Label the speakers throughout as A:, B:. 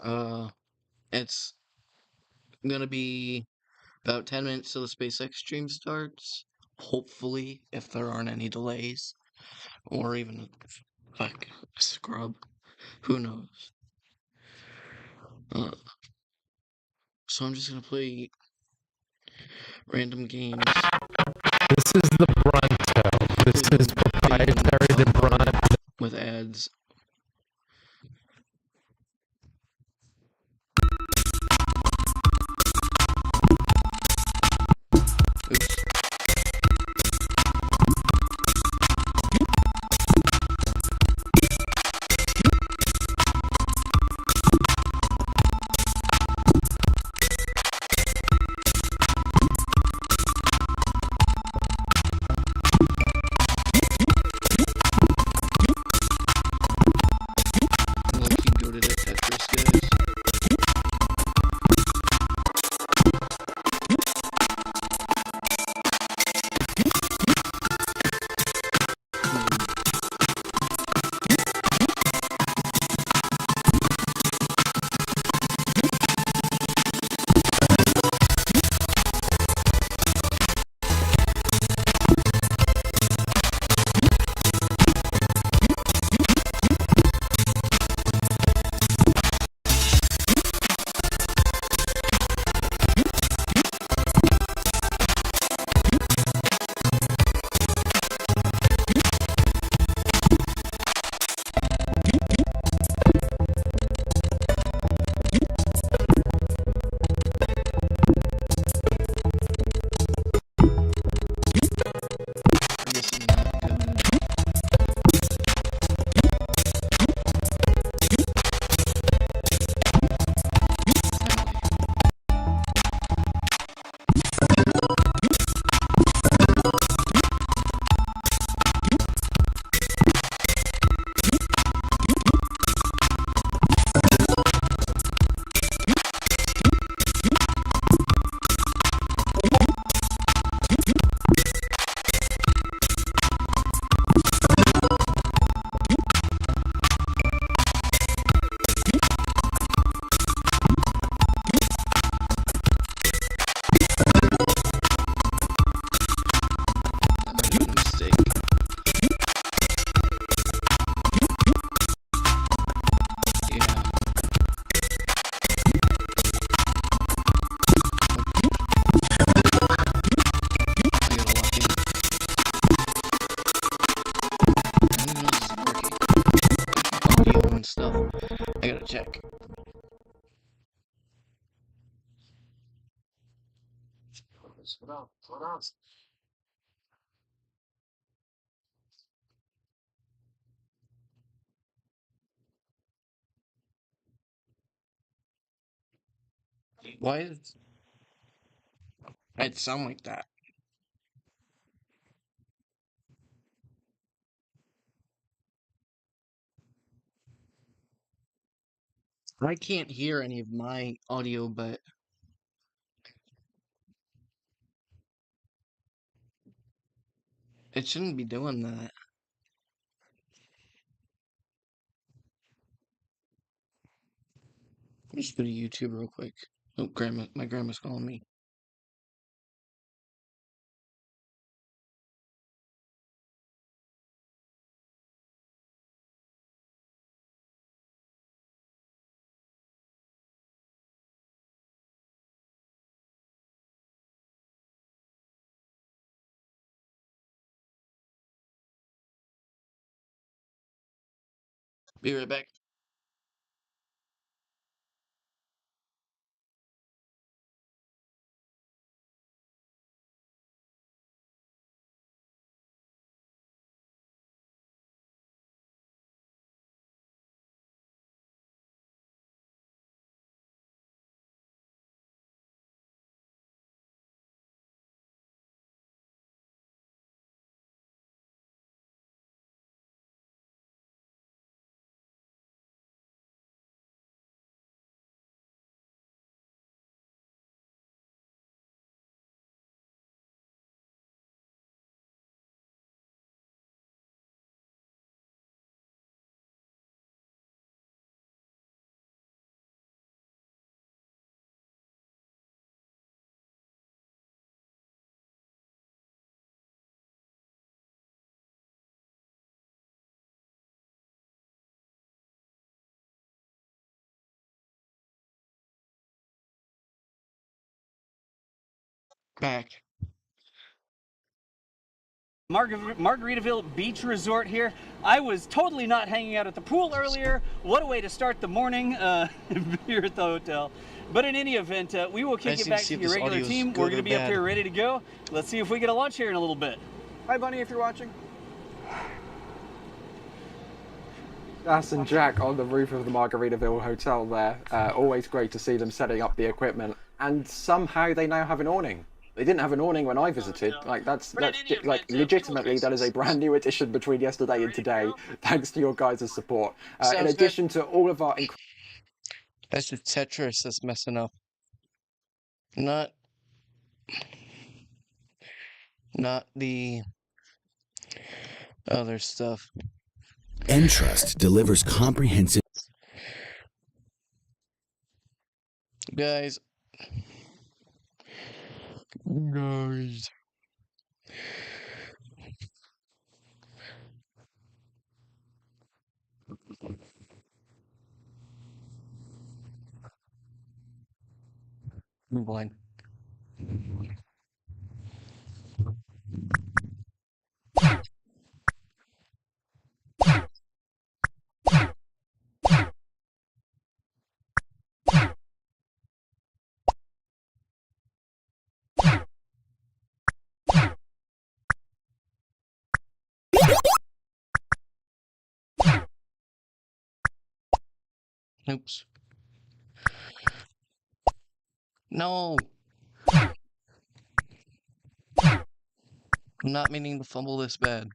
A: Uh, it's gonna be about 10 minutes till the SpaceX stream starts. Hopefully, if there aren't any delays, or even like a scrub, who knows? Uh, so I'm just gonna play random games.
B: This is the Bronto. This is proprietary the Bronto.
A: With ads. Oops. Low-key goated at Tetris, guys. I'm guessing not good. That might have been a mistake. Yeah. I gotta lock in. I don't even know if this is working. Audio and stuff. I gotta check. Why is it sound like that? I can't hear any of my audio, but it shouldn't be doing that. Let me just go to YouTube real quick. Oh, my grandma's calling me. Be right back. Back.
C: Margaritaville Beach Resort here. I was totally not hanging out at the pool earlier. What a way to start the morning here at the hotel. But in any event, we will kick it back to your regular team. We're going to be up here ready to go. Let's see if we get a launch here in a little bit.
D: Hi, Bunny, if you're watching. Gus and Jack on the roof of the Margaritaville Hotel there. Always great to see them setting up the equipment. And somehow they now have an awning. They didn't have an awning when I visited. Like that's like legitimately that is a brand new addition between yesterday and today, thanks to your guys' support. In addition to all of our.
A: That's just Tetris that's messing up. Not the other stuff.
E: Entrust delivers comprehensive.
A: Guys. Move on. Oops. No. I'm not meaning to fumble this bad.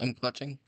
A: I'm clutching.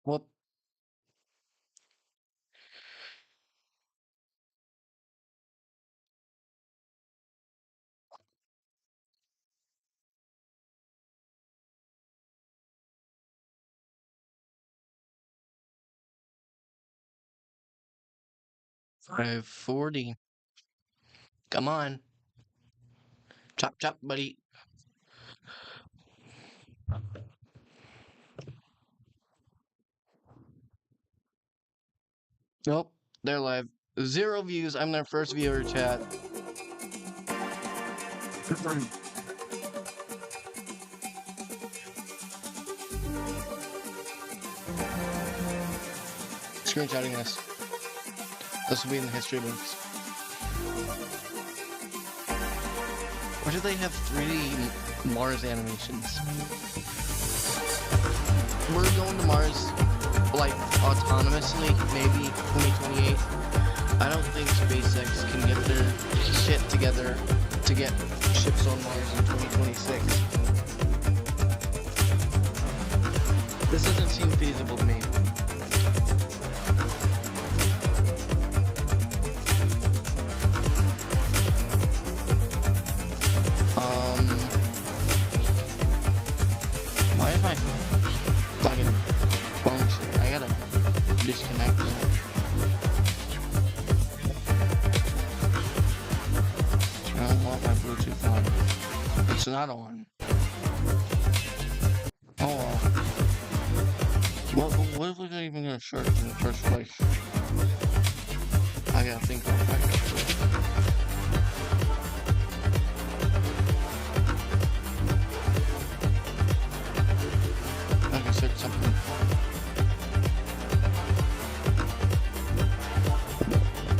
A: Whoop. $540. Come on. Chop, chop, buddy. Nope, they're live. 0 views. I'm their first viewer, chat. Screenshotting this. This will be in the history books. Or do they have 3D Mars animations? We're going to Mars, like, autonomously, maybe 2028. I don't think SpaceX can get their shit together to get ships on Mars in 2026. This doesn't seem feasible to me. not on. Oh, what was I even gonna search in the first place? I gotta think about that. I can search something.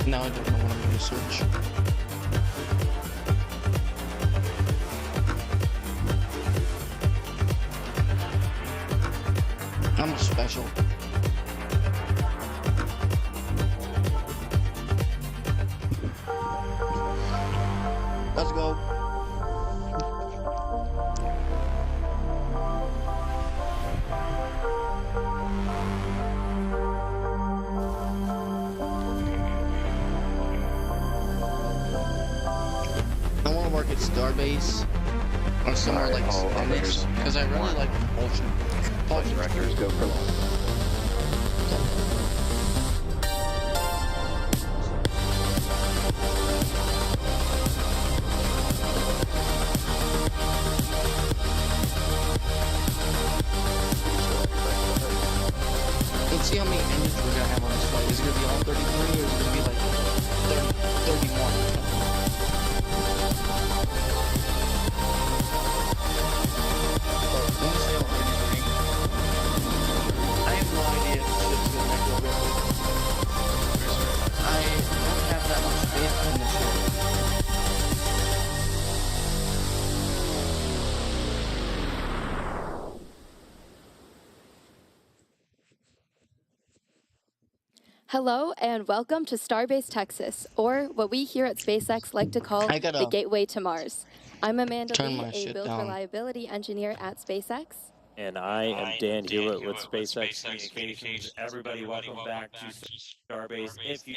A: Now I don't know what I'm gonna search. I'm special. Let's go. I want to work at Starbase or somewhere like Venice because I really like propulsion.
D: Directors go for launch.
A: Let's see how many engines we're gonna have on this flight. Is it gonna be all 33 or is it gonna be like 30, 31? I have no idea if the ship's gonna make it over. I don't have that much faith in the ship.
F: Hello and welcome to Starbase Texas, or what we here at SpaceX like to call
A: I gotta
F: the Gateway to Mars. I'm Amanda
A: turn
F: Lee,
A: my
F: a
A: shit
F: build
A: down.
F: reliability engineer at SpaceX.
G: And I am Dan Hewitt with SpaceX Communications. Everybody, welcome back to Starbase. If you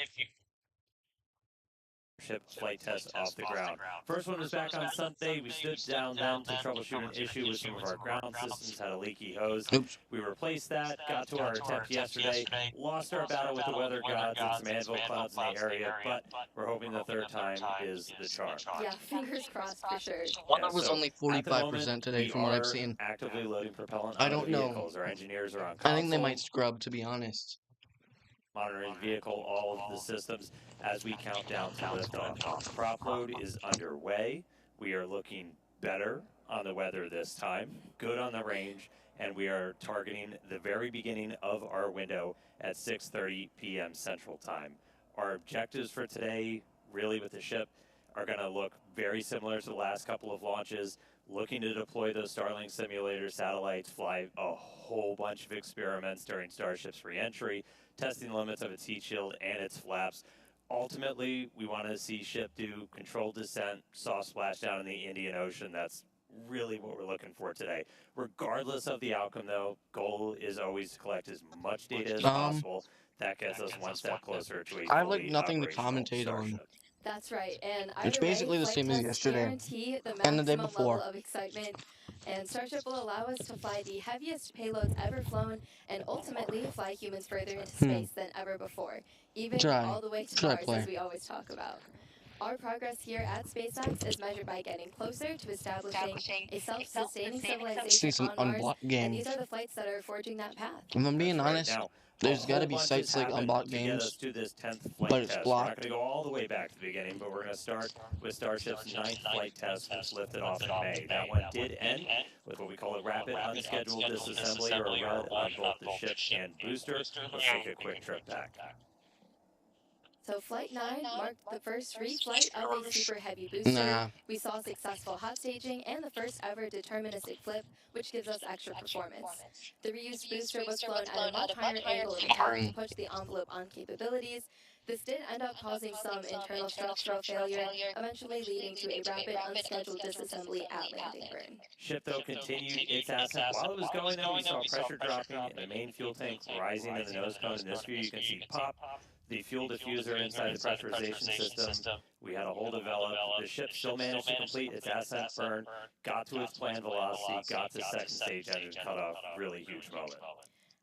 G: ship flight test off the ground. First one was back on Sunday. We stood down then to troubleshoot an issue with some of our ground systems, had a leaky hose.
A: Oops.
G: We replaced that, got to our attempt yesterday, lost our battle with the weather gods and some anvil clouds in the area, but we're hoping the third time is the charm.
F: Yeah, fingers crossed for sure.
A: Weather was
G: so
A: only
G: at the
A: 45%
G: moment,
A: today
G: we
A: from what I've
G: are
A: seen.
G: actively loading propellant
A: I
G: onto
A: don't
G: the
A: know.
G: vehicles. Our engineers are on
A: I think they
G: console,
A: might scrub, to be honest.
G: monitoring vehicle, all of the systems as we count down to liftoff. Prop load is underway. We are looking better on the weather this time, good on the range, and we are targeting the very beginning of our window at 6:30 p.m. Central Time. Our objectives for today, really with the ship, are going to look very similar to the last couple of launches, looking to deploy those Starlink simulator satellites, fly a whole bunch of experiments during Starship's re-entry, testing the limits of its heat shield and its flaps. Ultimately, we want to see ship do controlled descent, soft splashdown in the Indian Ocean. That's really what we're looking for today. Regardless of the outcome, though, goal is always to collect as much data as possible. That gets us one step closer to a
A: I have like
G: fully
A: nothing to
G: operational
A: commentate on.
G: Starship.
F: That's right, and
A: It's
F: either
A: basically
F: way,
A: the
F: flight
A: same as
F: tests
A: yesterday
F: guarantee the
A: and the day
F: maximum
A: before.
F: level of excitement, and Starship will allow us to fly the heaviest payloads ever flown, and ultimately fly humans further into space than ever before, even all the way to Mars, as we always talk about. Our progress here at SpaceX is measured by getting closer to establishing a self-sustaining civilization
A: some
F: on Mars,
A: unblocked
F: and
A: games.
F: these are the flights that are forging that path.
A: If I'm being
G: That's right.
A: honest,
G: Now,
A: there's
G: a
A: got to
G: whole
A: be
G: bunch
A: sites
G: has
A: like
G: happened
A: unblocked
G: to get us
A: games,
G: to this 10th flight
A: but it's
G: test. We're
A: blocked.
G: not going to go all the way back to the beginning, but we're going to start with Starship's 9th flight test, which lifted off in May. That one did end with what we call a rapid unscheduled disassembly, or RUD, on both the ship and booster. Let's take a quick trip back.
F: So Flight 9 marked the first reflight of a super heavy booster.
A: Nah.
F: We saw successful hot staging and the first ever deterministic flip, which gives us extra performance. The reused booster was flown at a much higher angle of attack to push the envelope on capabilities. This did end up causing some internal structural failure, eventually leading to a rapid unscheduled disassembly at landing burn.
G: Ship, though, continued its ascent. While it was going, though, we saw pressure dropping in the main fuel tank, rising in the nose cone. In this view, you can see pop. The fuel diffuser inside the pressurization system. We had a hole developed. The ship still managed to complete its ascent burn, got to its planned velocity, got to second stage engine cutoff. Really huge moment.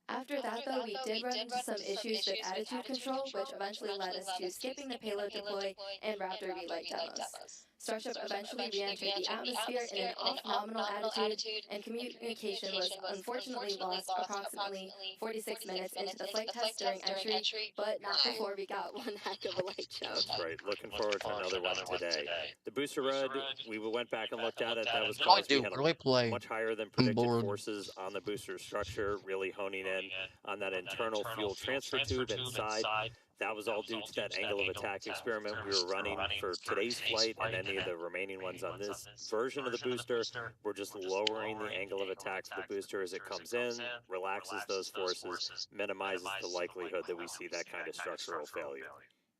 F: After that, though, we did run into some issues with attitude control, which eventually led us to skipping the payload deploy and Raptor relight demos. Starship eventually re-entered the atmosphere in an off-nominal attitude, and communication was unfortunately lost approximately 46 minutes into the flight test during entry, but not before we got one heck of a light show.
G: That's right. Looking forward to another one today. The booster rud, we went back and looked at it. That was
A: What do I
G: caused
A: do?
G: we had
A: What do I play?
G: much higher than
A: I'm
G: predicted
A: bored.
G: forces on the booster structure, really honing in on that internal fuel transfer tube inside. That was all due to that angle of attack experiment we were running for today's flight and any of the remaining ones on this version of the booster. We're just lowering the angle of attack of the booster as it comes in, relaxes those forces, minimizes the likelihood that we see that kind of structural failure.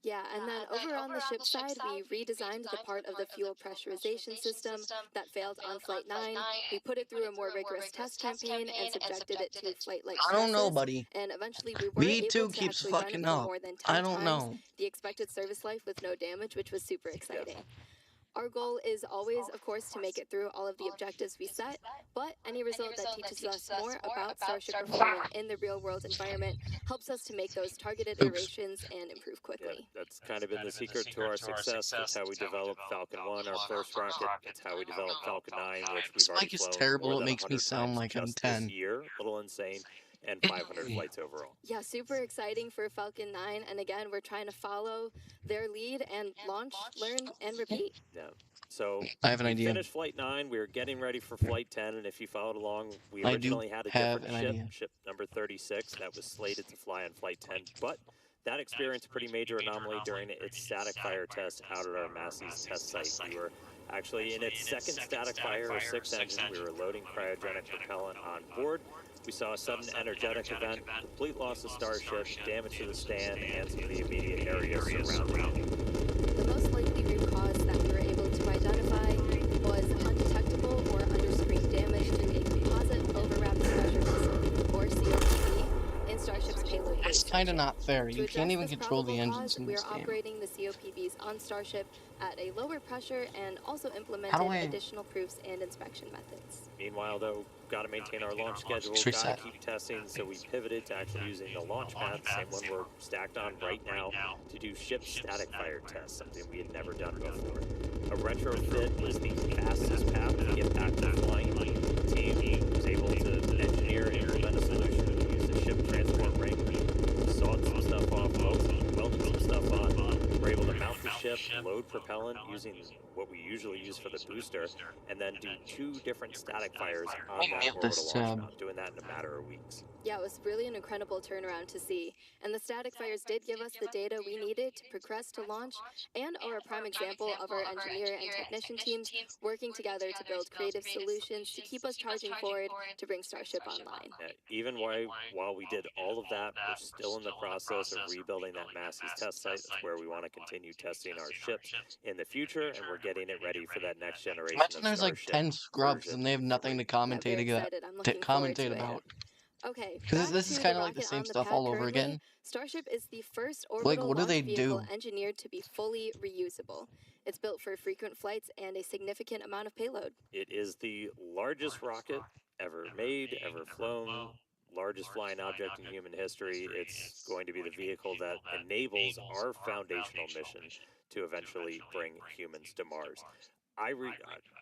F: Yeah, and then over on the ship side, we redesigned the part of the fuel pressurization system that failed on Flight 9. We put it through a more rigorous test campaign and subjected it to flight-like
A: I don't know,
F: stresses.
A: buddy.
F: And eventually we were able
A: V2
F: to
A: keeps
F: actually run it
A: fucking
F: for
A: up.
F: more than 10
A: I don't
F: times
A: know.
F: the expected service life with no damage, which was super exciting. Our goal is always, of course, to make it through all of the objectives we set, but any result that teaches us more about Starship performing in the real-world environment helps us to make those targeted iterations and improve quickly.
G: Yeah, that's kind of been the secret to our success. That's how we developed Falcon 1, our first rocket. It's how we developed Falcon 9, which we've
A: This
G: already
A: mic is
G: flown
A: terrible.
G: more
A: It
G: than
A: makes me
G: 100
A: sound
G: times
A: like I'm
G: just
A: 10.
G: this year. A little insane. And 500 flights overall.
F: Yeah, super exciting for Falcon 9. And again, we're trying to follow their lead and launch, learn, and repeat.
G: Yeah. So
A: I have an
G: we
A: idea.
G: finished Flight 9. We were getting ready for Flight 10. And if you followed along, we
A: I do
G: originally had a
A: have
G: different
A: an idea.
G: ship number 36, that was slated to fly on Flight 10. But that experienced a pretty major anomaly during its static fire test out at our Massey's test site. We were actually in its second static fire, or sixth engine. We were loading cryogenic propellant on board. We saw a sudden energetic event, complete loss of Starship, damage to the stand, and some of the immediate areas surrounding it.
F: The most likely root cause that we were able to identify was undetectable or under-screen damage to a composite overwrapped pressure vessel, or COPV, in Starship's payload base
A: That's kind of
F: section.
A: not fair.
F: To
A: You
F: address
A: can't even
F: this
A: control the
F: probable
A: engines
F: cause,
A: in
F: we
A: this
F: are
A: game.
F: operating the COPVs on Starship at a lower pressure and also
A: How do
F: implemented
A: I-
F: additional proofs and inspection methods.
G: Meanwhile, though, got to maintain our launch schedule,
A: Let's
G: got
A: reset.
G: to keep testing, so we pivoted to actually using the launch pad, same one we're stacked on right now, to do ship static fire tests, something we had never done before. A retrofit was the fastest path to get back to flying. The team was able to engineer and implement a solution to use the ship transport ring, sawed some stuff off, welded some stuff on. We're able to mount the ship, load propellant using what we usually use for the booster, and then do 2 different static fires on
A: Make me
G: that
A: up this
G: orbital launch
A: tab.
G: mount, doing that in a matter of weeks.
F: Yeah, it was really an incredible turnaround to see. And the static fires did give us the data we needed to progress to launch, and are a prime example of our engineer and technician teams working together to build creative solutions to keep us charging forward to bring Starship online.
G: Even while we did all of that, we're still in the process of rebuilding that Massey's test site. That's where we want to continue testing our ships in the future, and we're getting it ready for that next generation
A: Imagine
G: of
A: there's like
G: Starship
A: 10 scrubs
G: version
A: and they have nothing to
G: 3.
F: Yeah,
A: commentate
F: very
A: about.
F: excited. I'm looking
A: To
F: forward
A: commentate
F: to it.
A: about.
F: Okay,
A: Because
F: back
A: this is
F: to
A: kind
F: the
A: of like the
F: rocket
A: same
F: on the
A: stuff
F: pad
A: all over
F: currently.
A: again.
F: Starship is the first
A: Like,
F: orbital
A: what do they
F: launch vehicle
A: do?
F: engineered to be fully reusable. It's built for frequent flights and a significant amount of payload.
G: It is the largest rocket ever made, ever flown, largest flying object in human history. It's going to be the vehicle that enables our foundational mission to eventually bring humans to Mars. I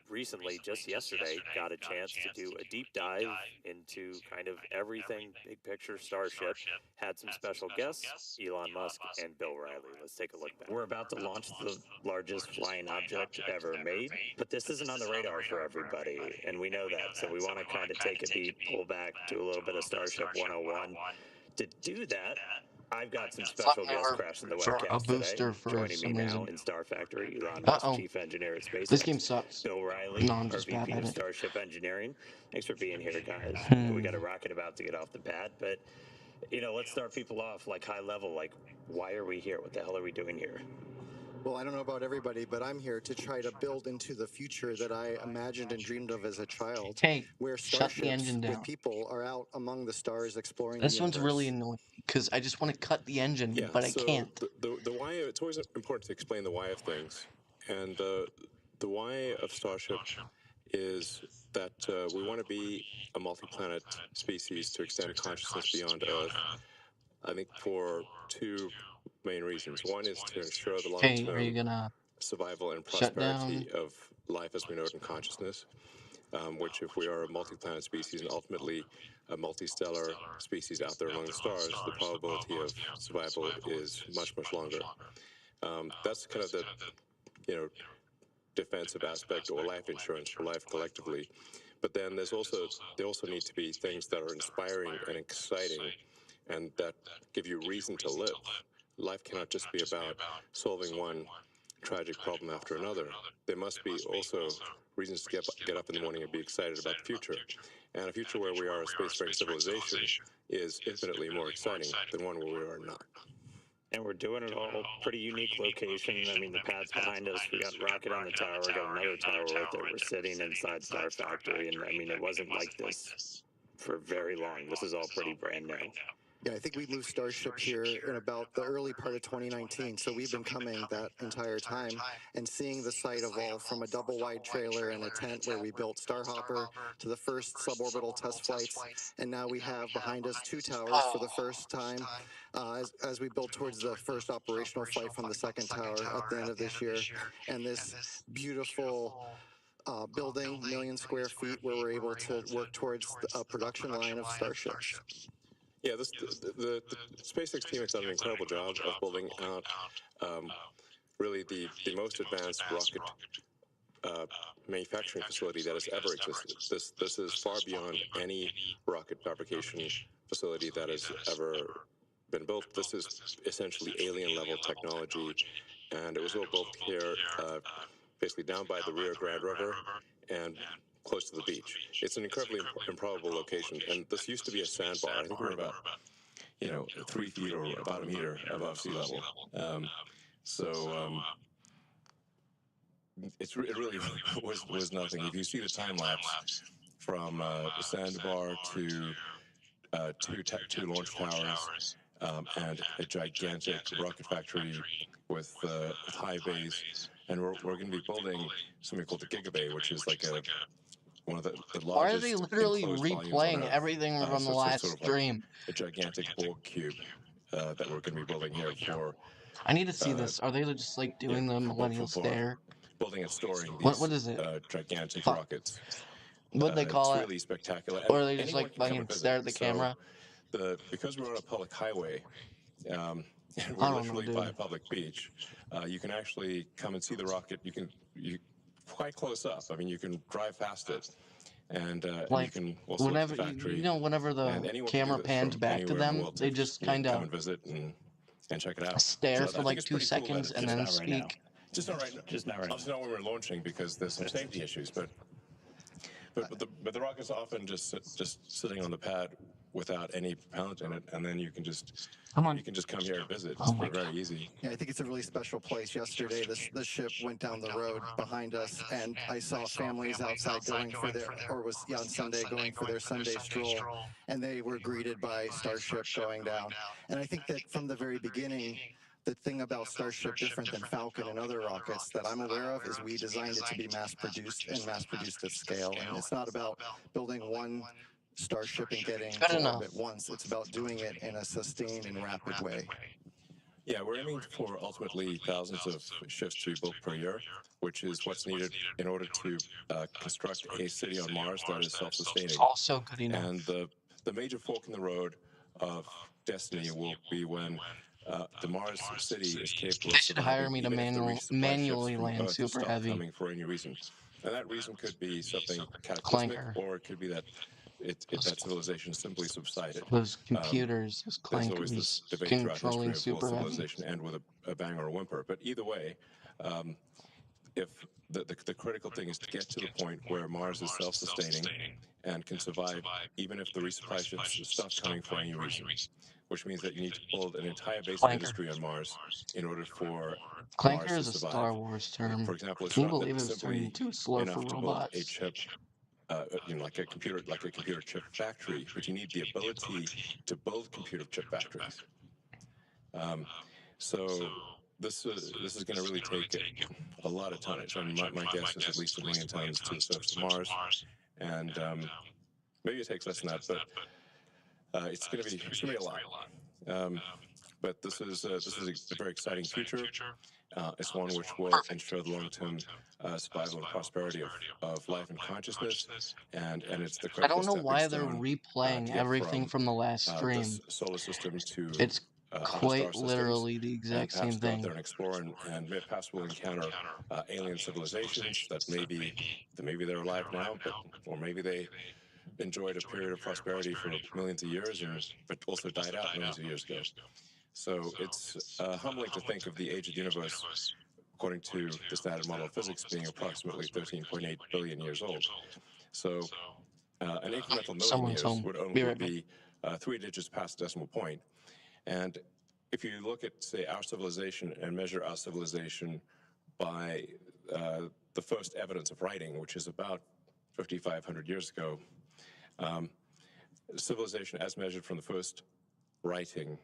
G: recently, just yesterday, got a chance to do a deep dive into kind of everything big picture Starship. Had some special guests, Elon Musk and Bill Riley. Let's take a look back. We're about to launch the largest flying object ever made, but this isn't on the radar for everybody, and we know that, so we want to kind of take a beat, pull back, do a little bit of Starship 101. To do that, I've got some special guests crashing the
A: for a
G: webcast
A: booster
G: today.
A: for
G: Joining me
A: some
G: now
A: reason.
G: in Star Factory, Elon Musk,
A: Uh-oh.
G: Chief Engineer at SpaceX.
A: This game sucks.
G: Bill Riley,
A: No, I'm
G: our
A: just bad
G: VP
A: at
G: of
A: it.
G: Starship Engineering. Thanks for being here, guys. We got a rocket about to get off the pad, but let's start people off like high level. Like, why are we here? What the hell are we doing here?
H: Well, I don't know about everybody, but I'm here to try to build into the future that I imagined and dreamed of as a child,
A: Hey,
H: where
A: shut the
H: starships
A: engine down.
H: with people are out among the stars exploring
A: This
H: the
A: one's really
H: universe.
A: annoying because I just want to cut the engine,
I: Yeah,
A: but I
I: so
A: can't.
I: the why, it's always important to explain the why of things. And the why of Starship is that we want to be a multi-planet species to extend consciousness beyond Earth. I think for 2 main reasons. One is to ensure the
A: Hey, are you
I: long-term
A: gonna
I: survival and
A: Shutdown.
I: prosperity of life as we know it in consciousness, which if we are a multi-planet species and ultimately a multi-stellar species out there among the stars, the probability of survival is much, much longer. That's kind of the, you know, defensive aspect or life insurance for life collectively. But then there also need to be things that are inspiring and exciting and that give you reason to live. Life cannot just be about solving one tragic problem after another. There must be also reasons to get up in the morning and be excited about the future. And a future where we are a spacefaring civilization is infinitely more exciting than one where we are not.
G: And we're doing it all pretty unique location. I mean, the pad's behind us. We got rocket on the tower. We got another tower right there. We're sitting inside Star Factory, and I mean, it wasn't like this for very long. This is all pretty brand new.
H: Yeah, I think we moved Starship here in about the early part of 2019, so we've been coming that entire time and seeing the site evolve from a double-wide trailer and a tent where we built Starhopper to the first suborbital test flights, and now we have behind us 2 towers for the first time as we build towards the first operational flight from the second tower at the end of this year, and this beautiful building, 1 million square feet, where we're able to work towards a production line of Starships.
I: Yeah, the SpaceX team has done an incredible job of building out really the most advanced rocket manufacturing facility that has ever existed. This is far beyond any rocket fabrication facility that has ever been built. This is essentially alien level technology, and it was all built here, basically down by the Rio Grande River and close to the beach. It's an incredibly improbable location, and this used to be a sandbar. I think we're about 3 feet or about a meter above sea level. It really was nothing. If you see the time lapse from the sandbar to two launch towers and a gigantic rocket factory with high bays, and we're going to be building something called the Gigabay, which is like one of the largest.
A: Why are they literally
I: enclosed volumes
A: replaying
I: on Earth.
A: everything from the
I: So
A: last
I: sort of
A: stream?
I: a gigantic Borg cube that we're going to be building here for.
A: I need to see this. Are they just like doing the millennial stare?
I: Building and storing these
A: What is it?
I: gigantic rockets.
A: What'd they call
I: it's
A: it?
I: really spectacular.
A: Or are they just
I: Anyone
A: like
I: can come
A: letting
I: and
A: stare at
I: visit.
A: the camera?
I: Because we're on a public highway, and
A: I
I: we're
A: don't know,
I: literally by a
A: dude.
I: public beach, you can actually come and see the rocket. You quite close up. I mean, you can drive past it, and you
A: Like,
I: can also
A: whenever,
I: look at the factory.
A: you know, whenever the
I: And anyone can do
A: camera
I: this
A: pans
I: from
A: back to
I: anywhere in the
A: them,
I: world
A: they
I: to
A: just
I: come
A: kind of
I: and visit and check it out.
A: stare
I: So
A: for
I: I think
A: like
I: it's
A: 2
I: pretty cool that
A: seconds and
I: it's
A: then
G: not right now.
A: speak.
I: just not right now.
G: Just not right now.
I: Obviously not when we're launching because there's some safety issues, but the rocket's often just sitting on the pad without any propellant in it, and then you can just come here and visit. It's very easy.
H: Yeah, I think it's a really special place. Yesterday, the ship went down the road behind us, and I saw families outside going for their, or was on Sunday going for their Sunday stroll, and they were greeted by Starship going down. And I think that from the very beginning, the thing about Starship different than Falcon and other rockets that I'm aware of is we designed it to be mass-produced and mass-produced at scale. And it's not about building one Starship and getting
A: Good
H: to
A: enough.
H: orbit once. It's about doing it in a sustained and rapid way.
I: Yeah, we're aiming for ultimately thousands of ships to be built per year, which is what's needed in order to construct a city on Mars that is self-sustaining.
A: Also good enough.
I: And the major fork in the road of destiny will be when the Mars city is capable
A: They
I: of
A: should hire
I: surviving,
A: me to
I: even if the resupply ships
A: manually
I: from
A: land
I: Earth
A: super
I: stop
A: heavy.
I: coming for any reason. And that reason could be something cataclysmic,
A: Clanker.
I: or it could be that that civilization simply subsided.
A: Those computers, those
I: There's always this
A: clankers
I: debate throughout
A: controlling
I: history of will
A: super heavy.
I: civilization end with a bang or a whimper. But either way, if the critical thing is to get to the point where Mars is self-sustaining and can survive even if the resupply ships stop coming for any reason, which means that you need to build an entire base of industry on Mars in order for
A: Clanker
I: Mars to
A: is a
I: survive.
A: Star Wars term.
I: For example, it's
A: Can you
I: not
A: believe
I: that
A: it was turned
I: simply
A: into a slur for
I: enough to build a
A: robots?
I: chip, like a computer chip factory, but you need the ability to build computer chip factories. So this is going to really take a lot of tonnage. I mean, my guess is at least 1 million tons to the surface of Mars, and maybe it takes less than that, but it's going to be a lot. But this is a very exciting future. It's one which will ensure the long-term survival and prosperity of life and consciousness, and it's the
A: I
I: critical
A: don't know
I: stepping
A: why they're
I: stone
A: replaying
I: to get
A: everything from the last
I: this
A: stream.
I: solar system to
A: It's
I: other star
A: quite
I: systems,
A: literally the
I: and
A: exact
I: perhaps
A: same
I: go out there
A: thing.
I: and explore, and perhaps we'll encounter alien civilizations that maybe they're alive now, or maybe they enjoyed a period of prosperity for millions of years, but also died out millions of years ago. So it's humbling to think of the age of the universe, according to the standard model of physics, being approximately 13.8 billion years old. So an incremental million
A: Someone's
I: years
A: home.
I: would
A: Be
I: only
A: right back.
I: be 3 digits past the decimal point. And if you look at, say, our civilization and measure our civilization by the first evidence of writing, which is about 5,500 years ago, civilization as measured from the first writing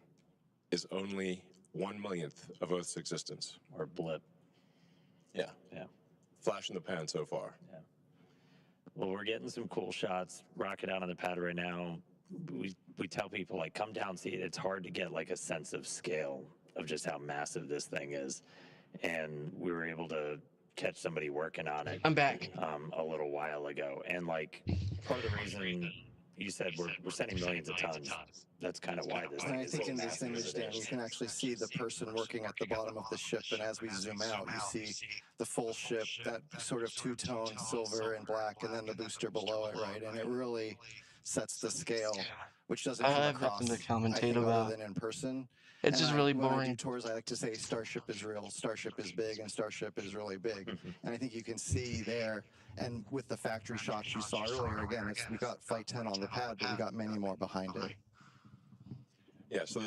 I: is only 1/1,000,000th of Earth's existence.
G: Or blip.
I: Yeah.
G: Yeah.
I: Flash in the pan so far.
G: Yeah. Well, we're getting some cool shots. Rocket out on the pad right now. We tell people, like, come down, see it. It's hard to get, like, a sense of scale of just how massive this thing is. And we were able to catch somebody working on it.
A: I'm back.
G: A little while ago. And, like, part of the reason you said we're sending millions of tons, that's kind of why this
H: And
G: thing
H: I
G: is
H: think
G: so
H: in this
G: massive
H: image,
G: as it
H: Dan, you
G: is.
H: can actually see the person working at the bottom of the ship. And as we zoom out, you see the full ship, that sort of two-tone silver and black, and then the booster below it, right? And it really sets the scale, which doesn't
A: I
H: come
A: have nothing
H: across,
A: to commentate
H: I think, other
A: about.
H: than in person.
A: It's just really
H: when I do
A: boring.
H: tours, I like to say Starship is real, Starship is big, and Starship is really big. And I think you can see there, and with the factory shots you saw earlier, again, we got Flight 10 on the pad, but we got many more behind it.
I: Yeah, so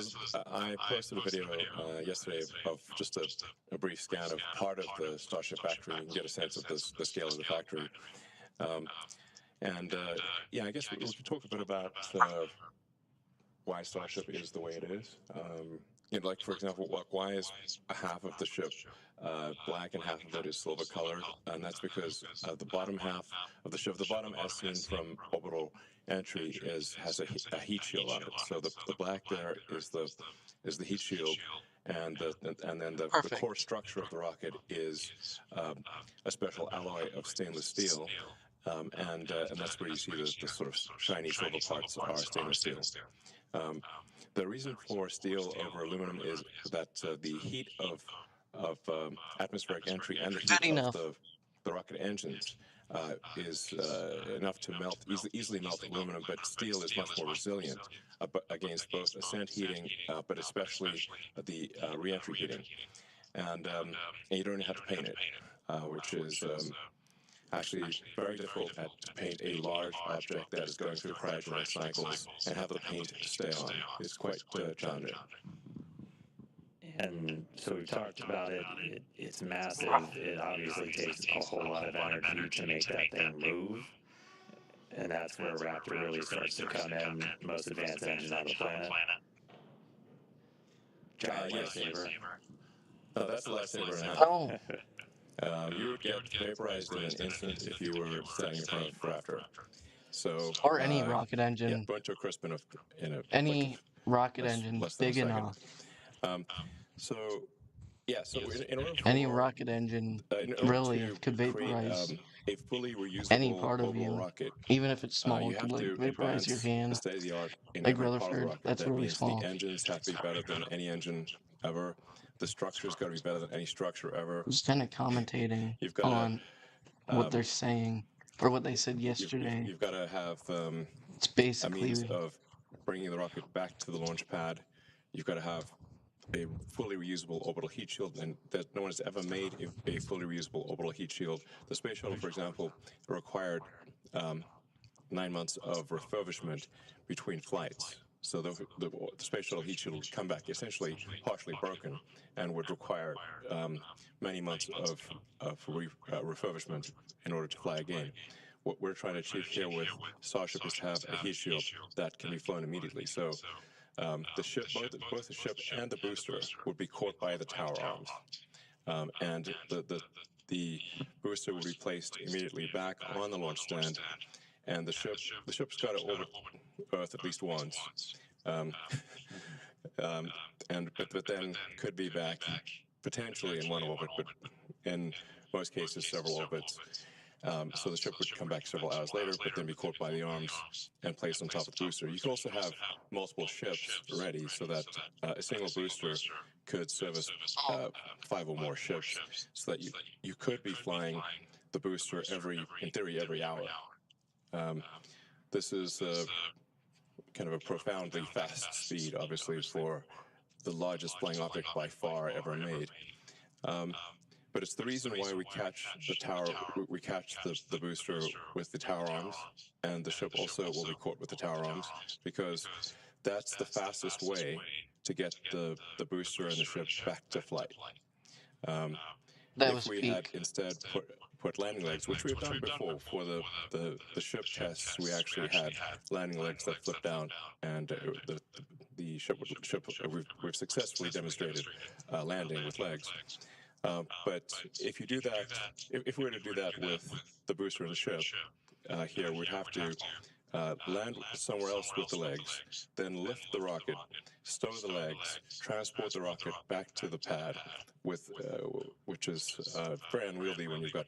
I: I posted a video yesterday of just a brief scan of part of the Starship factory. You can get a sense of the scale of the factory. Yeah, I guess we could talk a bit about why Starship is the way it is. Like, for example, why is a half of the ship black and half of it is silver colored? And that's because the bottom half of the ship, the bottom as seen from orbital entry, has a heat shield on it. So the black there is the heat shield, and then the core structure of the rocket is a special alloy of stainless steel. And that's where you see the sort of shiny silver parts are stainless steel. The reason for steel over aluminum is that the heat of atmospheric entry and the heat of the rocket engines is enough to easily melt aluminum, but steel is much more resilient against both ascent heating, but especially the re-entry heating. And you don't have to paint it, which is actually very difficult to paint a large object that is going through cryogenic cycles and have the paint stay on. It's quite challenging.
G: And so we've talked about it. It's massive. It obviously takes a whole lot of energy to make that thing move. And that's where Raptor really starts to come in. Most advanced engine on the planet. Giant lightsaber.
I: Oh, that's a lightsaber and a half.
A: Oh,
I: You would get vaporized in an instant if you were standing in front of Raptor. So,
A: or any rocket
I: yeah,
A: engine.
I: burnt to a crisp in
A: Any rocket
I: less
A: engine
I: than a
A: big
I: second.
A: enough.
I: So in order
A: Any
I: for
A: rocket engine
I: in order
A: really
I: to
A: could vaporize
I: create a fully reusable
A: any part of
I: orbital
A: you.
I: rocket,
A: Even if it's small,
I: you
A: it could
I: have
A: like
I: to
A: vaporize your
I: advance the
A: hand.
I: state of the art in
A: Like
I: every part of the
A: Rutherford,
I: rocket.
A: that's
I: That
A: really
I: means
A: small.
I: the engines have to be better than any engine ever. The structure's got to be better than any structure ever.
A: Just kind of commentating
I: You've got
A: on what they're saying or what they said yesterday.
I: You've got to have
A: It's
I: a
A: basically
I: means of bringing the rocket back to the launch pad. You've got to have a fully reusable orbital heat shield, and that no one has ever made a fully reusable orbital heat shield. The space shuttle, for example, required 9 months of refurbishment between flights. So the space shuttle heat shield would come back essentially partially broken and would require many months of refurbishment in order to fly again. What we're trying to achieve here with Starship is to have a heat shield that can be flown immediately. So the ship, both the ship and the booster, would be caught by the tower arms, and the booster would be placed immediately back on the launch stand, and the ship's got to orbit Earth at least once, but then could be back potentially in one orbit, but in most cases several orbits. So the ship would come back several hours later, but then be caught by the arms and placed on top of the booster. You could also have multiple ships ready so that a single booster could service 5 or more ships, so that you could be flying the booster in theory, every hour. This is kind of a profoundly fast speed, obviously, for the largest flying object by far ever made. But it's the reason why we catch the tower, we catch the booster with the tower arms, and the ship also will be caught with the tower arms, because that's the fastest way to get the booster and the ship back to flight.
A: That
I: If
A: was
I: we had
A: peak.
I: instead put landing legs, which we've done before for the ship tests, we actually had landing legs that flipped down, and the ship we've successfully demonstrated landing with legs. But if you do that, if we were to do that with the booster and the ship, here we'd have to land somewhere else with the legs, then lift the rocket, stow the legs, transport the rocket back to the pad, which is very unwieldy when you've got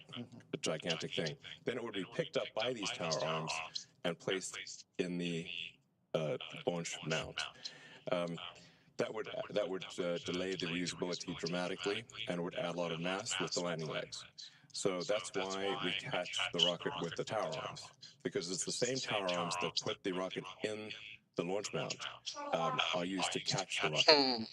I: a gigantic thing. Then it would be picked up by these tower arms and placed in the launch mount. That would delay the reusability dramatically and would add a lot of mass with the landing legs. So that's why we catch the rocket with the tower arms, because it's the same tower arms that put the rocket in the launch mount are used to catch the rocket.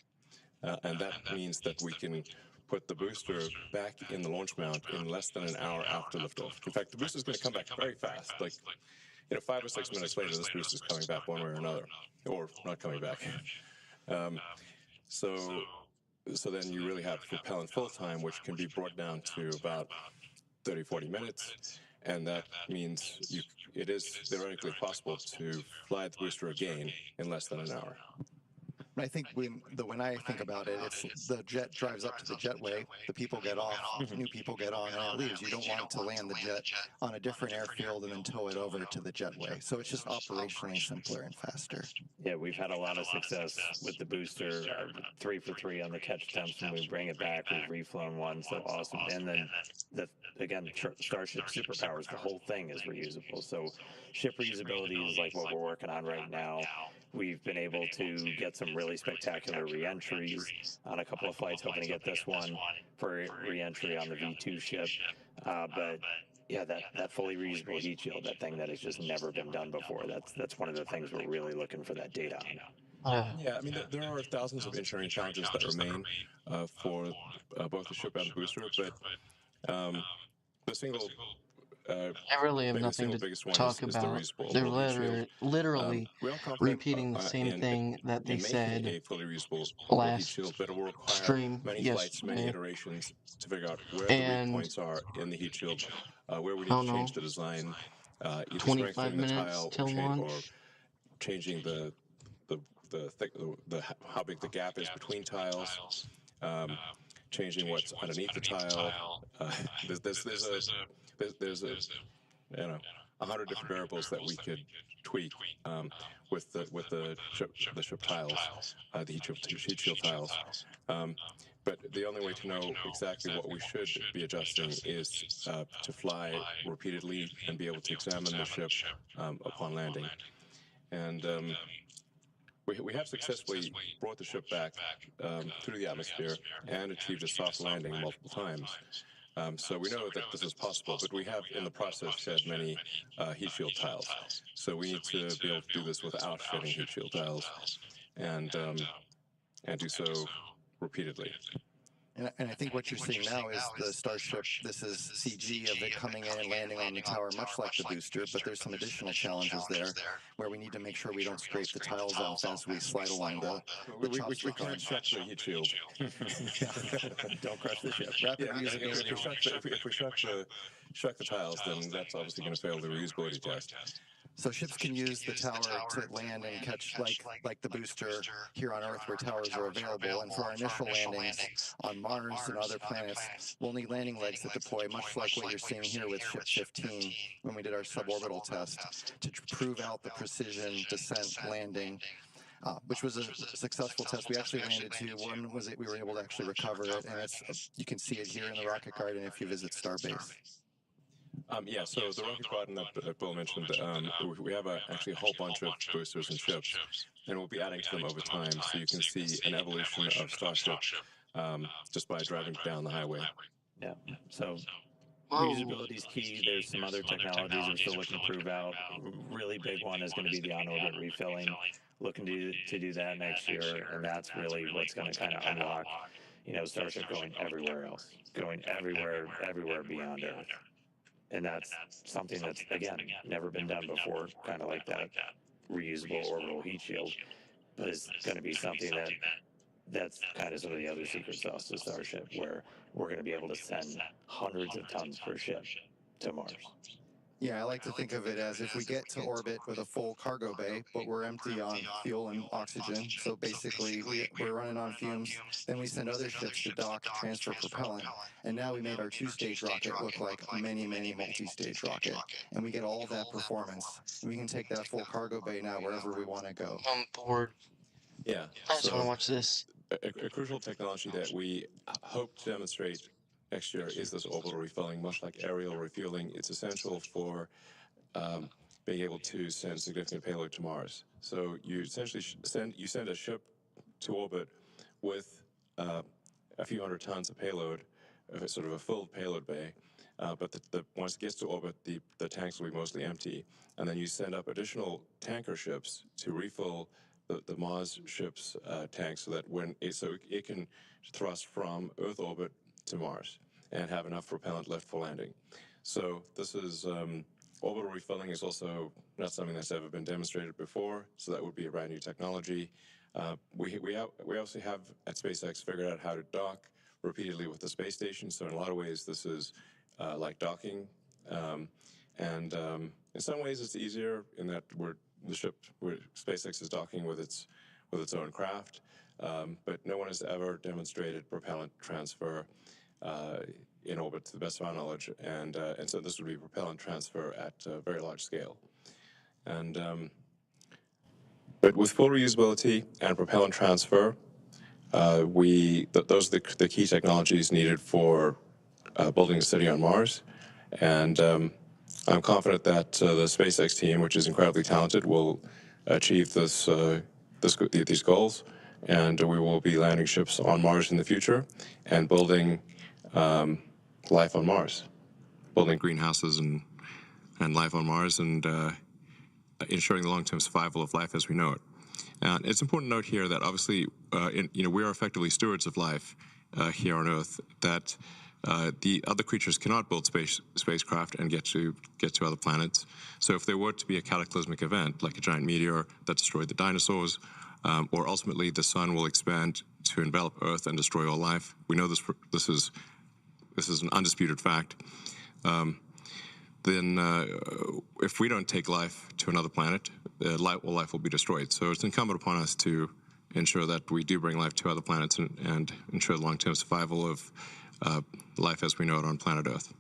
I: And that means that we can put the booster back in the launch mount in less than an hour after liftoff. In fact, the booster is going to come back very fast. Like, 5 or 6 minutes later, this booster is coming back one way or another, or not coming back. So then you really have propellant fill time, which can be brought down to about 30, 40 minutes, and that means it is theoretically possible to fly the booster again in less than an hour.
H: I think when I think about it, it's the jet drives up to the jetway, the people get off, new people get on, and it leaves. You don't want to land the jet on a different airfield and then tow it over to the jetway. So it's just operationally simpler and faster.
G: Yeah, we've had a lot of success with the booster, 3 for 3 on the catch attempts when we bring it back. We've reflown one, so awesome. And then, again, Starship superpowers, the whole thing is reusable. So ship reusability is like what we're working on right now. We've been able to get some really spectacular re-entries on a couple of flights, hoping to get this one for re-entry on the V2 ship. But yeah, that fully reusable heat shield, that thing that has just never been done before, that's one of the things we're really looking for that data on.
I: Yeah, I mean, there are thousands of engineering challenges that remain for both the ship and the booster, but the single
A: I really have nothing to talk about. They're literally repeating the same thing that they said
I: a fully reusable heat
A: last
I: shield, but it will require
A: stream
I: many flights, many
A: yesterday.
I: iterations to figure out where the weak
A: And
I: points are in the heat shield, where we
A: I
I: need to
A: don't know,
I: change the design, either
A: 25
I: strengthening the
A: minutes
I: tile
A: till
I: or
A: launch.
I: changing how big the gap is between tiles, changing what's underneath the tile. There's 100 different variables that we could tweak with the ship tiles, the heat shield tiles. But the only way to know exactly what we should be adjusting is to fly repeatedly and be able to examine the ship upon landing. And we have successfully brought the ship back through the atmosphere and achieved a soft landing multiple times. So we know that this is possible, but we have in the process shed many heat shield tiles. So we need to be able to do this without shedding heat shield tiles, and do so repeatedly.
H: And I think what you're seeing now is the Starship. This is CG of it coming in and landing on the tower, much like the booster, but there's some additional challenges there where we need to make sure we don't scrape the tiles off as we slide along
I: We can't shock the heat shield.
G: Don't crush the ship.
H: Rapid
I: If
H: reusability.
I: we shock the tiles, then that's obviously going to fail the reusability test.
H: So ships can use the tower to land and catch, like the booster here on Earth, where towers are available. And for our initial landings on Mars and other planets, we'll need landing legs that deploy, much like what you're seeing here with Ship 15 when we did our suborbital test, to prove out the precision descent landing which was a successful test. We actually landed two. One was we were able to actually recover it, and you can see it here in the rocket garden if you visit Starbase.
I: Yeah, so the rocket garden that Bill mentioned, we have actually a whole bunch of boosters and ships, and we'll be adding to them over time. So you can see an evolution of Starship just by driving down the highway.
G: Yeah. So
A: Whoa.
G: reusability is key. There's some other technologies we're still looking to prove out. Really big one is going to be the on-orbit refilling. Looking to do that next year, and that's really what's going to kind of unlock, Starship going everywhere else, going everywhere beyond Earth. And that's something that's, again, never been done before, kind of like that reusable orbital heat shield, but it's going to be something that's kind of some of the other secret sauce to Starship, where we're going to be able to send hundreds of tons per ship to Mars.
H: Yeah, I like to think of it as if we get to orbit with a full cargo bay, but we're empty on fuel and oxygen. So basically, we're running on fumes. Then we send other ships to dock, transfer propellant, and now we made our two-stage rocket look like a many multi-stage rocket. And we get all that performance. And we can take that full cargo bay now wherever we want to go.
A: I'm bored.
I: Yeah.
A: I just want to watch this.
I: A crucial technology that we hope to demonstrate next year is this orbital refilling, much like aerial refueling. It's essential for being able to send significant payload to Mars. So you essentially send a ship to orbit with a few hundred tons of payload, sort of a full payload bay. But once it gets to orbit, the tanks will be mostly empty, and then you send up additional tanker ships to refill the Mars ship's tanks, so that it can thrust from Earth orbit to Mars and have enough propellant left for landing. So this is orbital refilling is also not something that's ever been demonstrated before. So that would be a brand new technology. We also have at SpaceX figured out how to dock repeatedly with the space station. So in a lot of ways, this is like docking, and in some ways it's easier in that SpaceX is docking with its own craft, but no one has ever demonstrated propellant transfer in orbit, to the best of our knowledge, and so this would be propellant transfer at a very large scale, and but with full reusability and propellant transfer, those are the key technologies needed for building a city on Mars, and I'm confident that the SpaceX team, which is incredibly talented, will achieve these goals, and we will be landing ships on Mars in the future and building life on Mars, building greenhouses and life on Mars, and ensuring the long-term survival of life as we know it. And it's important to note here that obviously, we are effectively stewards of life here on Earth. That the other creatures cannot build spacecraft and get to other planets. So if there were to be a cataclysmic event, like a giant meteor that destroyed the dinosaurs, or ultimately the sun will expand to envelop Earth and destroy all life, we know this is an undisputed fact. Then if we don't take life to another planet, life will be destroyed. So it's incumbent upon us to ensure that we do bring life to other planets and ensure the long-term survival of life as we know it on planet Earth.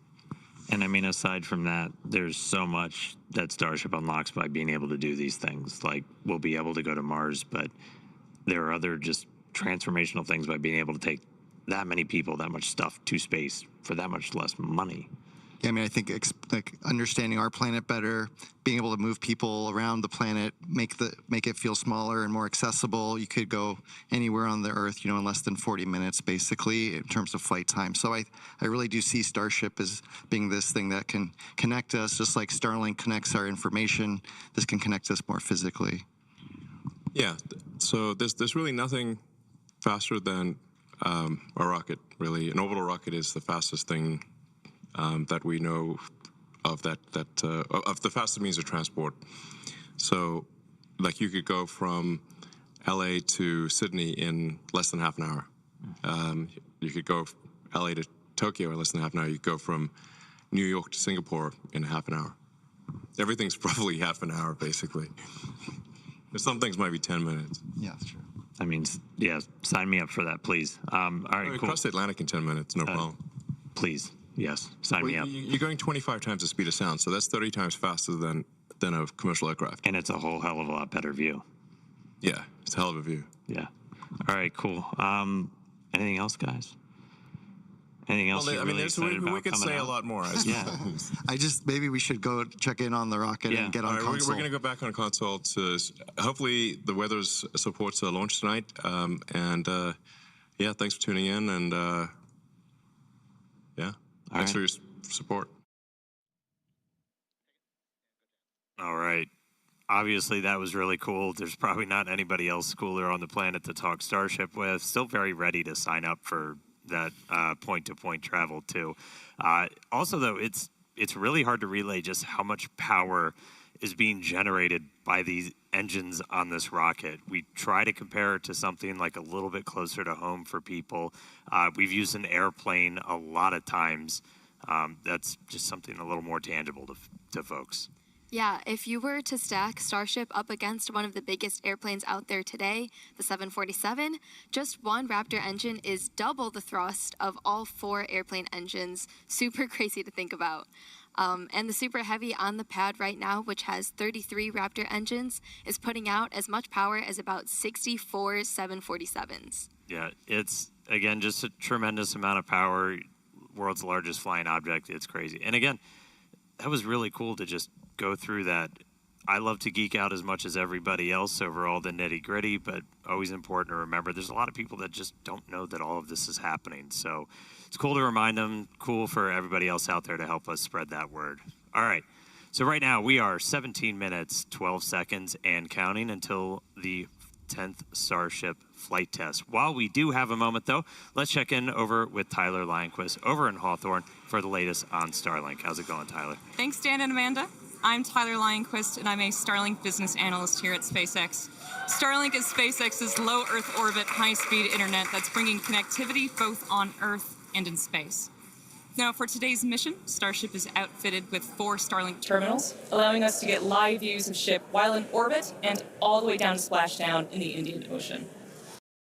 G: And I mean, aside from that, there's so much that Starship unlocks by being able to do these things. Like, we'll be able to go to Mars, but there are other just transformational things by being able to take that many people, that much stuff to space for that much less money.
H: Yeah, I mean, I think like understanding our planet better, being able to move people around the planet, make it feel smaller and more accessible. You could go anywhere on the Earth, in less than 40 minutes, basically, in terms of flight time. So I really do see Starship as being this thing that can connect us, just like Starlink connects our information. This can connect us more physically.
I: Yeah. So there's really nothing faster than a rocket. Really, an orbital rocket is the fastest thing that we know of of the fastest means of transport. So, like, you could go from LA to Sydney in less than half an hour. You could go LA to Tokyo in less than half an hour. You could go from New York to Singapore in half an hour. Everything's probably half an hour, basically. But some things might be 10 minutes.
H: Yeah, that's true.
G: I mean, yeah, sign me up for that, please. All right, cool.
I: Cross the Atlantic in 10 minutes, no problem.
G: Please. Yes, sign me up.
I: You're going 25 times the speed of sound, so that's 30 times faster than a commercial aircraft.
G: And it's a whole hell of a lot better view.
I: Yeah, It's a hell of a view.
G: Yeah. All right, cool. Anything else, guys? Anything else you're really excited about
I: we could
G: coming
I: say
G: out?
I: a lot more.
H: Maybe we should go check in on the rocket and get on console.
I: We're going to go back on console to hopefully the weather supports a launch tonight. Thanks for tuning in, and thanks for your support.
G: All right. Obviously, that was really cool. There's probably not anybody else cooler on the planet to talk Starship with. Still very ready to sign up for that point-to-point travel, too. Also, though, it's really hard to relay just how much power is being generated by these engines on this rocket. We try to compare it to something like a little bit closer to home for people. We've used an airplane a lot of times. That's just something a little more tangible to folks.
F: Yeah, if you were to stack Starship up against one of the biggest airplanes out there today, the 747, just one Raptor engine is double the thrust of all 4 airplane engines. Super crazy to think about. And the Super Heavy on the pad right now, which has 33 Raptor engines, is putting out as much power as about 64 747s.
G: Yeah, it's, again, just a tremendous amount of power. World's largest flying object. It's crazy. And again, that was really cool to just go through that. I love to geek out as much as everybody else over all the nitty gritty, but always important to remember there's a lot of people that just don't know that all of this is happening. So it's cool to remind them, cool for everybody else out there to help us spread that word. All right. So right now we are 17 minutes, 12 seconds and counting until the 10th Starship flight test. While we do have a moment, though, let's check in over with Tyler Lionquist over in Hawthorne for the latest on Starlink. How's it going, Tyler?
J: Thanks, Dan and Amanda. I'm Tyler Lionquist, and I'm a Starlink business analyst here at SpaceX. Starlink is SpaceX's low Earth orbit, high-speed internet that's bringing connectivity both on Earth and in space. Now, for today's mission, Starship is outfitted with 4 Starlink terminals, allowing us to get live views of ship while in orbit and all the way down to splashdown in the Indian Ocean.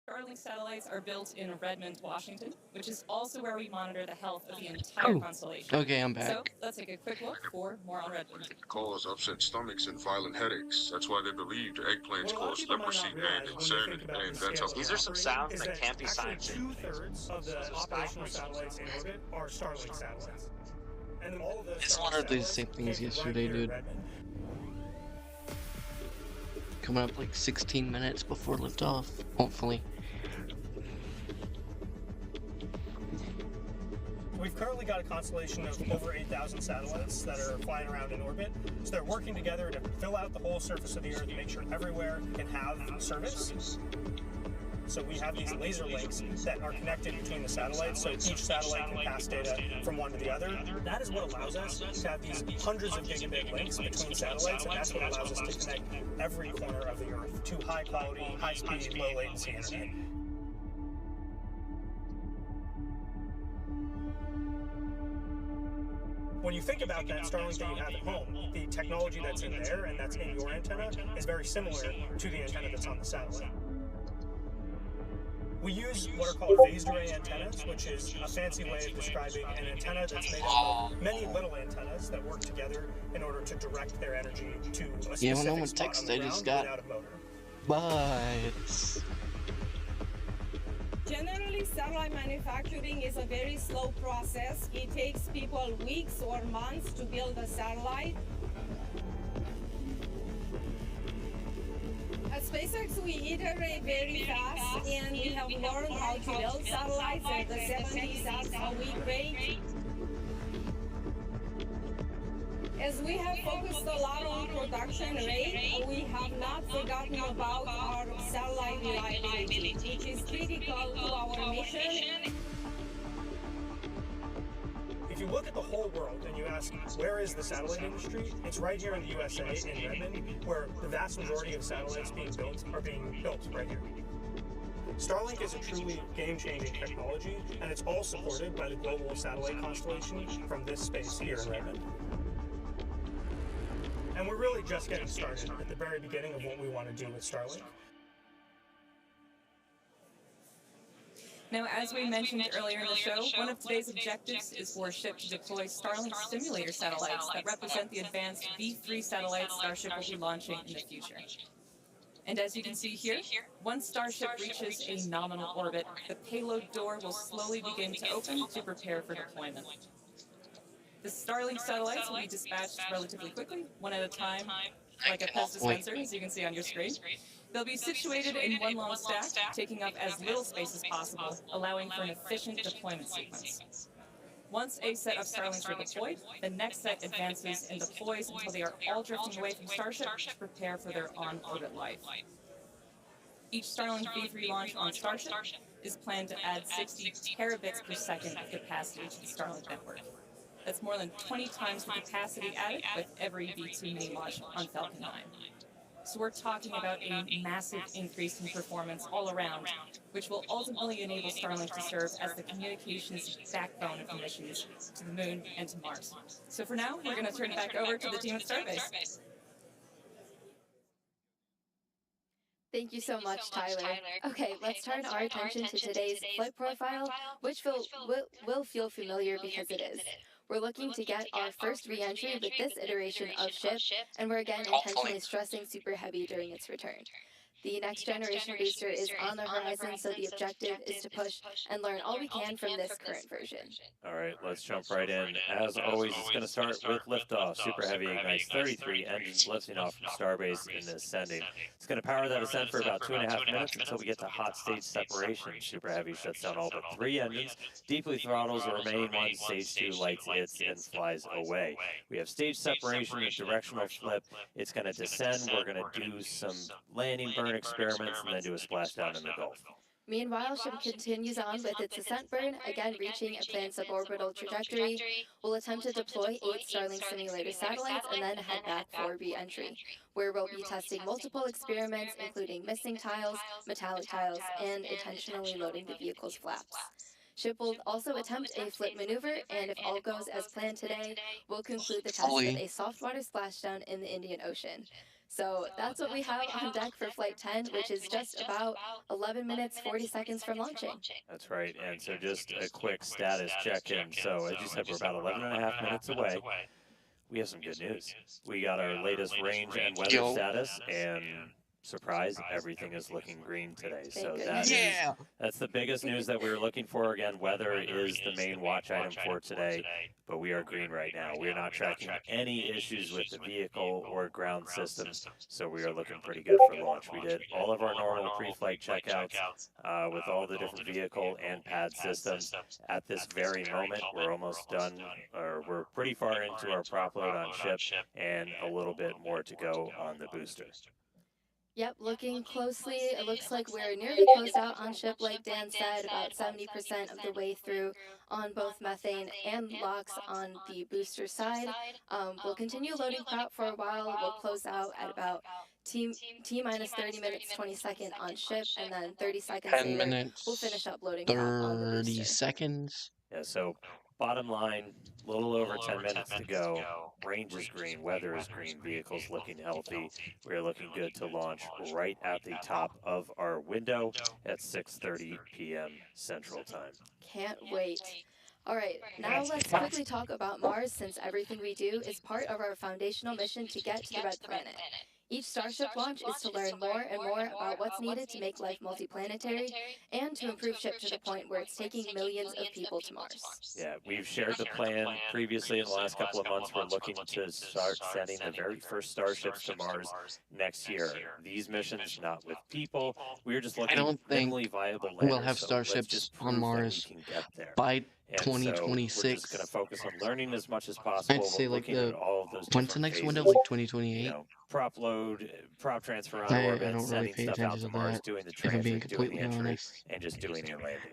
J: Starlink satellites are built in Redmond, Washington, which is also where we monitor the health of the entire constellation.
A: Okay, I'm back.
J: So let's take a quick look for more on Redmond.
K: Cause upset stomachs and violent headaches. That's why they believe the eggplants cause leprosy and insanity. And that's how
L: these are some sounds that can't be scientific.
M: 2/3 of the operational satellites in orbit are Starlink satellites. And all of those
A: It's literally the same thing as yesterday, dude. Coming up like 16 minutes before liftoff, hopefully.
M: We've currently got a constellation of over 8,000 satellites that are flying around in orbit. So they're working together to fill out the whole surface of the Earth to make sure everywhere can have service. So we have these laser links that are connected between the satellites, so each satellite can pass data from one to the other. That is what allows us to have these hundreds of gigabit links between satellites, and that's what allows us to connect every corner of the Earth to high quality, high speed, low latency internet. When you think about that Starlink that you have at home, the technology that's in there and that's in your antenna is very similar to the antenna that's on the satellite. We use what are called phased array antennas, which is a fancy way of describing an antenna that's made up of many little antennas that work together in order to direct their energy to a specific spot on the ground without a motor.
A: But
N: generally, satellite manufacturing is a very slow process. It takes people weeks or months to build a satellite. At SpaceX, we iterate very fast, and we have learned how to build satellites at the 70 sats a week rate. As we have focused a lot on production rate, we have not forgotten about our satellite reliability, which is critical to our mission.
M: If you look at the whole world and you ask, where is the satellite industry? It's right here in the USA, in Redmond, where the vast majority of satellites being built are being built right here. Starlink is a truly game-changing technology, and it's all supported by the global satellite constellation from this space here in Redmond. And we're really just getting started at the very beginning of what we want to do with Starlink.
J: Now, as we mentioned earlier in the show, one of today's objectives is for a ship to deploy Starlink simulator satellites that represent the advanced V3 satellites Starship will be launching in the future. And as you can see here, once Starship reaches a nominal orbit, the payload door will slowly begin to open to prepare for deployment. The Starlink satellites will be dispatched relatively quickly, one at a time, like a Pez dispenser, as you can see on your screen. They'll be situated in one long stack, taking up as little space as possible, allowing for an efficient deployment sequence. Once a set of Starlinks are deployed, the next set advances and deploys until they are all drifting away from Starship to prepare for their on-orbit life. Each Starlink V3 launch on Starship is planned to add 60 terabits per second of capacity to the Starlink network. That's more than 20 times the capacity added with every V2 mini launch on Falcon 9. So we're talking about a massive increase in performance all around, which will ultimately enable Starlink to serve as the communications backbone of the missions to the Moon and to Mars. So for now, we're going to turn it back over to the team at Starbase.
F: Thank you so much, Tyler. Okay, let's turn our attention to today's flight profile, which will feel familiar because it is. We're looking to get our first re-entry with this iteration of ship, and we're again intentionally stressing super heavy during its return. The next generation booster is on the horizon, so the objective is to push and learn all we can from this current version.
G: All right, let's jump right in. As always, it's going to start with liftoff. Super Heavy ignites 33 engines lifting off from Starbase and ascending. It's going to power that ascent for about 2.5 minutes until we get to hot stage separation. Super Heavy shuts down all but 3 engines, deeply throttles the remaining one, stage 2 lights its and flies away. We have stage separation, a directional flip. It's going to descend. We're going to do some landing burn experiments and then do a splashdown in the Gulf.
F: Meanwhile, ship continues on with its ascent burn, again reaching a planned suborbital trajectory. We'll attempt to deploy 8 Starlink simulator satellites and then head back for re-entry, where we'll be testing multiple experiments, including missing tiles, metallic tiles, and intentionally loading the vehicle's flaps. Ship will also attempt a flip maneuver, and if all goes as planned today, we'll conclude the test with a soft water splashdown in the Indian Ocean. So that's what we have on deck for Flight 10, which is just about 11 minutes, 40 seconds from launching.
G: That's right, and so just a quick status check-in. So as you said, we're about 11.5 minutes away. We have some good news. We got our latest range and weather status, and surprise, everything is looking green today. So that's the biggest news that we were looking for. Again, weather is the main watch item for today, but we are green right now. We're not tracking any issues with the vehicle or ground systems, so we are looking pretty good for launch. We did all of our normal pre-flight checkouts with all the different vehicle and pad systems. At this very moment, we're almost done, or we're pretty far into our prop load on ship, and a little bit more to go on the booster.
F: Yep, looking closely, it looks like we're nearly closed out on ship, like Dan said, about 70% of the way through on both methane and LOX on the booster side. We'll continue loading prop for a while. We'll close out at about T minus 30 minutes, 20 seconds on ship, and then 30 seconds later, we'll finish up loading prop on the booster.
A: 30 seconds.
G: Yeah, so bottom line, a little over 10 minutes to go. Range is green, weather is green, vehicles looking healthy. We're looking good to launch right at the top of our window at 6:30 p.m. Central Time.
F: Can't wait. All right, now let's quickly talk about Mars, since everything we do is part of our foundational mission to get to the Red Planet. Each Starship launch is to learn more and more about what's needed to make life multiplanetary and to improve ship to the point where it's taking millions of people to Mars.
G: Yeah, we've shared the plan previously in the last couple of months. We're looking to start sending the very first Starships to Mars next year. These missions, not with people. We're just looking at minimally viable landers.
A: We'll have Starships on Mars by 2026.
G: We're just going to focus on learning as much as possible.
A: I'd say like
G: when's
A: the next window, like 2028?
G: You know, prop load, prop transfer on orbit,
A: I don't really pay attention to that,
G: doing the
A: if I'm being
G: transit, doing the
A: completely
G: entry,
A: honest.
G: and just doing your landing.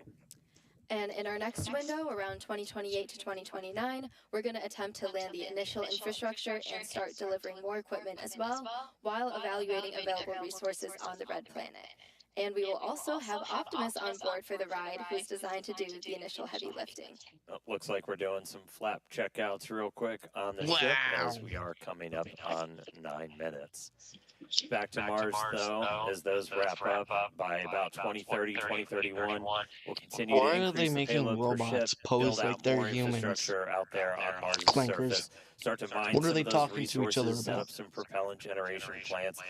F: And in our next window, around 2028 to 2029, we're going to attempt to land the initial infrastructure and start delivering more equipment as well, while evaluating available resources on the Red Planet. And we will also have Optimus on board for the ride, who's designed to do the initial heavy lifting.
G: Looks like we're doing some flap checkouts real quick on the ship, as we are coming up on 9 minutes. Back to Mars, though, as those wrap up by about 2030, 2031. We'll continue to increase the payload per ship, build out more infrastructure out there on Mars' surface, start to mine some of those resources, set up some propellant generation plants,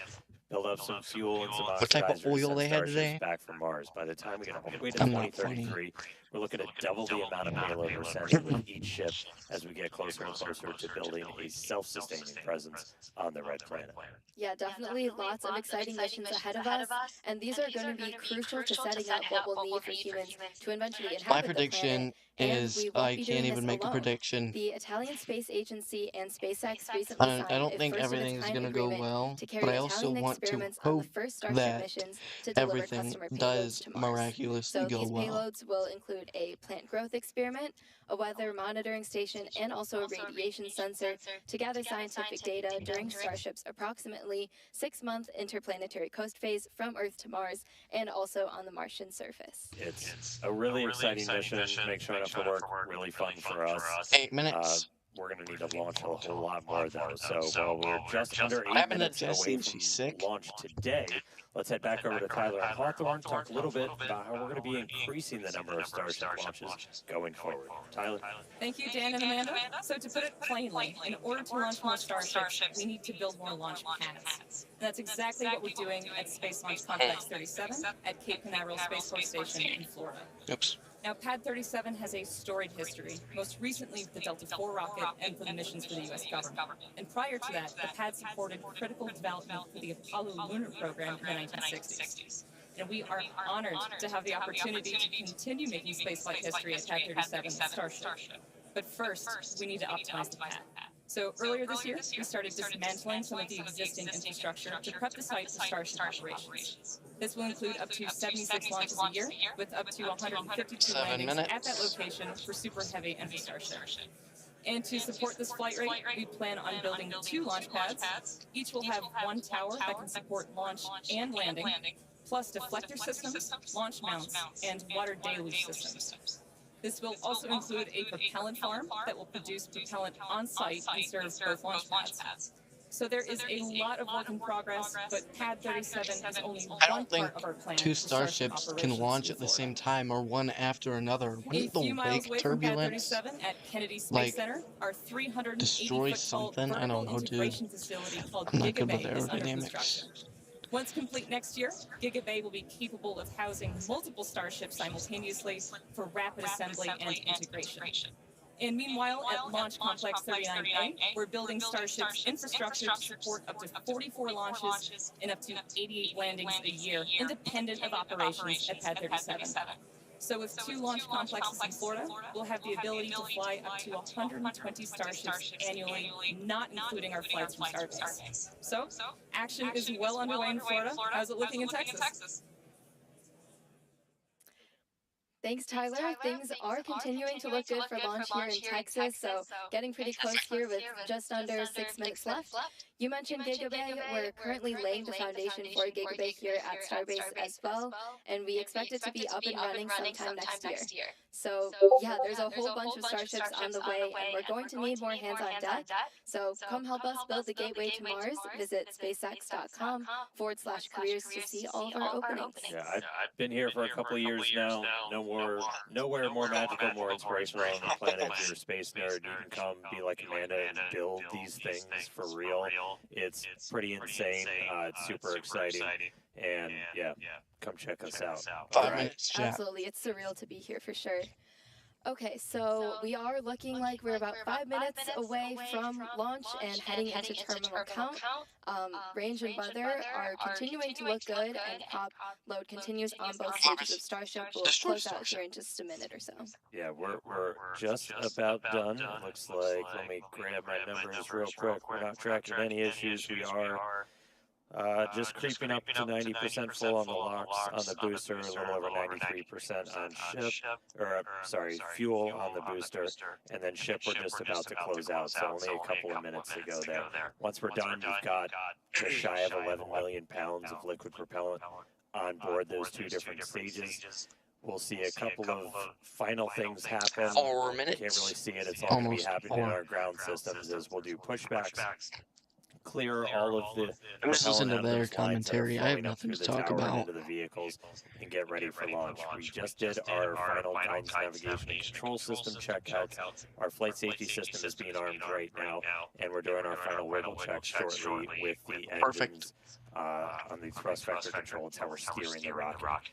G: build up some fuel and some
A: What type of
G: oxidizers,
A: oil
G: send
A: they had
G: Starships
A: today?
G: back from Mars. By the time we get all the way to
A: I'm not funny.
G: 2033, we're looking at double the amount of payload we're sending with each ship as we get closer and closer to building a self-sustaining presence on the red planet.
F: Yeah, definitely lots of exciting missions ahead of us, and these are going to be crucial to setting up what we'll need for humans to eventually
A: My
F: inhabit the planet.
A: prediction
F: And
A: is
F: we won't
A: I
F: be
A: can't
F: doing
A: even
F: this
A: make a
F: alone.
A: prediction.
F: The Italian Space Agency and SpaceX recently
A: I
F: signed
A: don't
F: a
A: think everything is
F: first-of-its-kind
A: going to go
F: agreement
A: well,
F: to
A: but
F: carry
A: I also
F: Italian
A: want to
F: experiments on the
A: hope
F: first Starship
A: that
F: missions to deliver
A: everything
F: customer payloads
A: does
F: to Mars.
A: miraculously
F: So
A: go
F: these
A: well.
F: payloads will include a plant growth experiment, a weather monitoring station, and also a radiation sensor to gather scientific data during Starship's approximately 6-month interplanetary coast phase from Earth to Mars and also on the Martian surface.
G: It's a really exciting mission. Make showing up for work really fun for us.
A: 8 minutes.
G: We're going to need to launch a whole lot more, though. So while we're just under 8
A: happened to
G: minutes
A: Jessie?
G: away
A: She's
G: from
A: sick.
G: launch today, let's head back over to Tyler and Hawthorne, talk a little bit about how we're going to be increasing the number of Starship launches going forward. Tyler?
J: Thank you, Dan and Amanda. So to put it plainly, in order to launch more Starships, we need to build more launch pads. And that's exactly what we're doing at Space Launch Complex 37 at Cape Canaveral Space Force Station in Florida.
A: Oops.
J: Now, Pad 37 has a storied history, most recently the Delta IV rocket and for the missions for the U.S. government. And prior to that, the pad supported critical development for the Apollo lunar program in the 1960s. And we are honored to have the opportunity to continue making spaceflight history at Pad 37 and Starship. But first, we need to optimize the pad. So earlier this year, we started dismantling some of the existing infrastructure to prep the site for Starship operations. This will include up to 76 launches a year, with up to 152 landings at that location for Super Heavy and for Starship. And to support this flight rate, we plan on building 2 launch pads. Each will have 1 tower that can support launch and landing, plus deflector systems, launch mounts, and water deluge systems. This will also include a propellant farm that will produce propellant on site and serve both launch pads. So there is a lot of work in progress, but Pad 37 is only one part of our plan.
A: 2 starships can launch at the same time or one after another.
J: A
A: Wouldn't the
J: few miles
A: wake
J: away from Pad
A: turbulence
J: 37 at Kennedy Space
A: like
J: Center, our
A: destroy
J: 380-foot tall
A: something? I don't
J: vertical
A: know, dude.
J: integration facility called
A: I'm not good with
J: Gigabay is under
A: aerodynamics.
J: construction. Once complete next year, Gigabay will be capable of housing multiple starships simultaneously for rapid assembly and integration. And meanwhile, at Launch Complex 39A, we're building Starship's infrastructure to support up to 44 launches and up to 88 landings a year, independent of operations at Pad 37. So with 2 launch complexes in Florida, we'll have the ability to fly up to 120 Starships annually, not including our flights from Starbase. So, action is well underway in Florida. How's it looking in Texas?
F: Thanks, Tyler. Things are continuing to look good for launch here in Texas, so getting pretty close here with just under 6 minutes left. You mentioned Gigabay. We're currently laying the foundation for Gigabay here at Starbase as well, and we expect it to be up and running sometime next year. So, yeah, there's a whole bunch of Starships on the way, and we're going to need more hands on deck. So come help us build the gateway to Mars. Visit spacex.com/careers to see all of our openings.
G: Yeah, I've been here for a couple of years now. Nowhere more magical, more inspirational on the planet. If you're a space nerd, you can come be like Amanda and build these things for real. It's pretty insane. It's super exciting. And yeah, come check us out.
A: 5 minutes, chat.
F: Absolutely, it's surreal to be here for sure. Okay, so we are looking like we're about 5 minutes away from launch and heading into terminal count. Range and weather are continuing to look good, and pop load continues on both stages of Starship. We'll close out here in just a minute or so.
G: Yeah, we're just about done. It looks like, let me grab my numbers real quick. We're not tracking any issues. We are just creeping up to 90% full on the locks on the booster, a little over 93% on fuel on the booster, and then ship we're just about to close out, so only a couple of minutes to go there. Once we're done, we've got just shy of 11 million pounds of liquid propellant on board those 2 different stages. We'll see a couple of final things happen.
A: 4 minutes.
G: Can't really see it. It's all going to be happening in our ground systems as we'll do pushbacks clear all of the
A: I'm just listening to
G: propellant
A: their
G: atoms lines that are
A: commentary. I have
G: flowing up
A: nothing
G: through
A: to
G: the
A: talk
G: tower and
A: about.
G: into the vehicles, and get ready for launch. We just did our final guidance, navigation, and control system checkouts. Our flight safety system is being armed right now, and we're doing our final wiggle check shortly with the engines on the thrust vector control. It's how we're steering the rocket.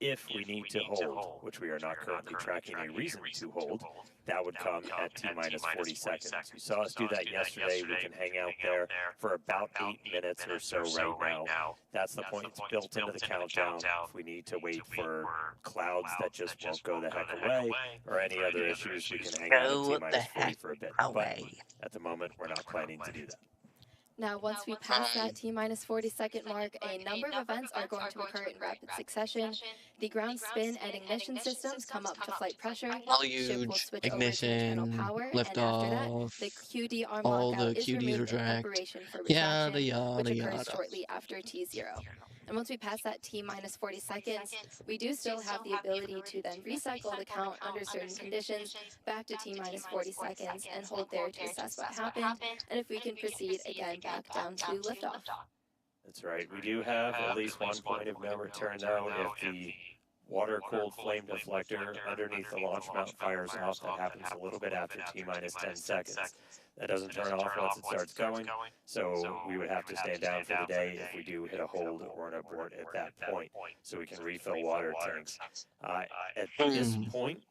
G: If we need to hold, which we are not currently tracking a reason to hold, that would come at T-minus 40 seconds. You saw us do that yesterday. We can hang out there for about 8 minutes or so right now. That's the point. It's built into the countdown. If we need to wait for clouds that just won't go the heck away or any other issues, we can hang out at T-minus 40 for a bit. But at the moment, we're not planning to do that.
F: Now, once we pass that T-minus 40-second mark, a number of events are going to occur in rapid succession. The ground spin and ignition systems come up to flight pressure. Ship will switch over to internal power, and after that, the QD arm lockout is removed in preparation for retraction, which occurs shortly after T0. And once we pass that T-minus 40 seconds, we do still have the ability to then recycle the count under certain conditions back to T-minus 40 seconds and hold there to assess what happened, and if we can proceed again back down to liftoff.
G: That's right. We do have at least one point of no return, though. If the water-cooled flame deflector underneath the launch mount fires off, that happens a little bit after T-minus 10 seconds. That doesn't turn off once it starts going, so we would have to stand down for the day if we do hit a hold or an abort at that point, so we can refill water tanks. At this point,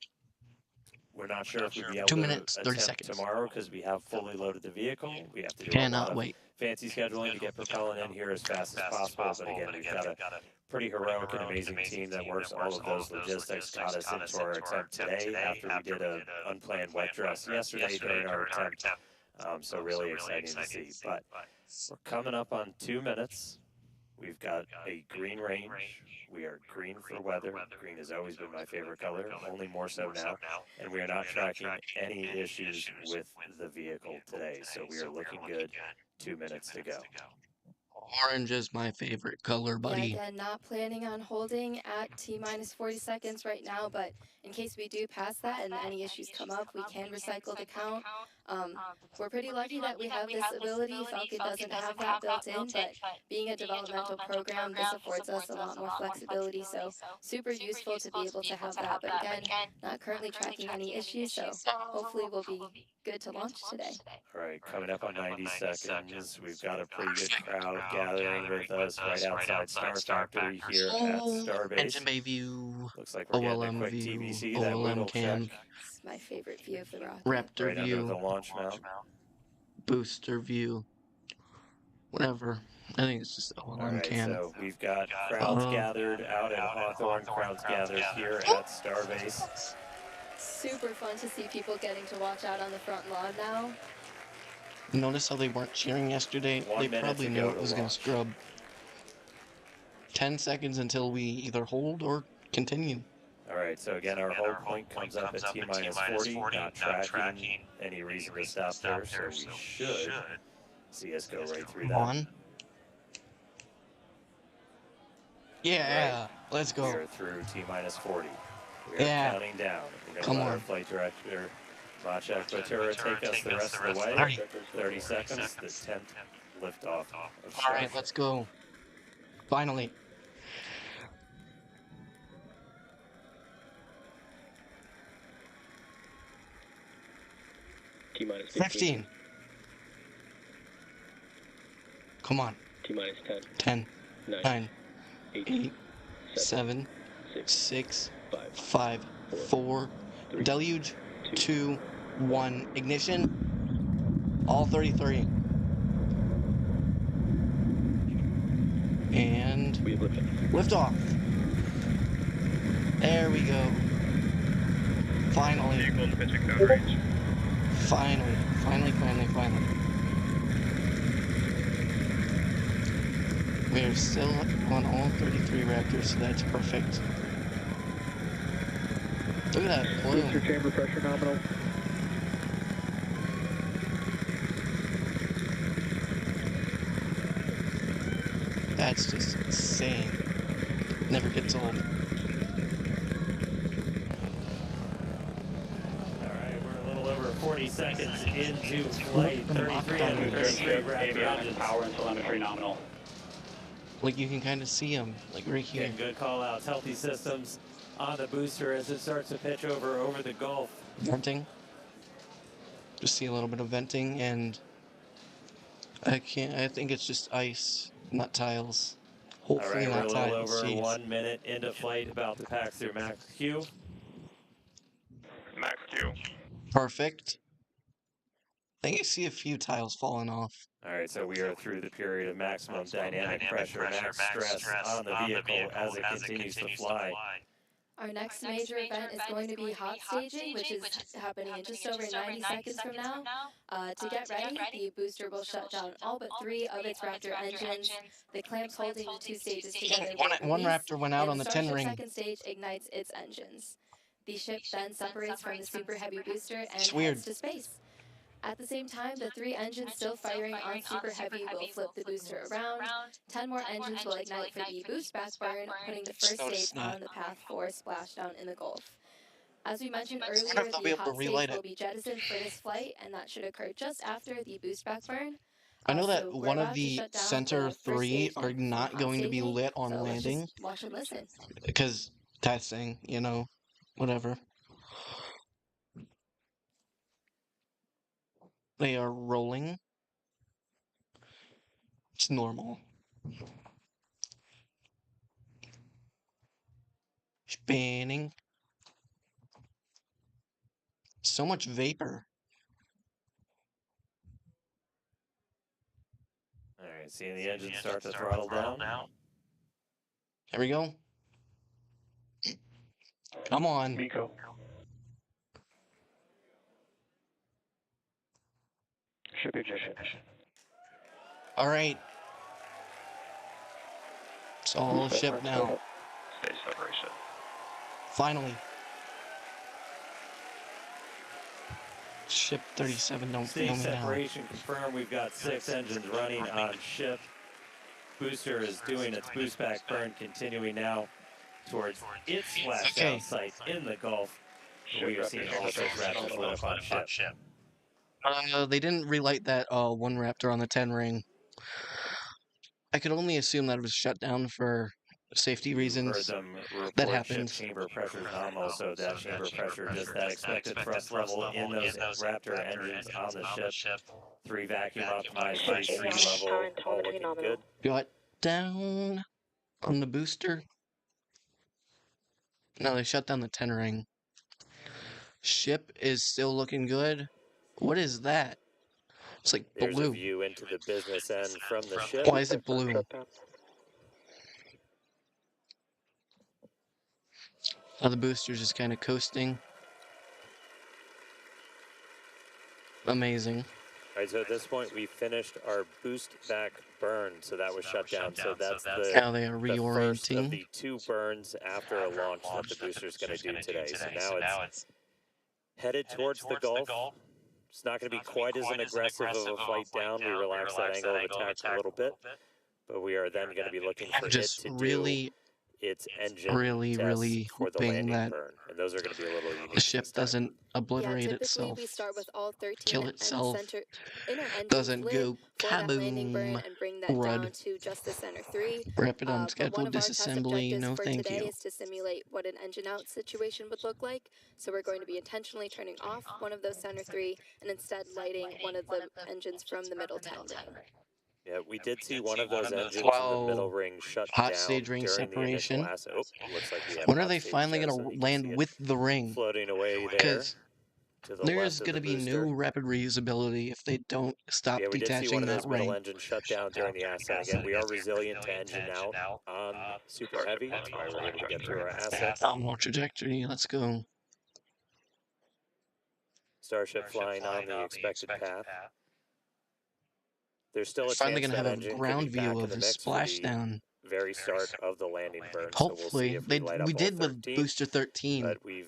G: we're not sure if we'll be able
A: 2
G: to
A: minutes, 30
G: attempt
A: seconds.
G: tomorrow because we have fully loaded the vehicle. We have to do
A: Cannot
G: a lot of
A: wait.
G: fancy scheduling to get propellant in here as fast as possible. But again, we've got a pretty heroic and amazing team that works all of those logistics, got us into our attempt today after we did an unplanned wet dress yesterday during our attempt. So really exciting to see. But we're coming up on 2 minutes. We've got a green range. We are green for weather. Green has always been my favorite color, only more so now. And we are not tracking any issues with the vehicle today. So we are looking good. 2 minutes to go.
A: Orange is my favorite color, buddy.
F: Yeah, again, not planning on holding at T-minus 40 seconds right now, but in case we do pass that and any issues come up, we can recycle the count. We're pretty lucky that we have this ability. Falcon doesn't have that built in, but being a developmental program, this affords us a lot more flexibility, so super useful to be able to have that. But again, not currently tracking any issues, so hopefully we'll be good to launch today.
G: All right, coming up on 90 seconds, we've got a pretty good crowd gathering with us right outside Star Factory here at Starbase.
A: Engine bay view,
G: Looks like we're getting a quick
A: view,
G: TVC, that
A: OLM
G: wiggle
A: cam,
G: check.
F: It's my favorite view of the rocket.
A: Raptor
G: Right
A: view,
G: under the launch mount.
A: booster view, whatever. I think it's just OLM
G: All right,
A: cam.
G: so we've got crowds gathered out at Hawthorne, crowds gathered here at Starbase.
F: Super fun to see people getting to watch out on the front lawn now.
A: Notice how they weren't cheering yesterday?
G: 1
A: They
G: minute
A: probably
G: to
A: knew
G: go
A: it
G: to
A: was going to
G: launch.
A: scrub. 10 seconds until we either hold or continue.
G: All right, so again, our hold point comes up at T-minus 40, not tracking any reason to stop there, so we should see us go right through that.
A: On. Yeah,
G: Right.
A: let's
G: We
A: go.
G: are through T-minus 40. We are
A: Yeah.
G: counting down. We're going to
A: Come
G: let our
A: on.
G: flight director, Maciek Batura, take us the rest of the way.
A: Hurry.
G: 30 seconds, the 10th liftoff of
A: Alright,
G: Starship.
A: let's go. Finally.
O: T-minus
A: 15. Come on.
O: T-minus 10.
A: 10,
O: 9,
A: 9,
O: 8,
A: 8, 7,
O: 6,
A: 6,
O: 5,
A: 5, 4, deluge, 2, 1, ignition, all 33. And
O: we have
A: liftoff. There we go. Finally. Finally. We are still on all 33 Raptors, so that's perfect. Look at that plume.
O: Booster chamber pressure nominal.
A: That's just insane. Never gets old.
G: All right, we're a little over 40 seconds into flight. 3,333 raptor engines.
O: Power and telemetry nominal.
A: Like, you can kind of see them, like, right here.
G: Getting good call-outs. Healthy systems on the booster as it starts to pitch over the Gulf.
A: Venting. Just see a little bit of venting, and I think it's just ice, not tiles. Hopefully
G: All right,
A: not
G: we're a little
A: tiles.
G: over
A: Jeez.
G: 1 minute into flight, about to pass through max Q.
O: Max Q.
A: Perfect. I think I see a few tiles falling off.
G: All right, so we are through the period of maximum dynamic pressure, max stress on the vehicle as it continues to fly.
F: Our next major event is going to be hot staging, which is happening in just over 90 seconds from now. To get ready, the booster will shut down all but 3 of its Raptor engines. The clamps holding the 2 stages together will
A: One
F: release,
A: Raptor went out on
F: and
A: the
F: the
A: 10
F: Starship
A: ring.
F: second stage ignites its engines. The ship then separates from the super heavy booster and
A: It's weird.
F: heads to space. At the same time, the 3 engines still firing on super heavy will flip the booster around. 10 more engines will ignite for the boost back burn, putting the first stage on the path for splashdown in the Gulf. As we mentioned earlier, the hot stage will be jettisoned for this flight, and that should occur just after the boost back burn.
A: I know that
F: So
A: one of the center 3 are not going to be lit on landing.
F: Watch and listen.
A: Because testing, you know, whatever. They are rolling. It's normal. Spinning. So much vapor.
G: All right, seeing the engine start to throttle down.
A: There we go. Come on.
O: Miko. Ship ejection.
A: All right. It's all ship now.
O: Stage separation.
A: Finally. Ship 37 don't
G: Stage
A: know me now.
G: separation confirmed. We've got 6 engines running on ship. Booster is doing its boost back burn, continuing now towards its splashdown site in the Gulf. We are seeing all 6 Raptors lit up on ship.
A: They didn't relight that one Raptor on the 10 ring. I could only assume that it was shut down for safety reasons.
G: Heard them report
A: That happens.
G: Ship chamber pressure nominal, so that chamber pressure, just that expected thrust level in those Raptor engines on the ship. 3 vacuum optimized, 3 sea level, all looking good.
A: Got down on the booster. No, they shut down the 10 ring. Ship is still looking good. What is that? It's like
G: There's
A: blue.
G: a view into the business end from the ship.
A: Why is it blue? Oh, the booster's just kind of coasting. Amazing.
G: All right, so at this point, we finished our boost back burn, so that was shut down. So that's
A: Now they are
G: the first of
A: reorienting.
G: the 2 burns after a launch that the booster's going to do today. So now it's headed towards the Gulf. It's not going to be quite as an aggressive of a flight down. We relax that angle of attack a little bit, but we are then going to be looking for it
A: Just
G: to
A: really,
G: do its engine
A: really
G: tests for the
A: hoping
G: landing
A: that
G: burn, and those are going to be a little unique.
A: the ship doesn't obliterate
F: typically
A: itself,
F: we start with all 13
A: kill itself,
F: inner engines
A: doesn't
F: lit
A: go
F: for that landing burn
A: kaboom,
F: and bring that
A: rud.
F: down to just the center 3.
A: Rapid
F: But one
A: unscheduled
F: of our test
A: disassembly,
F: objectives
A: no
F: for
A: thank
F: today
A: you.
F: is to simulate what an engine out situation would look like. So we're going to be intentionally turning off one of those center 3 and instead lighting one of the engines from the middle 10 ring.
G: Yeah, we did see one of those engines in the middle ring shut
A: Hot
G: down
A: stage ring
G: during
A: separation.
G: the initial looks like we have
A: When are
G: hot
A: they
G: stage
A: finally
G: there,
A: going
G: so
A: to
G: you can see
A: land
G: it
A: with the ring?
G: floating away there
A: Because
G: to the
A: there's
G: left of
A: going to
G: the
A: be
G: booster.
A: new rapid reusability if they don't stop
G: Yeah, we did see one
A: detaching
G: of those
A: that
G: middle
A: ring.
G: engines shut down during the ascent. Again, we are resilient to engine out on super heavy. That's why we're able to get through our ascent.
A: Nominal trajectory, let's go.
G: Starship flying on the expected path. There's still a
A: Finally
G: chance
A: going to
G: that
A: have a
G: engine could
A: ground
G: be back
A: view
G: in
A: of
G: the
A: the
G: mix for the
A: splashdown.
G: very start of the landing burn.
A: Hopefully,
G: so we'll see if we light up
A: we
G: all
A: did with
G: 13,
A: Booster 13.
G: But we've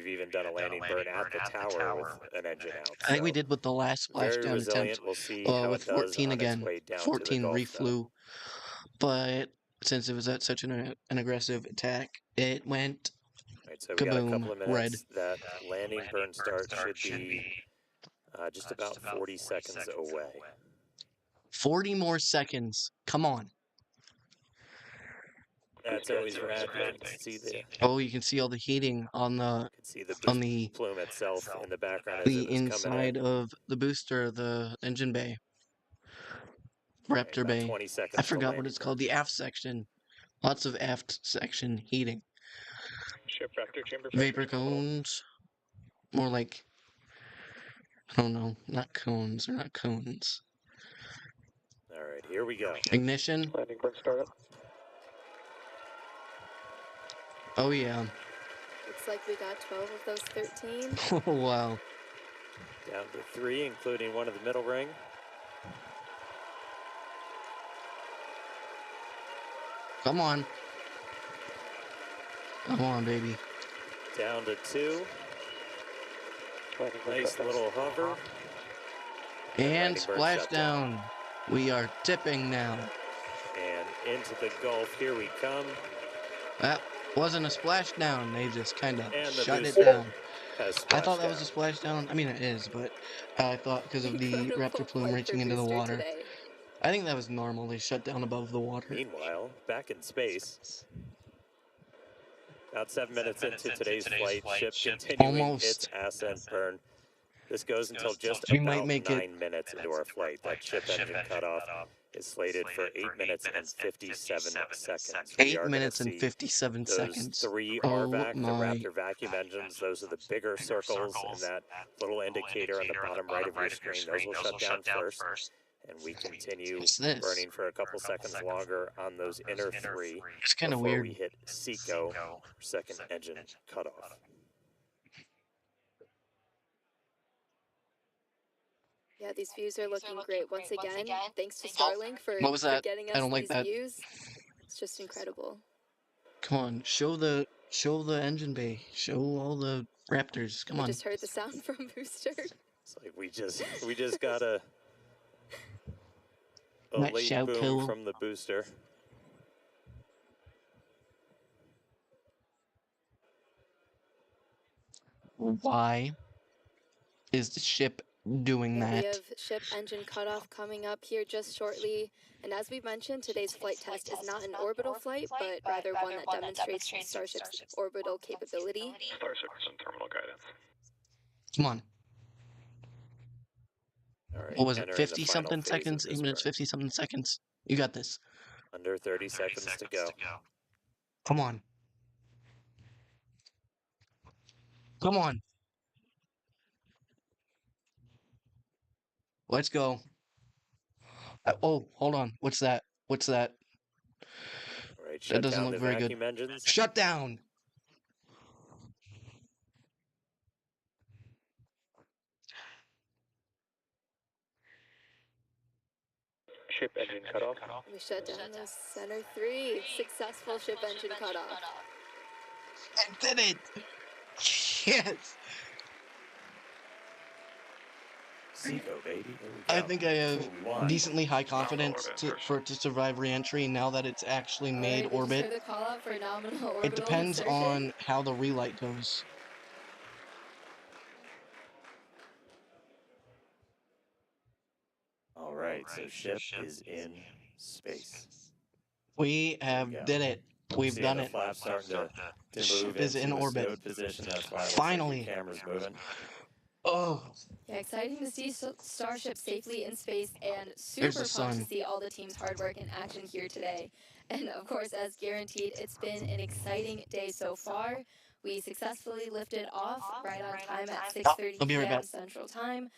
G: even done a landing burn at the tower with an engine out.
A: I think we
G: so
A: did with the last
G: very
A: splashdown
G: resilient.
A: attempt.
G: We'll see how
A: With
G: it does
A: 14
G: on its
A: again.
G: way down
A: 14
G: to the Gulf,
A: reflew. But since it was at such an aggressive attack, it went
G: Right, so we got a
A: Kaboom.
G: couple of
A: Red.
G: minutes. That landing burn start should be just about 40 seconds away.
A: 40 more seconds. Come on.
G: That's always rad. You can see
A: Oh, you can see all the heating on the
G: plume itself in the background as
A: the
G: it was
A: inside
G: coming in.
A: of the booster, the engine bay. Raptor
G: about
A: bay.
G: 20 seconds
A: I
G: till
A: forgot what
G: landing
A: it's called. The aft section. Lots of aft section heating.
O: Ship Raptor chamber.
A: Vapor cones. More like, I don't know, not cones. They're not cones.
G: All right, here we go.
A: Ignition.
O: Landing burn startup.
A: Oh yeah.
F: Looks like we got 12 of those 13.
A: Oh wow.
G: Down to 3, including one of the middle ring.
A: Come on. Come on, baby.
G: Down to 2. Nice little hover.
A: And splashdown. We are tipping now.
G: And into the Gulf. Here we come.
A: That wasn't a splashdown. They just kind of
G: And the
A: shut it
G: booster
A: down.
G: has
A: I thought that
G: splashed
A: was a splashdown. I mean, it is, but I thought because of the Raptor plume reaching into the water.
F: Today.
A: I think that was normal. They shut down above the water.
G: Meanwhile, back in space, about 7 minutes into today's flight, ship continuing its ascent burn. This goes until just
A: We
G: about
A: might make
G: 9 minutes into our flight. That ship engine cutoff is slated for 8 minutes and 57 seconds.
A: 8 minutes and 57
G: those
A: seconds.
G: 3
A: Oh
G: RVAC, the
A: my.
G: Raptor vacuum engines, those are the bigger circles in that little indicator on the bottom right of your screen. Those will shut down first. And we continue burning for a couple seconds longer on those inner 3
A: It's kind of
G: before
A: weird.
G: we hit SECO, second engine cutoff.
F: Yeah, these views are looking great. Once again, thanks to Starlink for
A: What was that?
F: getting
A: I
F: us
A: don't like
F: these
A: that.
F: views. It's just incredible.
A: Come on, show the engine bay. Show all the Raptors. Come
F: You
A: on.
F: just heard the sound from Booster.
G: It's like we just got a
A: That
G: late
A: show
G: boom
A: cool.
G: from the booster.
A: Why is the ship doing
F: Yeah, we
A: that?
F: have ship engine cutoff coming up here just shortly. And as we mentioned, today's flight test is not an orbital flight, but rather one that demonstrates Starship's orbital capability.
O: Starship is in terminal guidance.
A: Come on.
G: All right,
A: What was it?
G: entering the
A: 50
G: final
A: something
G: phase of
A: seconds?
G: this
A: 8 minutes,
G: burn.
A: 50 something seconds. You got this.
G: Under 30 seconds to go.
A: Come on. Come on. Let's go. Oh, hold on. What's that? What's that?
G: All right,
A: That
G: shut
A: doesn't
G: down
A: look
G: the
A: very good.
G: vacuum engines.
A: Shut down.
O: Ship engine cutoff.
F: We shut down those center 3. Successful ship engine cutoff.
A: I did it. Yes.
G: SECO, baby. Here we
A: I
G: go.
A: think I have
G: One.
A: decently high confidence for it to survive re-entry now that it's actually made
F: Alright, we just
A: orbit.
F: heard the call out for nominal orbital
A: It depends
F: insertion.
A: on how the relight goes.
G: All right, so ship is in space.
A: We have did it. We've
G: Seeing
A: done
G: the
A: it.
G: flaps starting to move
A: Ship is in
G: into a
A: orbit.
G: stowed position. That's why it looks
A: Finally.
G: like the camera's moving.
A: Oh.
F: Yeah, exciting to see Starship safely in space, and
A: There's
F: super
A: the
F: pumped to
A: sun.
F: see all the team's hard work in action here today. And of course, as guaranteed, it's been an exciting day so far. We successfully lifted off right on time at 6:30
A: I'll be right
F: p.m.
A: back.
F: Central Time.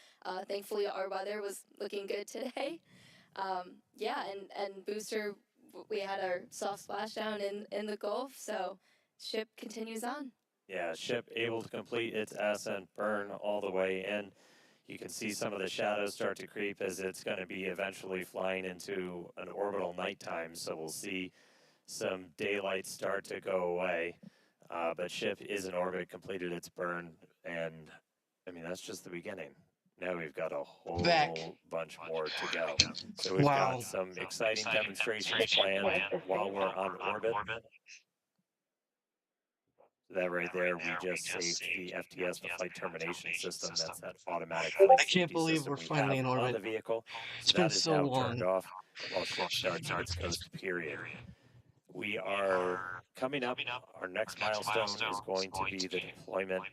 F: Thankfully, our weather was looking good today. Yeah, and Booster, we had our soft splashdown in the Gulf, so ship continues on.
G: Yeah, ship able to complete its ascent burn all the way in. You can see some of the shadows start to creep as it's going to be eventually flying into an orbital nighttime. So we'll see some daylight start to go away. But ship is in orbit, completed its burn. And, I mean, that's just the beginning. Now we've got a whole bunch more to go. So we've got some exciting demonstrations planned while we're on orbit. That right there, we just saved the FTS, the flight termination system. That's that automatic flight
A: I can't
G: safety
A: believe
G: system
A: we're
G: we
A: finally
G: have
A: in
G: on
A: orbit.
G: the vehicle.
A: It's
G: So
A: been
G: that is
A: so
G: now
A: long.
G: turned off while ship starts in its coast period. We are coming up. Our next milestone is going to be the deployment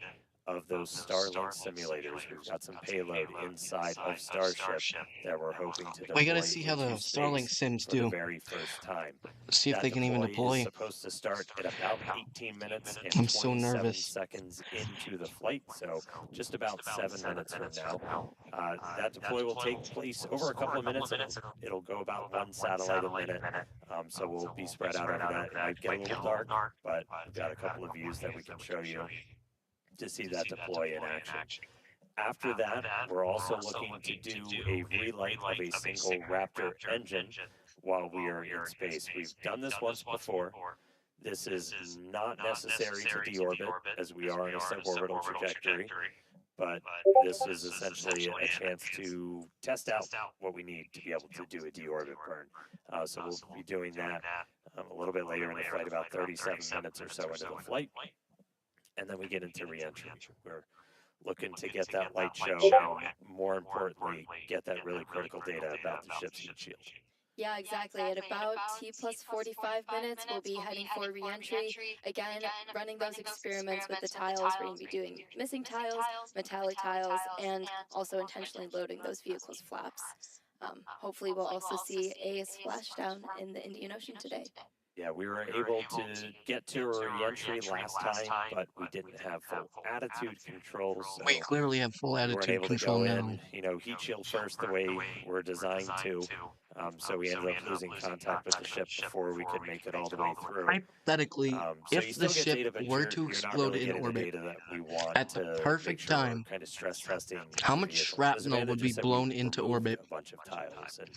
G: of those Starlink simulators. We've got some payload inside of Starship that we're hoping to deploy
A: We gotta see how the
G: into
A: Starlink
G: space
A: sims
G: for the
A: do.
G: very first time.
A: See if
G: That
A: they can even
G: deploy is
A: deploy.
G: supposed to start at about 18 minutes and
A: I'm so
G: 27
A: nervous.
G: seconds into the flight, so just about 7 minutes from now. That deploy will take place over a couple of minutes, and it'll go about one satellite a minute. So we'll be spread out over that. It might get a little dark, but we've got a couple of views that we can show you to see that deploy in action. After that, we're also looking to do a relight of a single Raptor engine while we are in space. We've done this once before. This is not necessary to deorbit, as we are on a suborbital trajectory, but this is essentially a chance to test out what we need to be able to do a deorbit burn. So we'll be doing that a little bit later in the flight, about 37 minutes or so into the flight, and then we get into reentry. We're looking to get that light show and, more importantly, get that really critical data about the ship's heat shield.
F: Yeah, exactly. At about T plus 45 minutes, we'll be heading for reentry. Again, running those experiments with the tiles. We're going to be doing missing tiles, metallic tiles, and also intentionally loading those vehicles' flaps. Hopefully, we'll also see a splashdown in the Indian Ocean today.
G: Yeah, we were able to get to a re-entry last time, but we didn't have full attitude control, so
A: We clearly have full
G: we weren't
A: attitude
G: able
A: control
G: to go
A: now.
G: in, heat shield first the way we're designed to. So we ended up losing contact with the ship before we could make it all the way through.
A: Hypothetically,
G: So
A: if
G: you
A: the
G: still get
A: ship
G: data, but
A: were
G: you're
A: to
G: not
A: explode
G: really
A: in
G: getting
A: orbit
G: the data that we want
A: at the
G: to make
A: perfect
G: sure we're
A: time,
G: kind of stress testing
A: how
G: the
A: much
G: vehicle.
A: shrapnel would
G: Disadvantage
A: be
G: is that
A: blown
G: we
A: into
G: removed
A: orbit?
G: a bunch of tiles, and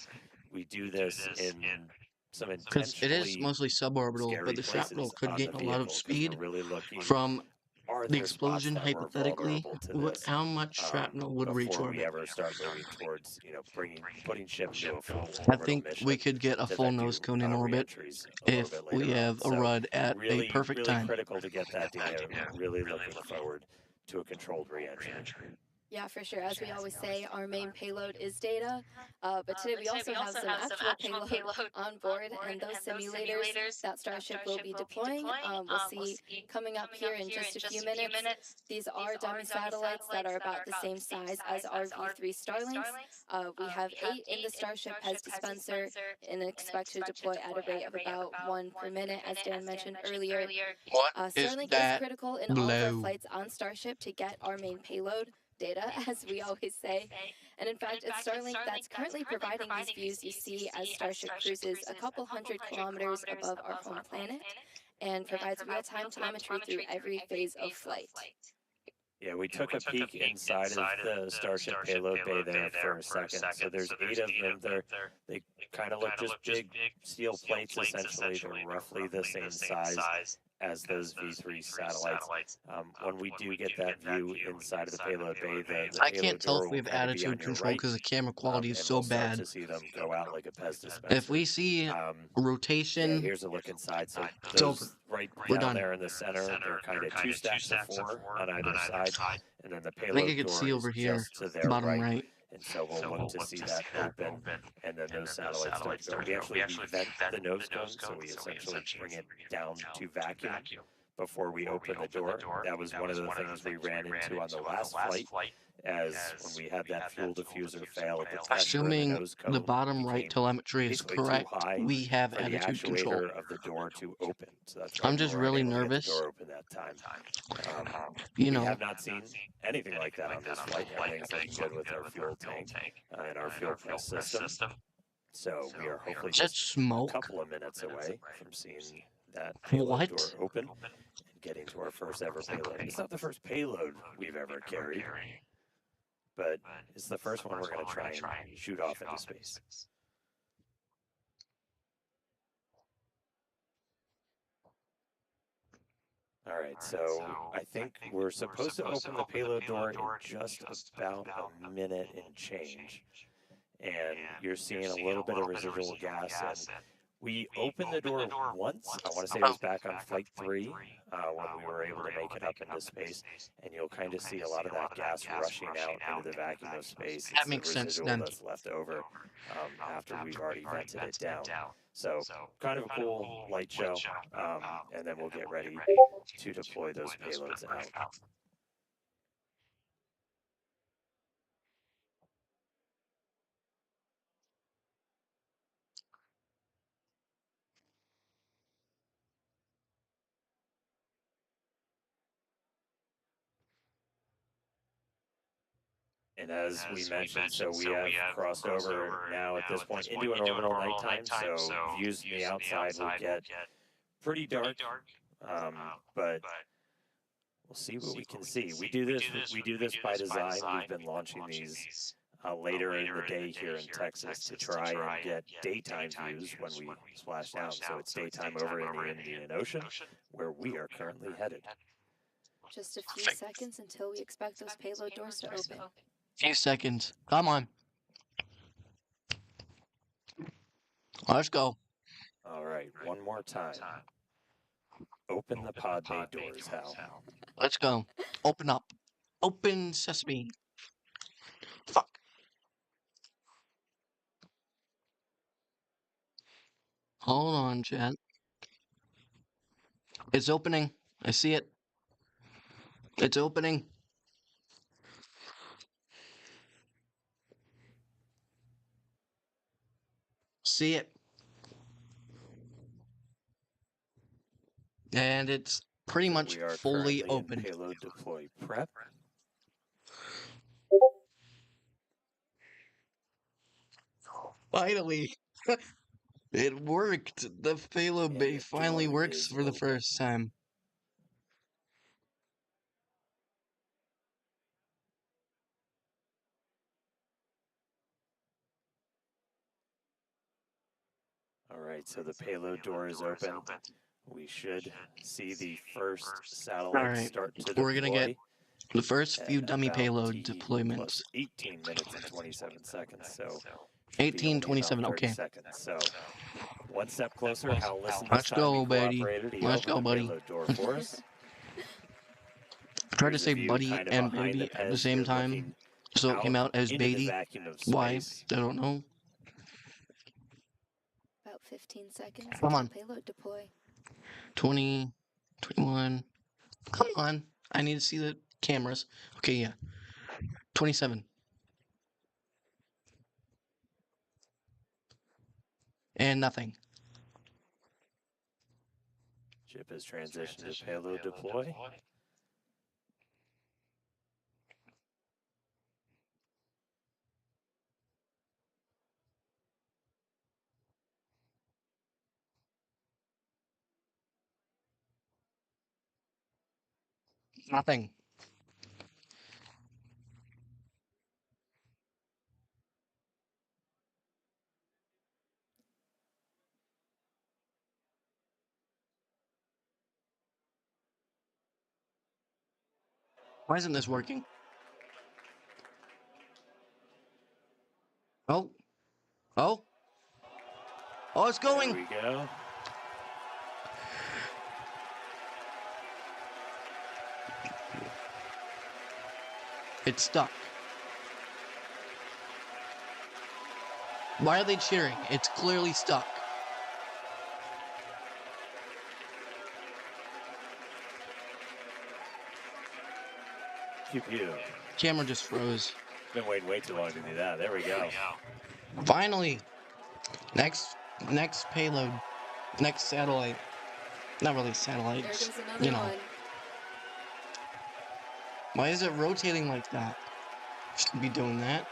G: we do this in some
A: Because it is
G: intentionally
A: mostly suborbital, but
G: scary
A: the shrapnel
G: places
A: could
G: on
A: gain
G: the
A: a lot of
G: vehicle, because we're
A: speed
G: really looking,
A: from
G: are
A: the
G: there spots
A: explosion.
G: that were
A: Hypothetically,
G: vulnerable to this
A: how much shrapnel would reach
G: before we
A: orbit?
G: ever start moving towards, putting ship into a full
A: I
G: orbital
A: think
G: mission
A: we could get a
G: to
A: full
G: then do
A: nose cone in orbit
G: re-entries a little
A: if
G: bit
A: we
G: later on.
A: have a
G: So
A: RUD at a
G: really,
A: perfect
G: really
A: time.
G: critical to get that data. Really looking forward to a controlled re-entry.
F: Yeah, for sure. As we always say, our main payload is data, but today we also have some actual payload on board, and those simulators that Starship will be deploying, we'll see coming up here in just a few minutes. These are dummy satellites that are about the same size as our V3 Starlinks. We have 8 in the Starship PEZ dispenser and expect to deploy at a rate of about 1 per minute, as Dan mentioned earlier. Starlink is critical in all of our flights on Starship to get our main payload data, as we always say. And in fact, it's Starlink that's currently providing these views you see as Starship cruises a couple hundred kilometers above our home planet and provides real-time telemetry through every phase of flight.
G: Yeah, we took a peek inside of the Starship payload bay there for a second. So there's 8 of them. They kind of look just big steel plates, essentially. They're roughly the same size as those V3 satellites. When we do get that view inside of the payload bay, the
A: I
G: payload
A: can't tell
G: door
A: if we
G: will
A: have
G: kind of be on
A: attitude
G: your
A: control
G: right,
A: because the camera quality is
G: and
A: so
G: we'll start
A: bad.
G: to see them go out like a PEZ dispenser.
A: If we see rotation,
G: yeah, here's a look inside. So
A: it's over.
G: those right
A: We're
G: down
A: done.
G: there in the center, they're kind of 2 stacks of 4 on either side, and then the
A: I think
G: payload
A: I could
G: door
A: see over
G: is
A: here,
G: just to their
A: bottom right.
G: And so we'll look to see that open, and then those satellites start to go. We actually vent the nose cone, so we essentially bring it down to vacuum before we open the door. That was one of the things we ran into on the last flight, as when we had that fuel diffuser fail, the pressure
A: Assuming
G: in the nose cone
A: the bottom right telemetry is
G: basically too
A: correct,
G: high
A: we have
G: for the
A: attitude control.
G: actuator of the door to open. So that's why
A: I'm
G: we
A: just
G: were
A: really
G: unable to get the
A: nervous.
G: door open that time.
A: You
G: We
A: know,
G: have not seen anything like that on this flight. Everything's looking good with our fuel tank and our fuel press system. So we are hopefully just a couple of minutes away from seeing that payload door open and getting to our first ever payload. It's not the first payload we've ever carried, but it's the first one we're going to try and shoot off into space. All right, so I think we're supposed to open the payload door in just about a minute and change. And you're seeing a little bit of residual gas, and We opened the door once. I want to say it was back on Flight 3 when we were able to make it up into space. And you'll kind of see a lot of that gas rushing out into the vacuum of space. It's
A: That
G: the
A: makes sense
G: residual
A: then.
G: that's left over after we've already vented it down. So kind of a cool light show. And then we'll get ready to deploy those payloads out. And as we mentioned, so we have crossed over now at this point into an orbital nighttime, so views from the outside will get pretty dark, but we'll see what we can see. We do this by design. We've been launching these later in the day here in Texas to try and get daytime views when we splash down. So it's daytime over in the Indian Ocean, where we are currently headed.
F: Just a few seconds until we expect those payload doors to open.
A: Few seconds. Come on. Let's go.
G: All right, one more time. Open the pod bay doors, Hal.
A: Let's go. Open up. Open sesame. Fuck. Hold on, chat. It's opening. I see it. It's opening. See it. And it's pretty much fully open.
G: Payload deploy prep.
A: Finally. It worked. The payload bay finally works for the first time.
G: All right, so the payload door is open. We should see the first satellite start to deploy.
A: We're gonna get the first few dummy payload deployments.
G: 18 minutes and 27 seconds, so
A: 18:27. Okay.
G: Seconds. So one step closer. Hal, listen.
A: Let's go, buddy. Let's go, buddy.
G: Door for us.
A: I tried to say buddy and baby at the same time, so it came out as baby. Why? I don't know.
F: About 15 seconds
A: Come on.
F: until payload deploy.
A: 20, 21. Come on. I need to see the cameras. Okay, yeah. 27. And nothing.
G: Chip has transitioned to payload deploy.
A: Nothing. Why isn't this working? Oh. Oh. Oh, it's going.
G: There we go.
A: It's stuck. Why are they cheering? It's clearly stuck.
G: Pew.
A: Camera just froze.
G: Been waiting way too long to do that. There we go.
A: Finally. Next payload. Next satellite. Not really satellite.
F: There goes another one.
A: Why is it rotating like that? Shouldn't be doing that.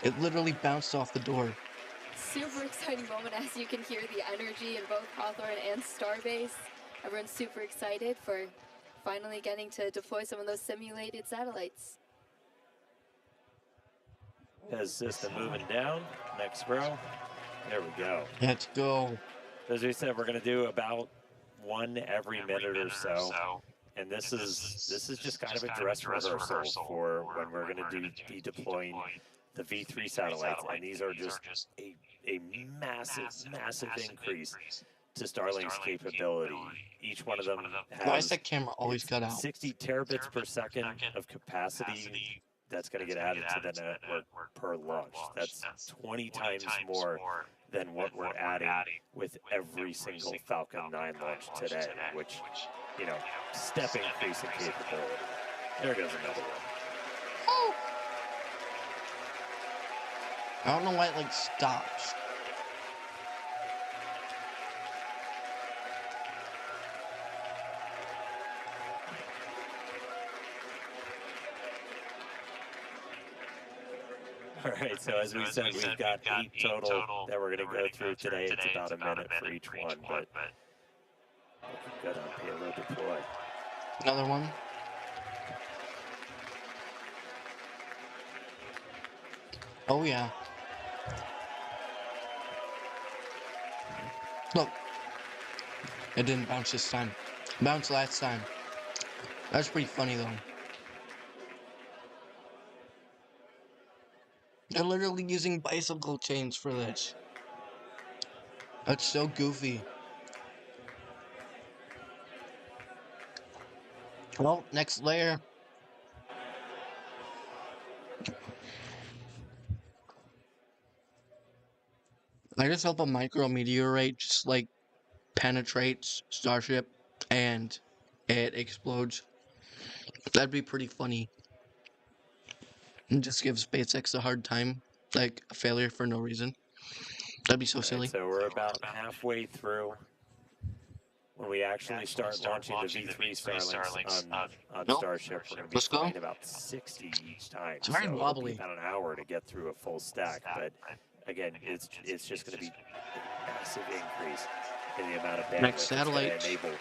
A: It literally bounced off the door.
F: Super exciting moment, as you can hear the energy in both Hawthorne and Starbase. Everyone's super excited for finally getting to deploy some of those simulated satellites.
G: Has system moving down. Next row. There we go.
A: Let's go.
G: As we said, we're going to do about one every minute or so. And this is just kind of a dress rehearsal for when we're going to be deploying the V3 satellites, and these are just a massive increase to Starlink's capability. Each one of them
A: Why is
G: has
A: that camera always cut out?
G: 60 terabits per second of capacity that's going to get added to the network per launch. That's 20 times more than what we're adding with every single Falcon 9 launch today, which, you know, step increase in capability. There goes another one.
A: Oh! I don't know why it, like, stops.
G: All right, so as we said, we've got 8 total that we're going to go through today. It's about a minute for each one, but looking good on payload deploy.
A: Another one. Oh, yeah. Look. It didn't bounce this time. Bounced last time. That's pretty funny, though. They're literally using bicycle chains for this. That's so goofy. Well, next layer. I just hope a micrometeorite just, like, penetrates Starship and it explodes. That'd be pretty funny. And just give SpaceX a hard time. Like, a failure for no reason. That'd be so silly.
G: So we're about halfway through when we actually start launching the V3 Starlinks on Starship. We're going to be flying about 60 each time.
A: It's very wobbly.
G: It'll be about an hour to get through a full stack, but again, it's just going to be a massive increase in the amount of bandwidth.
A: Next satellite.
G: It's going to enable,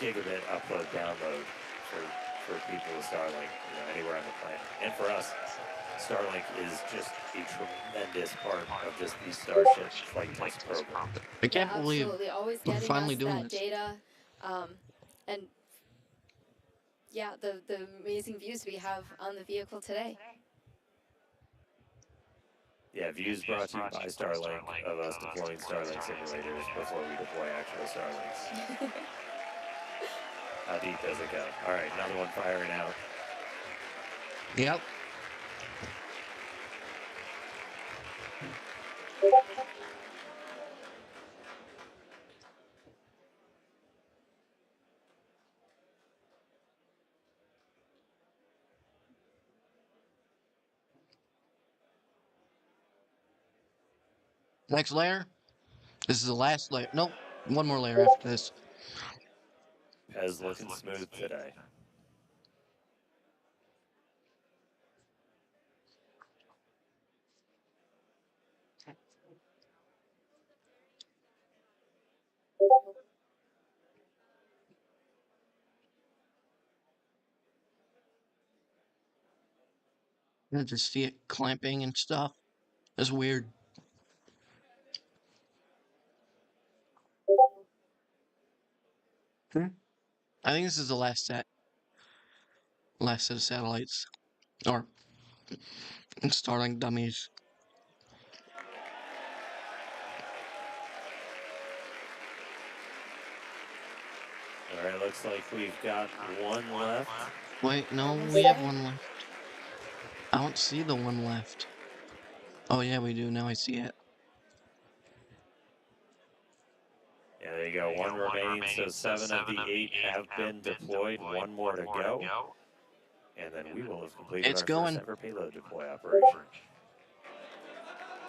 G: gigabit upload download for people with Starlink, anywhere on the planet. And for us, Starlink is just a tremendous part of just the Starship flight test program.
A: I can't believe
F: Always
A: we're
F: getting
A: finally
F: us
A: doing
F: that
A: this.
F: data, and yeah, the amazing views we have on the vehicle today.
G: Yeah, views brought to you by Starlink of us deploying Starlink simulators before we deploy actual Starlinks. How deep does it go? All right, another one firing out.
A: Yep. Next layer. This is the last layer. Nope. One more layer after this.
G: Pez looking smooth today.
A: You just see it clamping and stuff. It's weird. I think this is the last set of satellites. Or Starlink dummies.
G: All right, looks like we've got one left.
A: Wait, no, we have one left. I don't see the one left. Oh yeah, we do. Now I see it.
G: Yeah, there you go. One remaining. So 7 of the 8 have been deployed. One more to go. And then we will have completed our first ever payload deploy operation.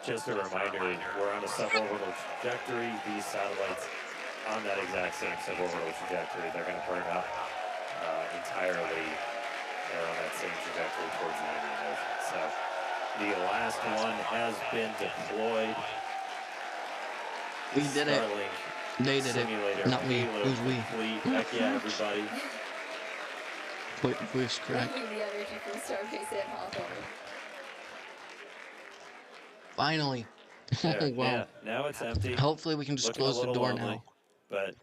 G: Just a reminder, we're on a suborbital trajectory. These satellites on that exact same suborbital trajectory, they're going to burn up entirely. They're on that same trajectory towards the Indian Ocean. So the last one has been deployed.
A: We did it.
G: Starlink
A: They did
G: simulator
A: it. Not me. Who's we?
G: Complete. Heck yeah, everybody.
A: Voice correct.
F: The energy from Starbase and Hawthorne.
A: Finally.
G: There,
A: Wow.
G: yeah, now it's empty.
A: Hopefully we can just
G: Looking
A: close
G: a
A: the
G: little
A: door
G: lonely,
A: now.
G: But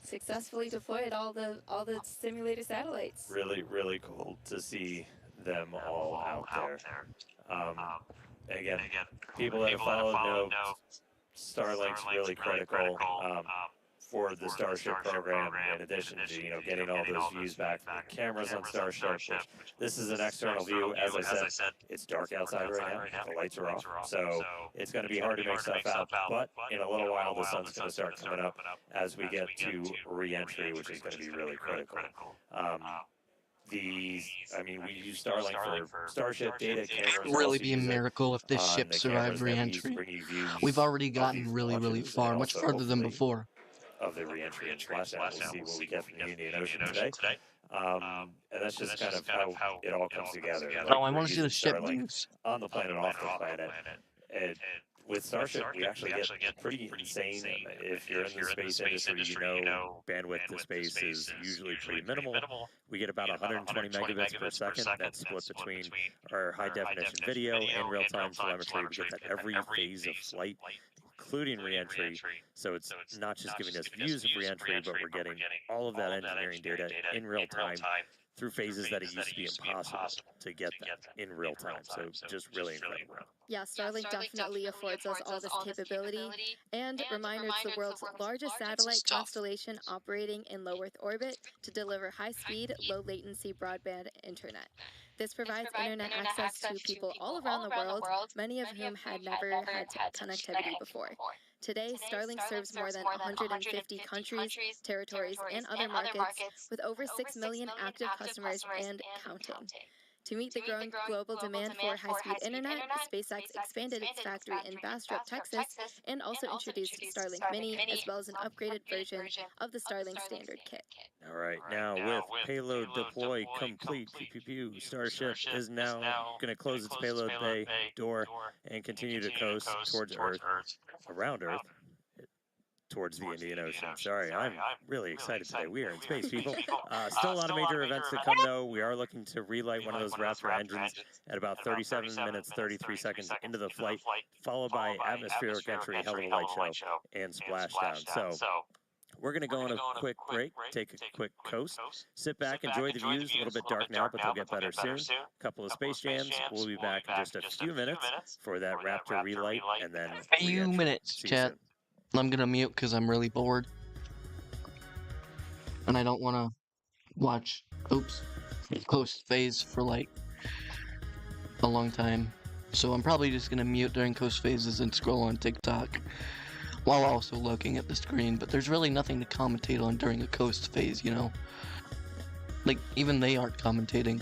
F: Successfully deployed all the simulator satellites.
G: really, really cool to see them all out there. again, people that have followed know Starlink's really critical for the Starship program. In addition to getting all those views back from the cameras on Starship, which this is an external view. As I said, it's dark outside right now. The lights are off, so it's going to be hard to make stuff out. But in a little while, the sun's going to start coming up as we get to re-entry, which is going to be really critical. We use Starlink for Starship data cameras.
A: It'd really be a miracle if this ship
G: the
A: survived
G: cameras that we use,
A: re-entry.
G: bringing views
A: We've already
G: of
A: gotten
G: these
A: really, really
G: launches,
A: far,
G: and
A: much
G: also
A: farther than
G: hopefully
A: before.
G: of the re-entry and splashdown. We'll see what we get from the Indian Ocean today. And that's just kind of how it all comes together. Like,
A: Oh, I
G: we're
A: want to see the
G: using
A: ship
G: Starlink
A: views.
G: on the planet, off the planet. And with Starship, we actually get pretty insane. If you're in the space industry, bandwidth to space is usually pretty minimal. We get about 120 megabits per second. That's split between our high-definition video and real-time telemetry. We get that every phase of flight, including re-entry. So it's not just giving us views of re-entry, but we're getting all of that engineering data in real time through phases that it used to be impossible to get that in real time. So just really incredible.
F: Yeah, Starlink definitely affords us all this capability and reminders the world's largest satellite constellation operating in low Earth orbit to deliver high-speed, low-latency broadband internet. This provides internet access to people all around the world, many of whom had never had connectivity before. Today, Starlink serves more than 150 countries, territories, and other markets with over 6 million active customers and counting. To meet the growing global demand for high-speed internet, SpaceX expanded its factory in Bastrop, Texas, and also introduced Starlink Mini, as well as an upgraded version of the Starlink Standard kit.
G: All right, now with payload deploy complete, Starship is now going to close its payload bay door and continue to coast towards Earth, around Earth, towards the Indian Ocean. Sorry, I'm really excited today. We are in space, people. Still a lot of major events to come, though. We are looking to relight one of those Raptor engines at about 37 minutes, 33 seconds into the flight, followed by atmospheric entry, hell of a light show, and splashdown. So we're going to go on a quick break, take a quick coast, sit back, enjoy the views. A little bit dark now, but they'll get better soon. A couple of space jams. We'll be back in just a few minutes for that Raptor relight, and then
A: Few minutes, chat. I'm gonna mute because I'm really bored. And I don't want to watch, coast phase for like a long time. So I'm probably just gonna mute during coast phases and scroll on TikTok while also looking at the screen. But there's really nothing to commentate on during a coast phase, Like, even they aren't commentating.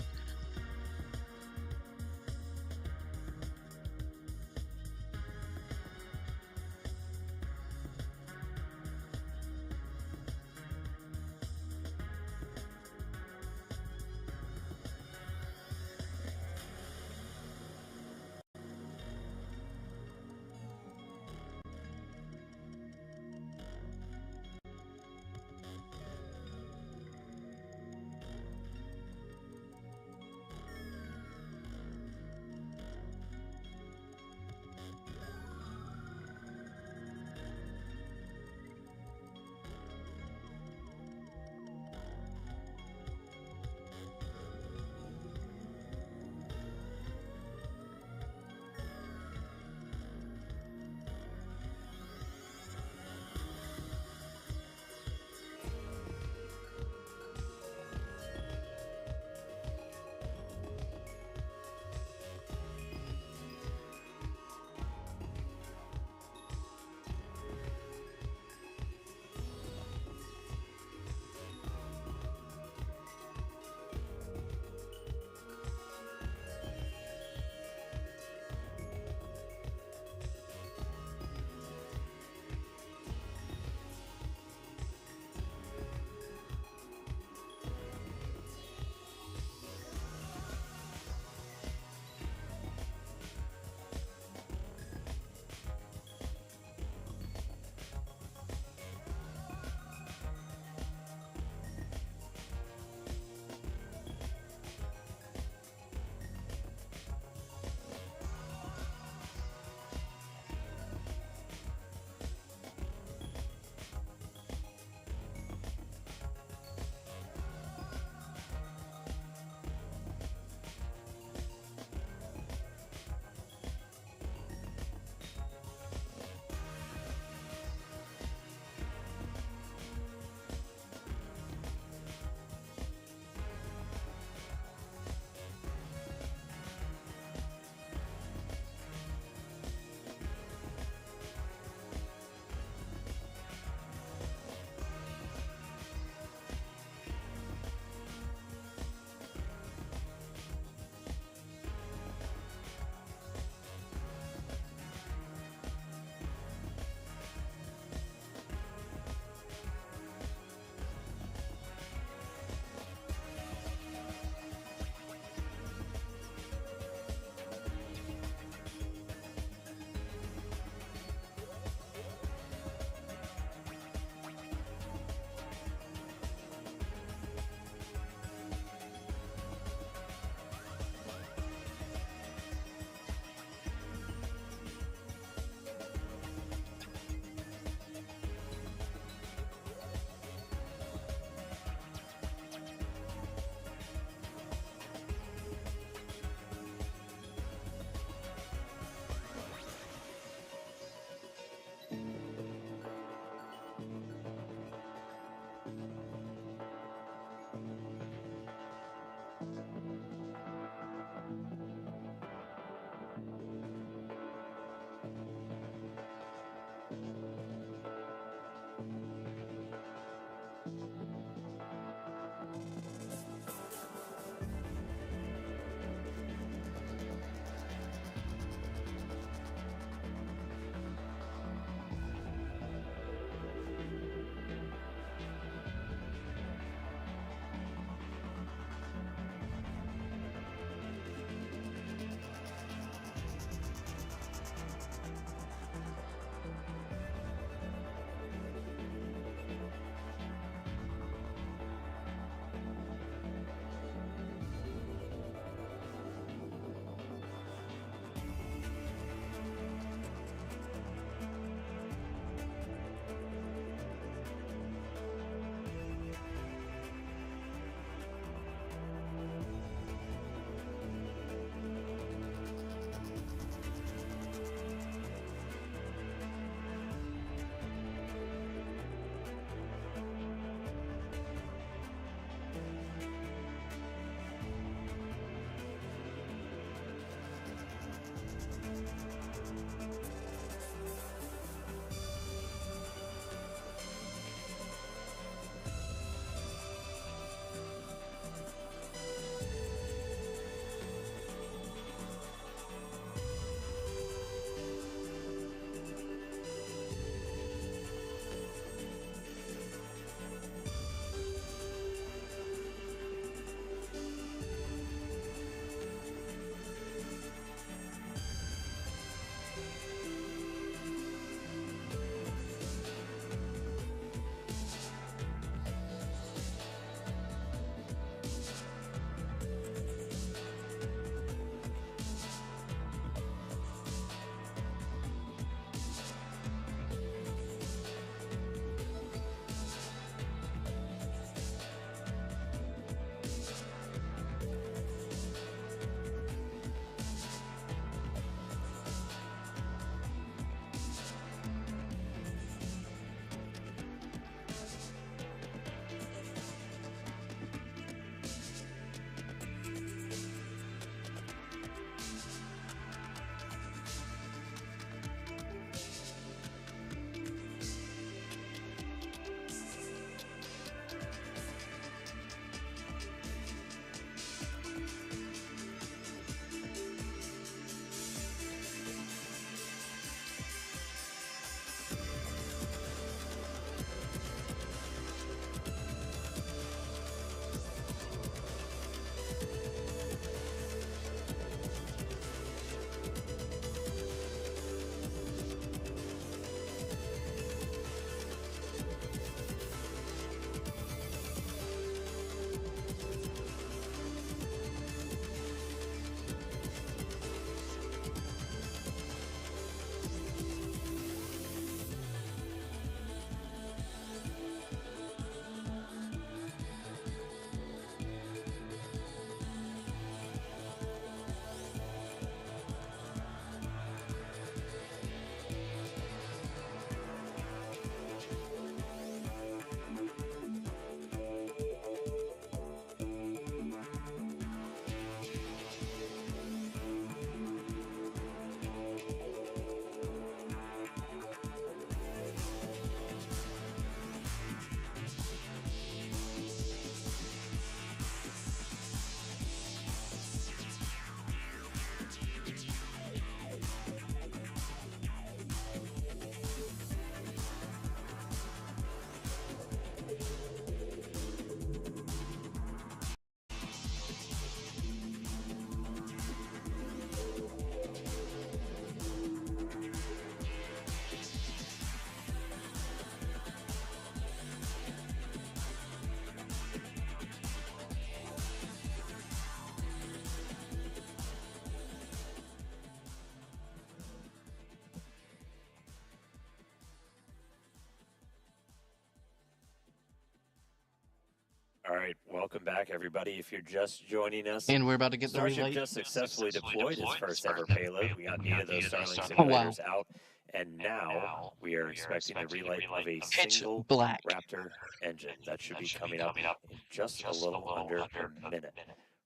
G: right, welcome back, everybody. If you're just joining us,
A: And we're about to get the
G: Starship
A: relight.
G: just successfully deployed its first ever payload. We got 8 of those Starlink
A: Oh, wow.
G: simulators out, and now we are expecting the relight of a
A: Pitch
G: single
A: black.
G: Raptor engine. That should be coming up in just a little under a minute.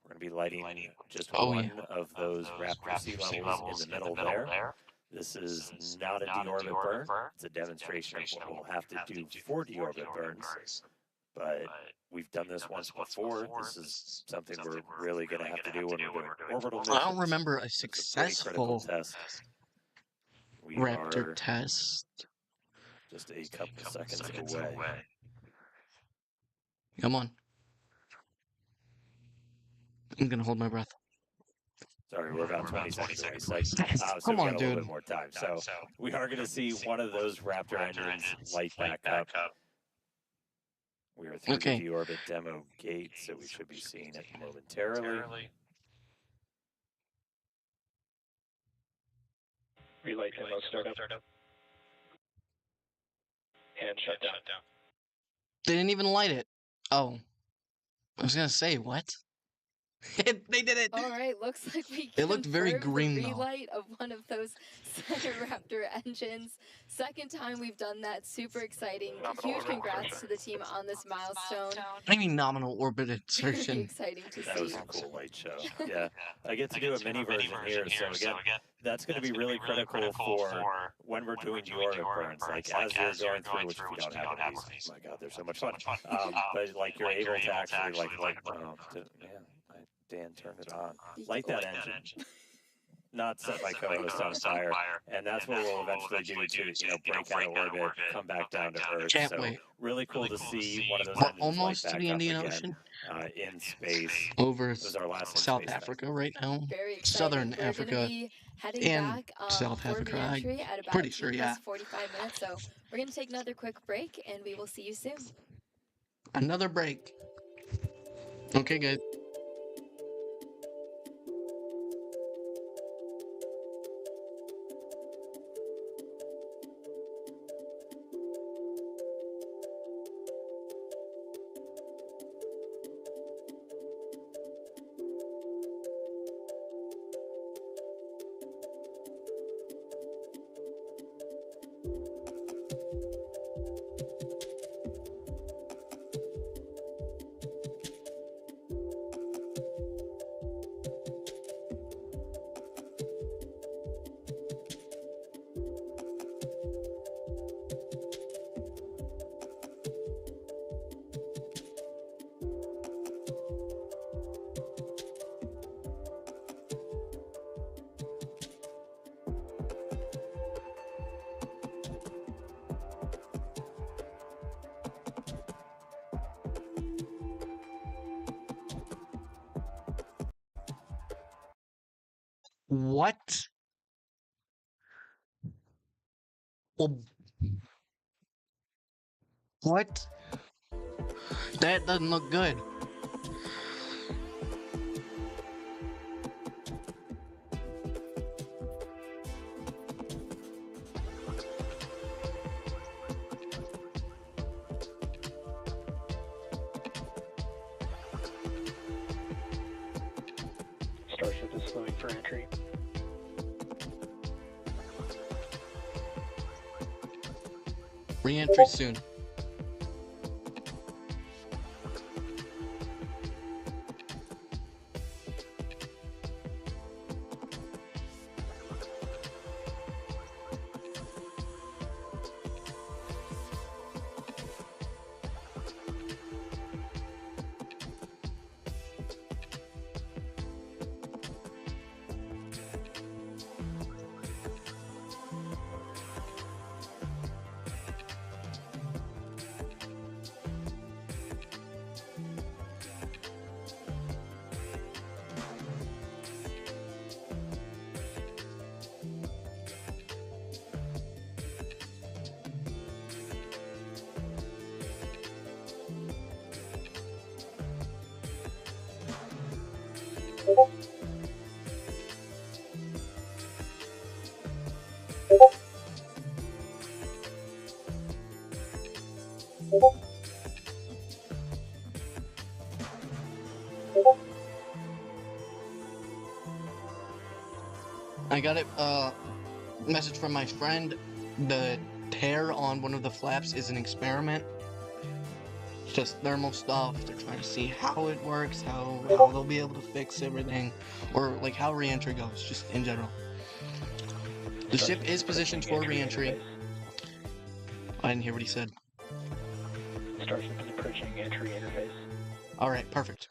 G: We're going to be lighting just one of those Raptor sea levels in the middle there. This is not a deorbit burn. It's a demonstration of what we'll have to do for deorbit burns. But we've done this once before. This is something we're really going to have to do when we're doing orbital missions.
A: I don't remember a
G: It's a pretty critical
A: successful
G: test. We
A: Raptor
G: are
A: test.
G: just a couple seconds away.
A: Come on. I'm gonna hold my breath.
G: Sorry, we're about 20 seconds away. So
A: Come
G: we
A: on,
G: got a little
A: dude.
G: bit more time. So we are going to see one of those Raptor engines light back up. We are through the deorbit demo gate, so we should be seeing it momentarily.
O: Relight demo startup. And shut down.
A: They didn't even light it. Oh. I was gonna say, what? They did it!
F: All right, looks like we
A: It looked very
F: confirmed
A: green,
F: the
A: though.
F: relight of one of those center Raptor engines. Second time we've done that. Super exciting. Huge congrats to the team on this milestone.
A: I mean nominal orbit
F: Very
A: insertion.
F: exciting to
G: That
F: see.
G: was a cool light show. Yeah, I get to do a mini version here. So again, that's going to be really critical for when we're doing deorbit burns. Like as you're going through, which if you don't have any of these, oh my God, they're so much fun. But like you're able to actually Dan, turn it on. Light that engine. Not set my co-host on fire. And that's what we'll eventually do to, break out of orbit, come back down to Earth.
A: Can't
G: so
A: wait.
G: really cool to see one of those
A: We're
G: engines
A: almost
G: light
A: to
G: back
A: the
G: up
A: Indian
G: again,
A: Ocean.
G: in space.
A: Over
G: It was our last
A: South
G: in-space
A: Africa right now.
F: Very exciting.
A: Southern
F: We're gonna
A: Africa
F: be heading
A: and
F: back
A: South
F: for
A: Africa.
F: re-entry
A: I'm
F: at about
A: pretty sure, yeah.
F: 45 minutes. So we're going to take another quick break, and we will see you soon.
A: Another break. Okay, guys. What? Well, what? That doesn't look good.
O: Starship is slowing for entry.
A: Re-entry soon. I got a message from my friend. The tear on one of the flaps is an experiment. It's just thermal stuff. They're trying to see how it works, how they'll be able to fix everything, or like how re-entry goes, just in general. The ship is positioned for re-entry. I didn't hear what he said.
O: Starship is approaching entry interface.
A: Alright, perfect.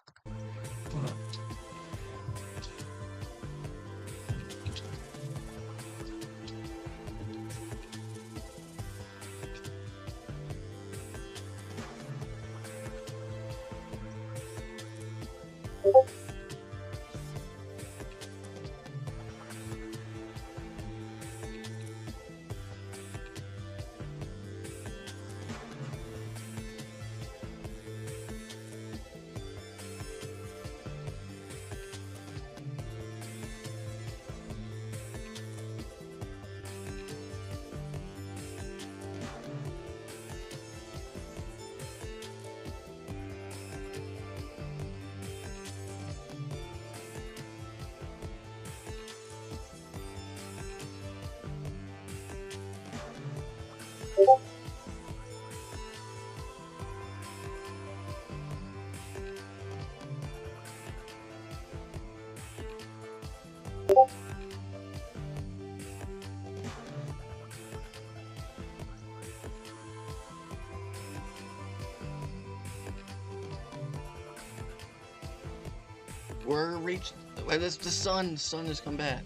A: We're reached. That's the sun. The sun has come back.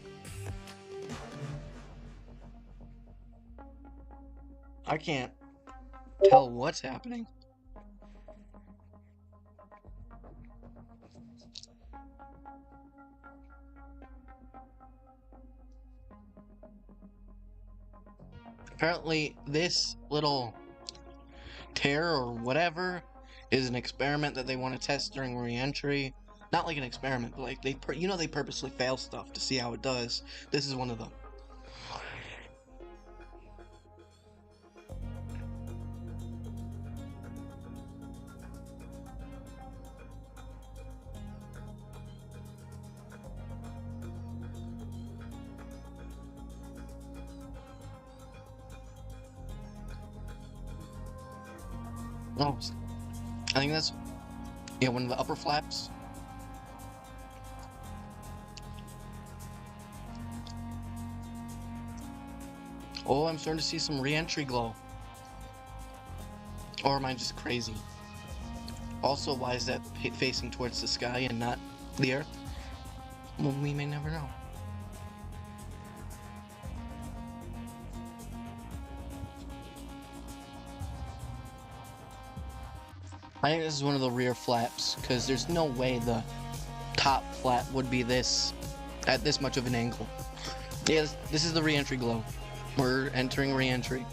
A: I can't tell what's happening. Apparently, this little tear or whatever is an experiment that they want to test during re-entry. Not like an experiment, but like they purposely fail stuff to see how it does. This is one of them. Oh, I think that's one of the upper flaps. Oh, I'm starting to see some re-entry glow. Or am I just crazy? Also, why is that facing towards the sky and not the Earth? Well, we may never know. I think this is one of the rear flaps, because there's no way the top flap would be this, at this much of an angle. Yeah, this is the re-entry glow. We're entering re-entry.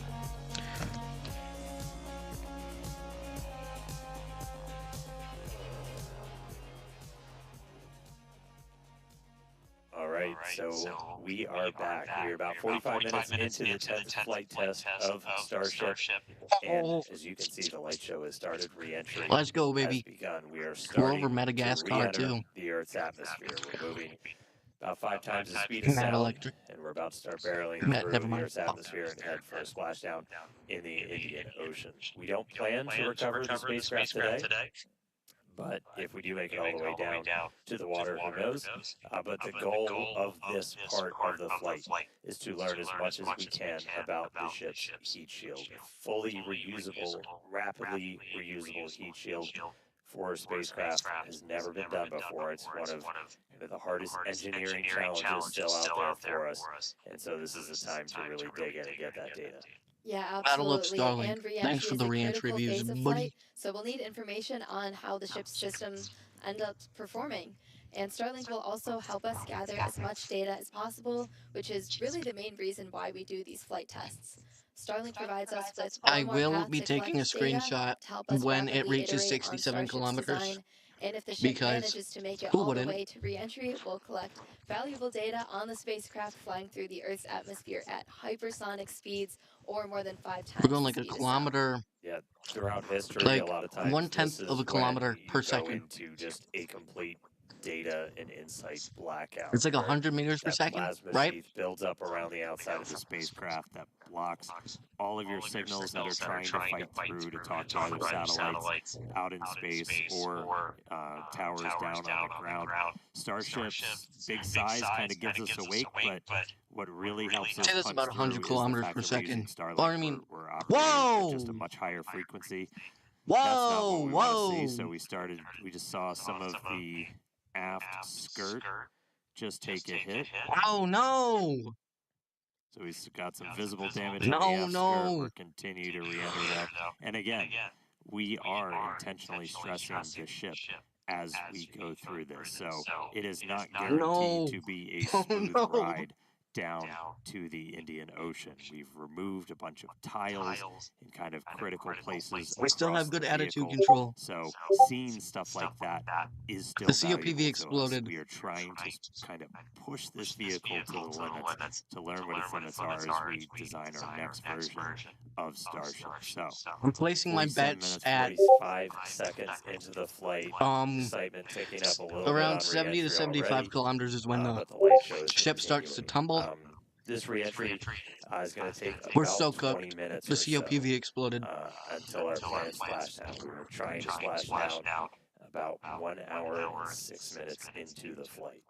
G: Alright, so we are back. We are about 45 minutes into the 10th flight test of Starship. And as you can see, the light show has started. Re-entry
A: Let's go, baby.
G: has begun. We are
A: We're
G: starting
A: over Madagascar,
G: to re-enter
A: too.
G: the Earth's atmosphere. We're moving about 5 times the speed of
A: Mad
G: sound,
A: electric.
G: and we're about to start barreling through
A: Never
G: the
A: mind.
G: Earth's atmosphere and head for a splashdown in the Indian Ocean. We don't plan to recover the spacecraft today, but if we do make it all the way down to the water, who knows? But the goal of this part of the flight is to learn as much as we can about the ship's heat shield. Fully reusable, rapidly reusable heat shield for a spacecraft has never been done before. It's one of the hardest engineering challenges still out there for us. And so this is the time to really dig in and get that data.
F: Yeah,
A: Battle of
F: absolutely.
A: Starlink.
F: And
A: Thanks
F: re-entry
A: for
F: is
A: the
F: a
A: re-entry
F: critical
A: views,
F: phase of
A: buddy.
F: flight, so we'll need information on how the ship's system end up performing. And Starlink will also help us gather as much data as possible, which is really the main reason why we do these flight tests. Starlink provides us with
A: I
F: one more
A: will
F: path
A: be
F: to
A: taking
F: collect
A: a
F: data
A: screenshot
F: to help us
A: when it
F: rapidly
A: reaches
F: iterate on
A: 67
F: Starship's
A: kilometers.
F: design And if the ship
A: Because
F: manages to make it
A: who
F: all the
A: wouldn't?
F: way to re-entry, we'll collect valuable data on the spacecraft flying through the Earth's atmosphere at hypersonic speeds, or more than 5
A: We're
F: times
A: going
F: the
A: like a
F: speed of sound.
A: kilometer,
G: Yeah, throughout history,
A: like
G: a lot of times
A: 1/10
G: this
A: of
G: is
A: a
G: when
A: kilometer
G: you
A: per
G: go
A: second.
G: into just a complete data and insight blackout,
A: It's like
G: where
A: 100 meters per
G: that
A: second,
G: plasma
A: right?
G: sheath builds up around the outside of the spacecraft that blocks all of your signals that are trying to fight through to talk to either satellites out in space or towers down on the ground. Starship's big size kind of gives us awake, but what really helps us
A: Say that's
G: punch
A: about 100
G: through is the
A: kilometers
G: fact
A: per
G: that we're using
A: second.
G: Starlink.
A: Or I mean,
G: We're operating at just a
A: whoa!
G: much higher frequency.
A: Whoa!
G: That's not what we want to see, so
A: Whoa!
G: we just saw some of the aft skirt just take a hit.
A: Oh no!
G: So we've got some visible damage on the
A: No,
G: aft skirt.
A: no!
G: We're continue to re-enter that. And again, we are intentionally stressing the ship as we go through this. So it is not guaranteed
A: No!
G: to be a
A: Oh
G: smooth
A: no!
G: ride down to the Indian Ocean. We've removed a bunch of tiles in kind of critical places
A: We still
G: across
A: have good
G: the
A: attitude
G: vehicle.
A: control.
G: So seeing stuff like that is still
A: The
G: valuable
A: COPV
G: to us.
A: exploded.
G: We are trying to kind of push this vehicle to the limits to learn what its limits are as we design our next version of Starship. So
A: I'm placing my
G: 47
A: bets
G: minutes,
A: at
G: 45 seconds into the flight. Excitement ticking up a little bit
A: around
G: on
A: 70 to
G: re-entry
A: 75
G: already,
A: kilometers is when the
G: but the light show is
A: ship starts to
G: continuing.
A: tumble.
G: This re-entry is going to take
A: We're
G: about
A: so
G: 20
A: cooked.
G: minutes
A: The
G: or so
A: COPV exploded.
G: until our planned splashdown. We were trying to splash down about 1 hour and 6 minutes into the flight.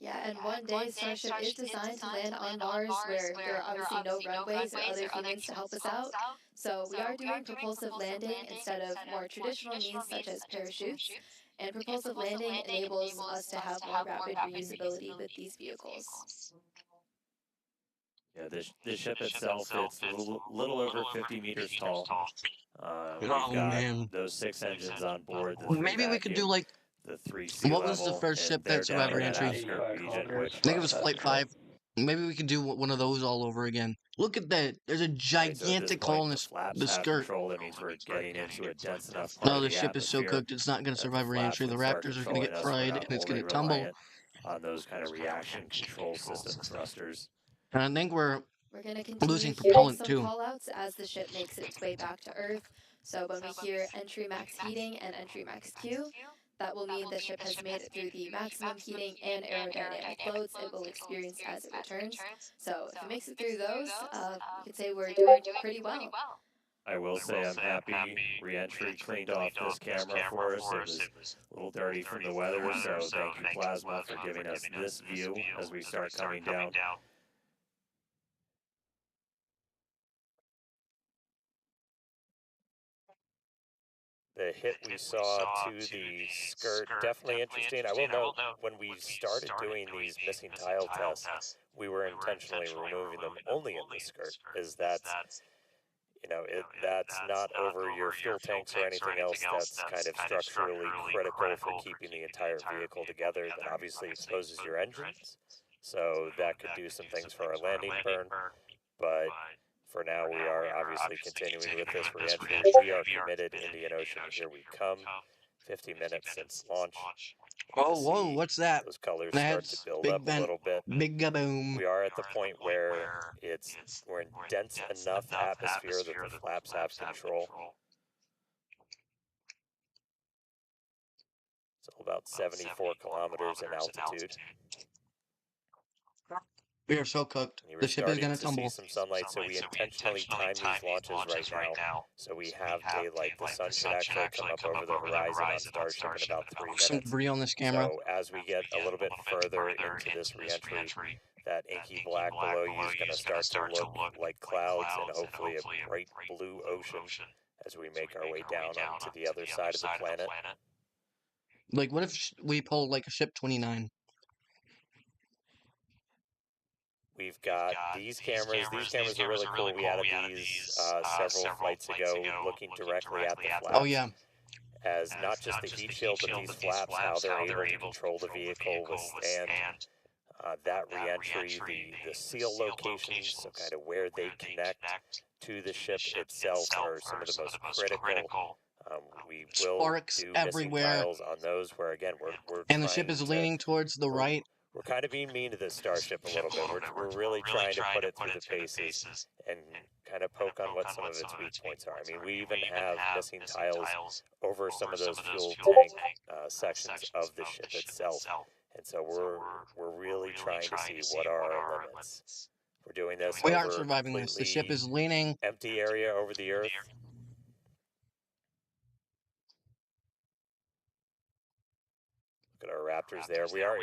F: Yeah, and one day Starship is designed to land on Mars, where there are obviously no runways or other humans to help us out. So we are doing propulsive landing instead of more traditional means such as parachutes. And propulsive landing enables us to have more rapid reusability with these vehicles.
G: Yeah, the ship itself, it's a little over 50 meters tall. We've
A: Oh
G: got
A: man.
G: those 6 engines on board, the 3
A: Maybe we could do
G: vacuum,
A: like,
G: the 3 sea
A: what was the
G: level,
A: first
G: and
A: ship
G: they're
A: that
G: down
A: survived
G: in that
A: re-entry?
G: outskirt region, which
A: I think it was Flight 5. Maybe we could do one of those all over again. Look at that. There's a
G: right, so at this
A: gigantic
G: point,
A: hole in
G: the flaps
A: the
G: have
A: skirt.
G: control. That means we're getting into a dense enough part
A: No,
G: of
A: the
G: the
A: ship is so
G: atmosphere
A: cooked, it's not going to
G: that the
A: survive
G: flaps
A: re-entry. The
G: can start
A: Raptors are going to
G: controlling
A: get
G: us. We're
A: fried,
G: not
A: and it's going
G: only
A: to tumble.
G: reliant on those kind of reaction control system thrusters.
A: And I think we're
F: going to continue
A: losing
F: hearing
A: propellant
F: some
A: too.
F: callouts as the ship makes its way back to Earth. So when we hear entry max heating and entry max Q, that will mean the ship has made it through the maximum heating and aerodynamic loads it will experience as it returns. So if it makes it through those, we could say we're doing pretty well.
G: I will say I'm happy re-entry cleaned off this camera for us. It was a little dirty from the weather, so thank you Plasma for giving us this view as we start coming down. The hit we saw to the skirt, definitely interesting. I will note, when we started doing these missing tile tests, we were intentionally removing them only in the skirt, as that's, that's not over your fuel tanks or anything else. That's kind of structurally critical for keeping the entire vehicle together. That obviously exposes your engines, so that could do some things for our landing burn, but for now, we are obviously continuing with this re-entry. We are committed. Indian Ocean, here we come. 50 minutes since launch.
A: Oh, whoa, what's that?
G: Those colors start to
A: That's
G: build
A: big
G: up a
A: vent.
G: little bit.
A: Big gaboom.
G: We are at the point where we're in dense enough atmosphere that the flaps have control. So about 74 kilometers in altitude.
A: We are so cooked. The ship is going to tumble.
G: See some sunlight, so we intentionally time these launches right now. So we have daylight. The sun should actually come up over the horizon on Starship in about 3 minutes.
A: Some debris on this camera.
G: So as we get a little bit further into this re-entry, that inky black below you is going to start to look like clouds and hopefully a bright blue ocean as we make our way down onto the other side of the planet.
A: Like, what if we pull like a ship 29?
G: We've got these cameras. These cameras are really cool. We added these several flights ago, looking directly at the flaps.
A: Oh, yeah.
G: As not just the heat shield, but these flaps, how they're able to control the vehicle, withstand that re-entry, the seal locations, so kind of where they connect to the ship itself are some of the most critical We will
A: Sparks
G: do missing
A: everywhere.
G: tiles on those where, again, we're
A: And the
G: trying
A: ship is
G: to,
A: leaning towards the right.
G: we're kind of being mean to this Starship a little bit. We're really trying to put it through the paces and kind of poke on what some of its weak points are. I mean, we even have missing tiles over some of those fuel tank sections of the ship itself. And so we're really trying to see what are our limits. We're doing this
A: We
G: over
A: aren't surviving this. The ship is leaning.
G: empty area over the Earth. Look at our Raptors there. We are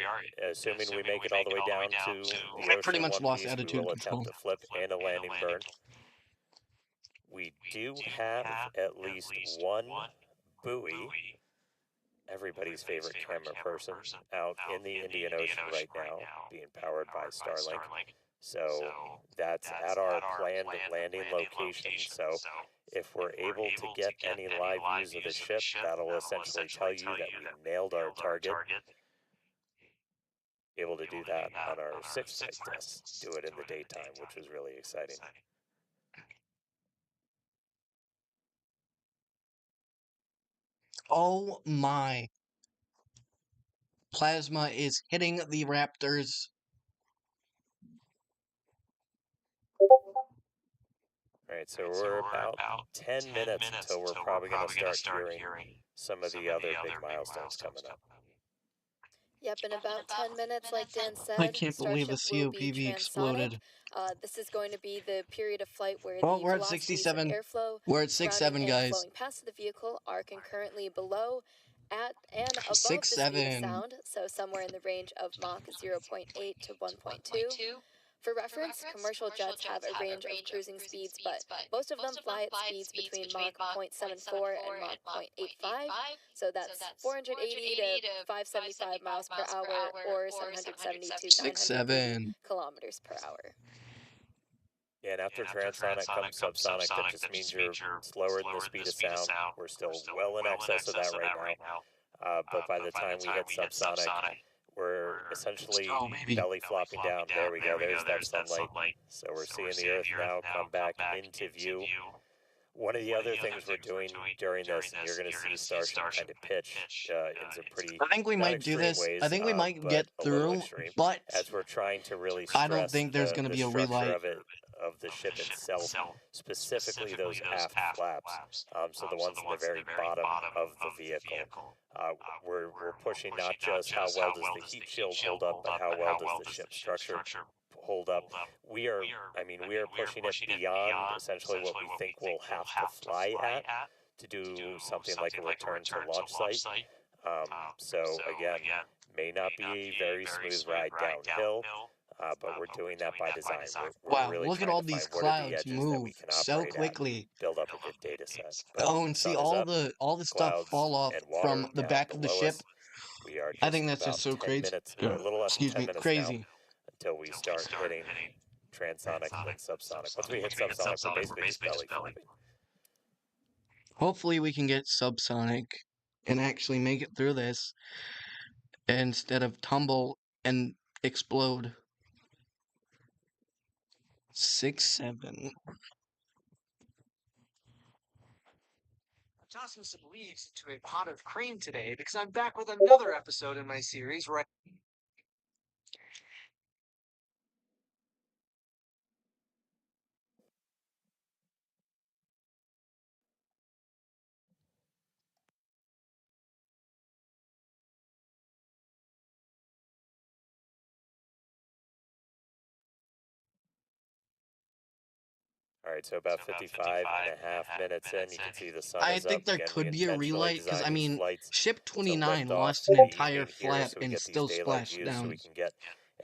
G: assuming we make it all the way down to the ocean
A: Pretty much
G: one
A: lost
G: piece. We
A: attitude
G: will
A: control.
G: attempt to flip and a landing burn. We do have at least one buoy, everybody's favorite camera person, out in the Indian Ocean right now, being powered by Starlink. So that's at our planned landing location. So if we're able to get any live views of the ship, that'll essentially tell you that we nailed our target. Able to do that on our 6th flight test, do it in the daytime, which was really exciting.
A: Oh my. Plasma is hitting the Raptors.
G: Alright, so we're about 10 minutes until we're probably going to start hearing some of the other big milestones coming up.
F: Yep, in about 10 minutes, like Dan said,
A: I can't believe
F: Starship
A: the
F: will be
A: COPV
F: transonic.
A: exploded.
F: This is going to be the period of flight where
A: Oh,
F: the
A: we're at
F: velocities
A: 67.
F: of airflow
A: We're at
F: surrounding
A: 6-7,
F: and
A: guys.
F: flowing past the vehicle are concurrently below, at, and above the speed of
A: 6-7.
F: sound, so somewhere in the range of Mach 0.8 to 1.2. For reference, commercial jets have a range of cruising speeds, but most of them fly at speeds between Mach 0.74 and Mach 0.85, so that's 480 to 575 miles per hour or 770 to 930 kilometers per hour.
G: Yeah, and after transonic comes subsonic. That just means you're slower than the speed of sound. We're still well in excess of that right now. But by the time we hit subsonic, we're essentially belly flopping down. There we go. There's that sunlight. So we're seeing the Earth now come back into view. One of the other things we're doing during this, and you're going to see Starship kind of pitch in some pretty
A: I think we might do this.
G: ways,
A: I think we might
G: but
A: get
G: a little
A: through,
G: extreme,
A: but
G: as we're trying to really
A: I don't
G: stress
A: think there's going to be a
G: structure
A: relight.
G: of the ship itself, specifically those aft flaps, so the ones at the very bottom of the vehicle. We're pushing not just how well does the heat shield hold up, but how well does the ship structure hold up. We are pushing it beyond essentially what we think we'll have to fly at to do something like a return to launch site. So again, may not be a very smooth ride downhill, but we're doing that by design. We're really
A: look at
G: trying
A: all
G: to
A: these
G: find what are the
A: clouds
G: edges that
A: move
G: we can
A: so
G: operate
A: quickly.
G: at, build up a good data set. But
A: Oh, and see
G: sun is
A: all
G: up,
A: the stuff
G: clouds
A: fall off
G: and water
A: from the
G: down
A: back of the
G: below
A: ship.
G: us. We are
A: I
G: just
A: think that's
G: about
A: just so
G: 10
A: crazy.
G: minutes, or a little less than
A: Excuse
G: 10
A: me,
G: minutes
A: crazy.
G: now until we start hitting transonic and then subsonic. Once we hit subsonic, we're basically just belly flopping.
A: Hopefully we can get subsonic and actually make it through this instead of tumble and explode. 6-7.
P: Tossing some leaves into a pot of cream today because I'm back with another episode in my series where
G: All right, so about 55 and a half minutes in, you can see the sun
A: I
G: is
A: think
G: up.
A: there
G: Again,
A: could
G: we
A: be a
G: intentionally
A: relight, because,
G: designed
A: I
G: these
A: mean,
G: flights
A: Ship
G: to
A: 29
G: lift off
A: lost an
G: in the
A: entire
G: evening here
A: flap
G: so we
A: and
G: get
A: still
G: these daylight
A: splashed
G: views so
A: down.
G: we can get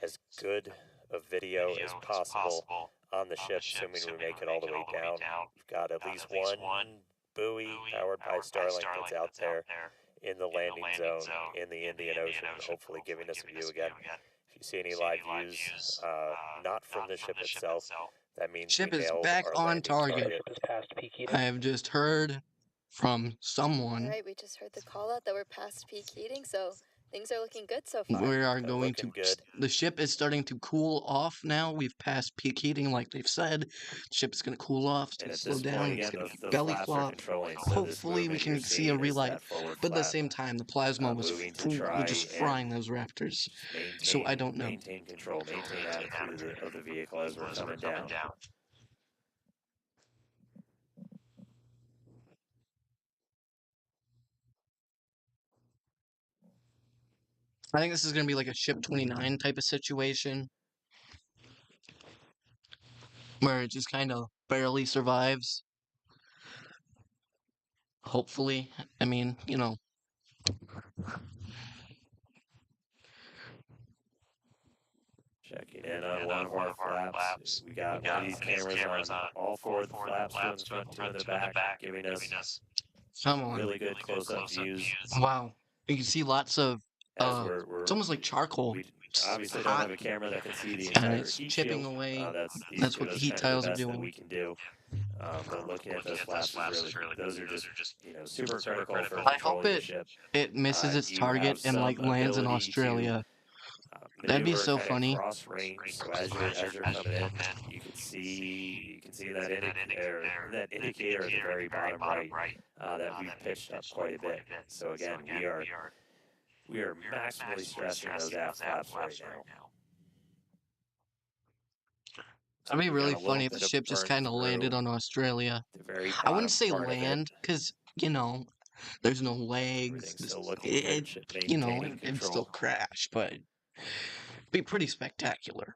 G: as good a video as possible on the ship, assuming we make it all the way down. We've got at least one buoy powered by Starlink that's out there in the landing zone in the Indian Ocean, hopefully giving us a view again. If you see any live views, not from the ship itself, that means
A: Ship
G: we
A: is
G: nailed
A: back
G: our
A: on
G: landing
A: target. I have just heard from someone.
F: Alright, we just heard the call out that we're past peak heating, so Things are looking good so far.
A: We are
G: They're
A: going to.
G: looking good.
A: The ship is starting to cool off now. We've passed peak heating, like they've said. The ship is going to cool off. It's
G: And
A: going to
G: at
A: slow
G: this
A: down.
G: point,
A: It's
G: again,
A: going to
G: the
A: belly
G: flaps are
A: flop.
G: controlling. So this
A: Hopefully, we
G: movement you're
A: can see a
G: seeing is
A: relight.
G: that forward
A: But at the
G: flap.
A: same time, the plasma was
G: Moving to try
A: just
G: and
A: frying those Raptors.
G: just
A: So I don't know.
G: maintain control, maintain attitude of the vehicle as we're coming down.
A: I think this is going to be like a Ship 29 type of situation. Where it just kind of barely survives. Hopefully. I mean, you know.
G: Checking in on one of our flaps. We got one of these cameras on all four of the flaps, two in the front, two in the back, giving us
A: Come on.
G: really good close-up views.
A: Wow. You can see lots of,
G: As
A: it's almost like charcoal.
G: we
A: It's
G: obviously
A: hot,
G: don't have a camera that can see the
A: and
G: entire
A: it's
G: heat
A: chipping
G: shield.
A: away.
G: That's
A: what the
G: that's
A: heat
G: kind of
A: tiles
G: the
A: are
G: best that
A: doing.
G: we can do. But looking at those flaps is really, those are just, super critical for
A: I hope
G: controlling the ship.
A: it misses its
G: You
A: target
G: have
A: and
G: some
A: like lands in
G: ability to
A: Australia. That'd be
G: maneuver
A: so
G: kind of
A: funny.
G: cross range. So as you're coming in, you can see that indicator at the very bottom right that we've pitched up quite a bit. So again, we are maximally stressing those aft flaps right now.
A: That'd be
G: We
A: really
G: got a little
A: funny if the
G: bit of
A: ship just
G: burn
A: kind of landed
G: through
A: on Australia.
G: the very
A: I wouldn't
G: bottom
A: say
G: part of it.
A: land, because, you know, there's no legs.
G: Everything's still looking good. Ship
A: You know,
G: maintaining
A: it'd still
G: control.
A: crash, but it'd be pretty spectacular.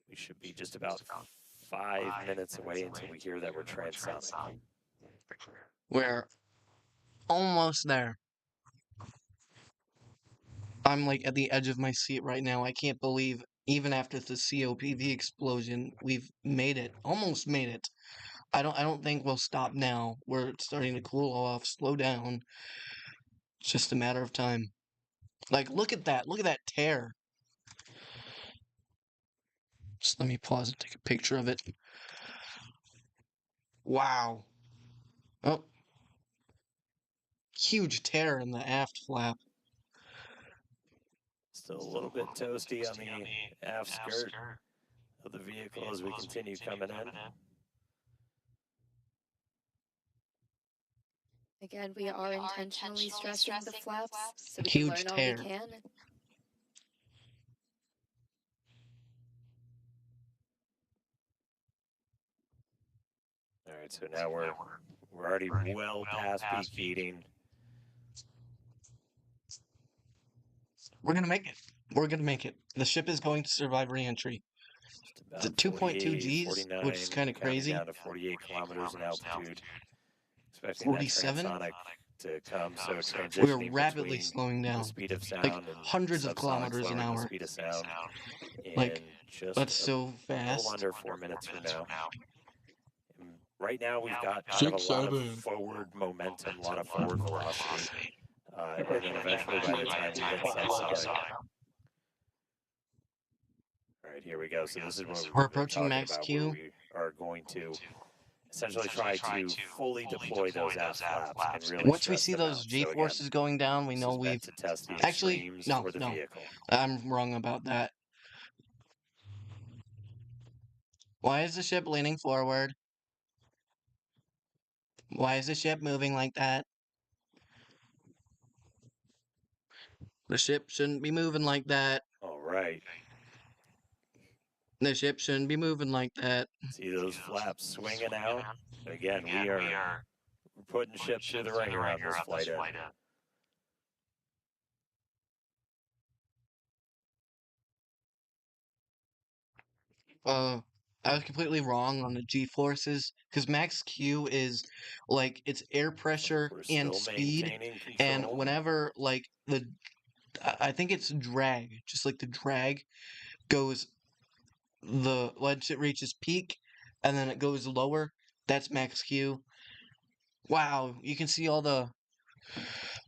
G: We should be just about 5 minutes away until we hear that we're transonic.
A: We're almost there. I'm like at the edge of my seat right now. I can't believe, even after the COPV explosion, we've made it. Almost made it. I don't think we'll stop now. We're starting to cool off, slow down. It's just a matter of time. Like, look at that. Look at that tear. Just let me pause and take a picture of it. Wow. Oh. Huge tear in the aft flap.
G: Still a little bit toasty on the aft skirt of the vehicle as we continue coming in.
F: Again, we are intentionally stressing the flaps so we
A: Huge
F: can learn
A: tear.
F: all we can.
G: All right, so now we're already well past peak heating.
A: We're gonna make it. We're gonna make it. The ship is going to survive re-entry. The 2.2 Gs, which is kind of crazy.
G: Down to 48 kilometers in altitude. Expecting
A: 47?
G: that transonic to come, so transitioning
A: We're rapidly
G: between
A: slowing down.
G: the speed of sound
A: Like
G: and
A: hundreds of
G: subsonic
A: kilometers an
G: lowering the
A: hour.
G: speed of sound in
A: Like,
G: just
A: that's so
G: a little
A: fast.
G: under 4 minutes from now. And right now we've got kind of a lot of forward momentum, a lot of forward velocity. And then eventually by the time we hit subsonic. All right, here we go. So this is what
A: We're
G: we're
A: approaching
G: talking
A: max
G: about,
A: Q.
G: where we are going to essentially try to fully deploy those aft flaps and really
A: Once we
G: stress
A: see
G: them
A: those
G: out.
A: G-forces going down, we
G: this
A: know
G: is meant
A: we've...
G: to test the
A: Actually,
G: extremes
A: no,
G: for the vehicle.
A: I'm wrong about that. Why is the ship leaning forward? Why is the ship moving like that? The ship shouldn't be moving like that.
G: All right.
A: The ship shouldn't be moving like that.
G: See those flaps swinging out? Again, we're putting ship through the ringer on this flight end.
A: I was completely wrong on the G-forces, because max Q is, like, it's air pressure and speed, and whenever, like, I think it's drag, just like the drag goes, once it reaches peak, and then it goes lower, that's max Q. Wow, you can see all the,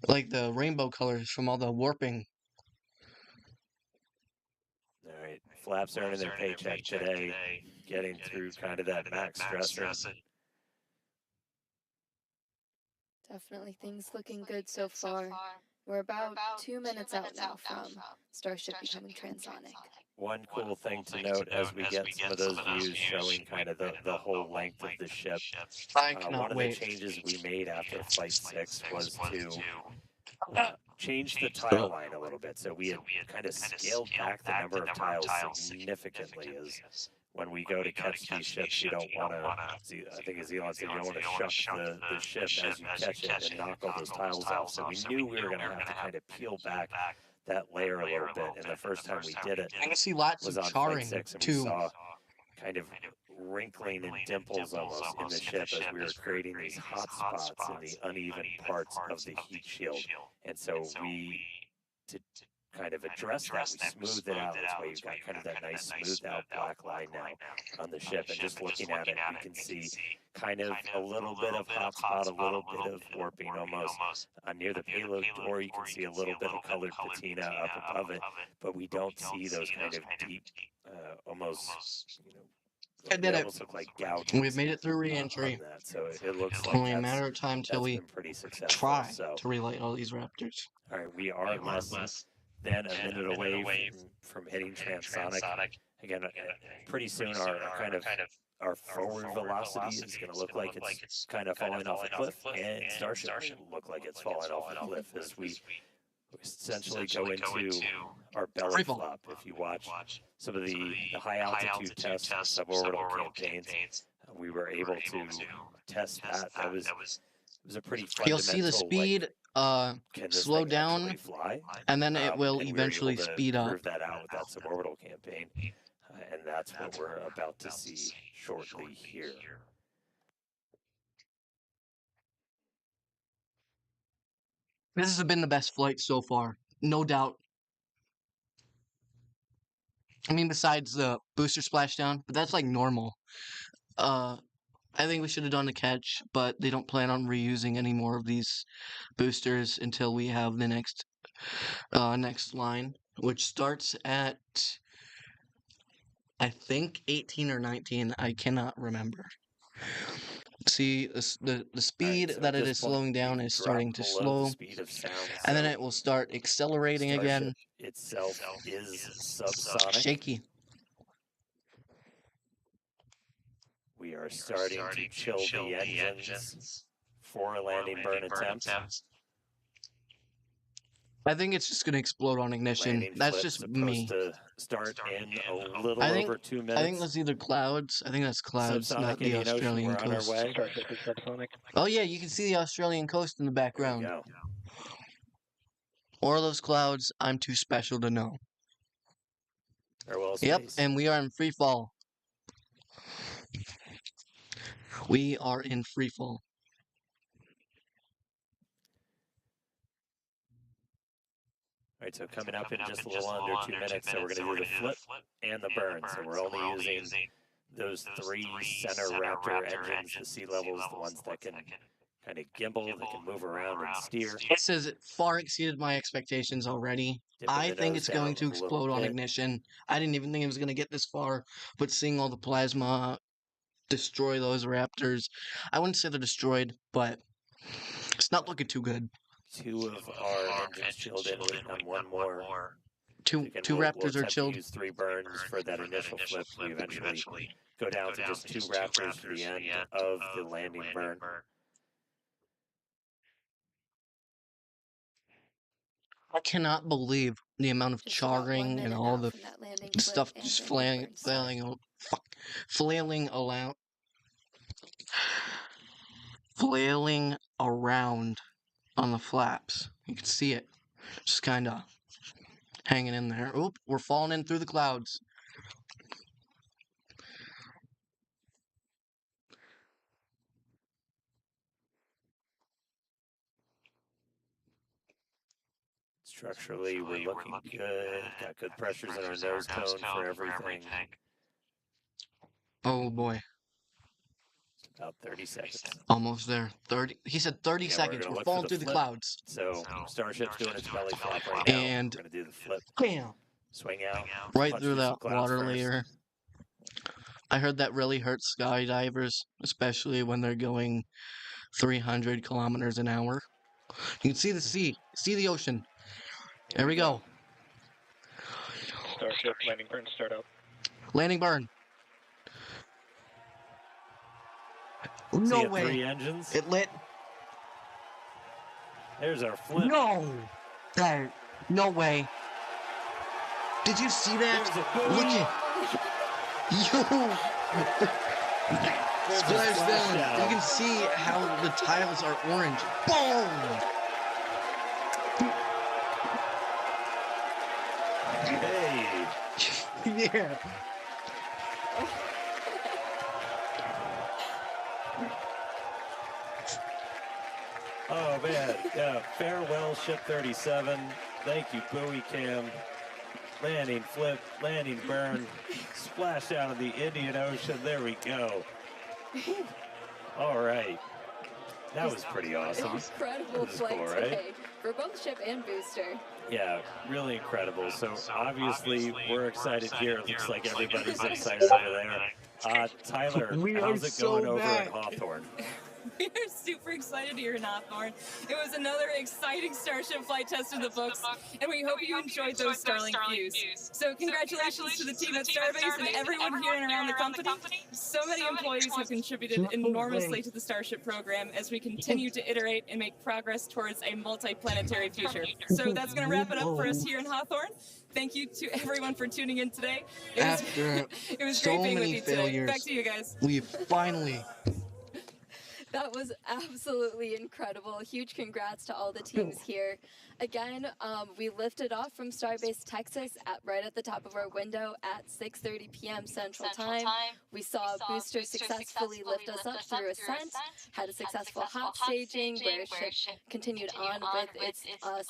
A: like, the rainbow colors from all the warping.
G: All right, flaps earning their paycheck today, getting through kind of that max stressing.
F: Definitely things looking good so far. We're about 2 minutes out now from Starship becoming transonic.
G: One cool thing to note as we get some of those views showing kind of the whole length of the ship,
A: I
G: one
A: cannot
G: of the
A: wait.
G: changes we made after Flight 6 was to change the tile line a little bit. So we had kind of scaled back the number of tiles significantly. As when we go to catch these ships, you don't want to, I think as Elon said, you don't want to shuck the ship as you catch it and knock all those tiles off. So we knew we were going to have to kind of peel back that layer a little bit. And the first time we did it
A: I can see lots
G: was
A: of
G: on
A: charring
G: Flight 6, and we
A: too.
G: saw kind of wrinkling and dimples almost in the ship as we were creating these hot spots in the uneven parts of the heat shield. And so we, to kind of address that, we smoothed it out. That's why you've got kind of that nice smoothed out black line now on the ship. And just looking at it, we can see kind of a little bit of hot spot, a little bit of warping almost. Near the payload door, you can see a little bit of colored patina up above it, but we don't see those kind of deep, almost,
A: I did it.
G: almost look like gouges.
A: We've made it through re-entry.
G: On that, so it looks
A: It's
G: like
A: only a
G: that's
A: matter of time till we
G: been pretty successful.
A: try
G: So
A: to relight all these raptors.
G: all right, we are less than a minute away from hitting transonic. Again, pretty soon our kind of our forward velocity is going to look like it's kind of falling off a cliff, and Starship will look like it's falling off a cliff as we essentially go into our belly flop. If you watch some of the high altitude tests, suborbital campaigns, we were able to test that. That was a pretty fundamental.
A: You'll see the speed slow down,
G: fly?
A: and then it will
G: and
A: eventually
G: we were able to
A: speed up.
G: prove that out with that suborbital campaign, and that's what we're about to see shortly here.
A: This has been the best flight so far, no doubt. I mean, besides the booster splashdown, but that's like normal. I think we should have done a catch, but they don't plan on reusing any more of these boosters until we have the next line, which starts at, I think, 18 or 19. I cannot remember. See, the speed
G: so
A: that
G: at
A: it
G: this
A: is
G: point,
A: slowing down
G: we
A: is
G: drop
A: starting to
G: below the
A: slow,
G: speed of sound,
A: and then
G: so
A: it will start accelerating again.
G: Starship itself is subsonic.
A: Shaky.
G: We are starting to chill the engines for a landing burn attempt.
A: I think it's just gonna explode on ignition.
G: Landing
A: That's
G: flip's
A: just
G: supposed
A: me.
G: to start in a little
A: I think
G: over 2 minutes.
A: I think that's either clouds. I think that's clouds,
G: Subsonic
A: not the
G: Indian Ocean,
A: Australian
G: we're on our
A: coast.
G: way.
O: Starship is subsonic.
A: Oh yeah, you can see the Australian coast in the
G: There you
A: background.
G: go.
A: Or those clouds, I'm too special to know.
G: Farewell
A: Yep,
G: space.
A: and we are in free fall. We are in free fall.
G: All right, so coming up in just a little under 2 minutes, so we're going to do the flip and the burn. So we're only using those three center Raptor engines, the sea levels, the ones that can kind of gimbal, that can move around and steer.
A: It says it far exceeded my expectations already.
G: Dipping
A: I
G: the
A: think
G: nose
A: it's going
G: down
A: to
G: a little
A: explode on
G: bit.
A: ignition. I didn't even think it was going to get this far, but seeing all the plasma destroy those Raptors, I wouldn't say they're destroyed, but it's not looking too good.
G: Two of our engines chilled in, waiting on one more.
A: Two
G: Again,
A: Raptors
G: we'll
A: are
G: attempt to
A: chilled.
G: use 3 burns for that initial flip. We eventually go down to just 2 Raptors for the end of the landing burn.
A: I cannot believe the amount of
F: Just about 1
A: charring and
F: minute
A: all
F: now
A: the
F: from that landing
A: stuff
F: flip
A: just
F: and landing burn start.
A: flailing around on the flaps. You can see it just kind of hanging in there. Oop, we're falling in through the clouds.
G: Structurally, we're looking good. Got good pressures in our nose cone for everything.
A: Oh boy.
G: About 30 seconds.
A: Almost there. 30. He said 30
G: Yeah,
A: seconds.
G: we're
A: We're
G: look
A: falling
G: for
A: through the
G: flip.
A: clouds.
G: So Starship's doing its belly flop right now.
A: And
G: we're gonna do the flip.
A: bam!
G: Swing out.
A: Right
G: punch
A: through
G: some
A: that
G: clouds
A: water
G: first.
A: layer. I heard that really hurts skydivers, especially when they're going 300 kilometers an hour. You can see the sea, see the ocean. There we go.
O: Starship landing burn startup.
A: Landing burn.
G: See
A: No way.
G: 3 engines.
A: It lit.
G: There's our flip.
A: No. No way. Did you see that? Look at. Yo. Splashdown. You can see how the tiles are orange. Boom.
G: Hey.
A: Yeah.
G: Oh man, yeah. Farewell, Ship 37. Thank you, buoy cam. Landing flip, landing burn, splash out of the Indian Ocean. There we go. All right. That was pretty awesome.
F: Incredible flight
G: cool,
F: today
G: right?
F: for both ship and booster.
G: Yeah, really incredible. So obviously we're excited here. It looks like everybody's excited over there. Tyler, how's it going over in Hawthorne?
J: We are super excited here in Hawthorne. It was another exciting Starship flight test in the books, and we hope you enjoyed those Starlink views. So congratulations to the team at Starbase and everyone here and around the company. So many employees have contributed enormously to the Starship program as we continue to iterate and make progress towards a multi-planetary future. So that's going to wrap it up for us here in Hawthorne. Thank you to everyone for tuning in today.
A: After
J: it was
A: so
J: great being with
A: many
J: you today.
A: failures,
J: Back to you guys.
A: we finally.
F: That was absolutely incredible. Huge congrats to all the teams here. Again, we lifted off from Starbase, Texas, right at the top of our window at 6:30 p.m. Central Time. We saw Booster successfully lift us up through ascent, had a successful hot staging where ship continued on with its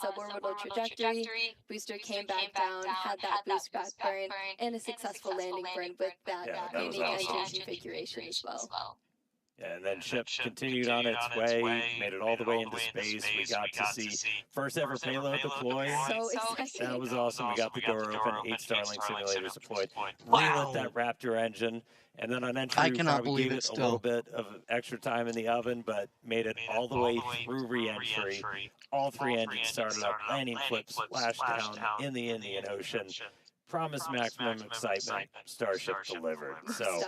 F: suborbital trajectory. Booster came back down, had that boost back burn, and a successful landing burn with that unique engine configuration as well.
G: And then ship continued on its way, made it all the way into space. We got to see first ever payload deploy.
F: So exciting.
G: That was awesome. We got the door open, 8 Starlink simulators deployed. Relit that Raptor engine. And then on entry,
A: I
G: we
A: cannot
G: probably
A: believe
G: gave
A: it
G: it a
A: still.
G: little bit of extra time in the oven, but made it all the way through re-entry. All 3 engines started up, landing flip, splashdown in the Indian Ocean. Promised maximum excitement. Starship delivered. So,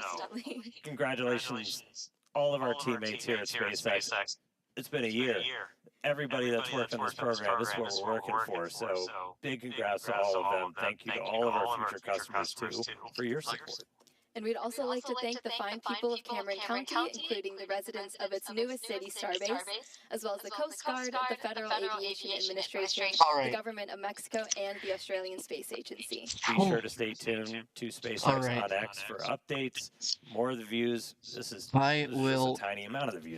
G: congratulations, all of our teammates here at SpaceX. It's been a year. Everybody that's worked on this program, this is what we're working for. So, big congrats to all of them. Thank you to all of our future customers, too, for your support.
F: And we'd also like to thank the fine people of Cameron County, including the residents of its newest city, Starbase, as well as the Coast Guard, the Federal Aviation Administration, the Government of Mexico, and the Australian Space Agency.
G: Be sure to stay tuned to SpaceX on X for updates, more of the views. This is just a tiny amount of the views.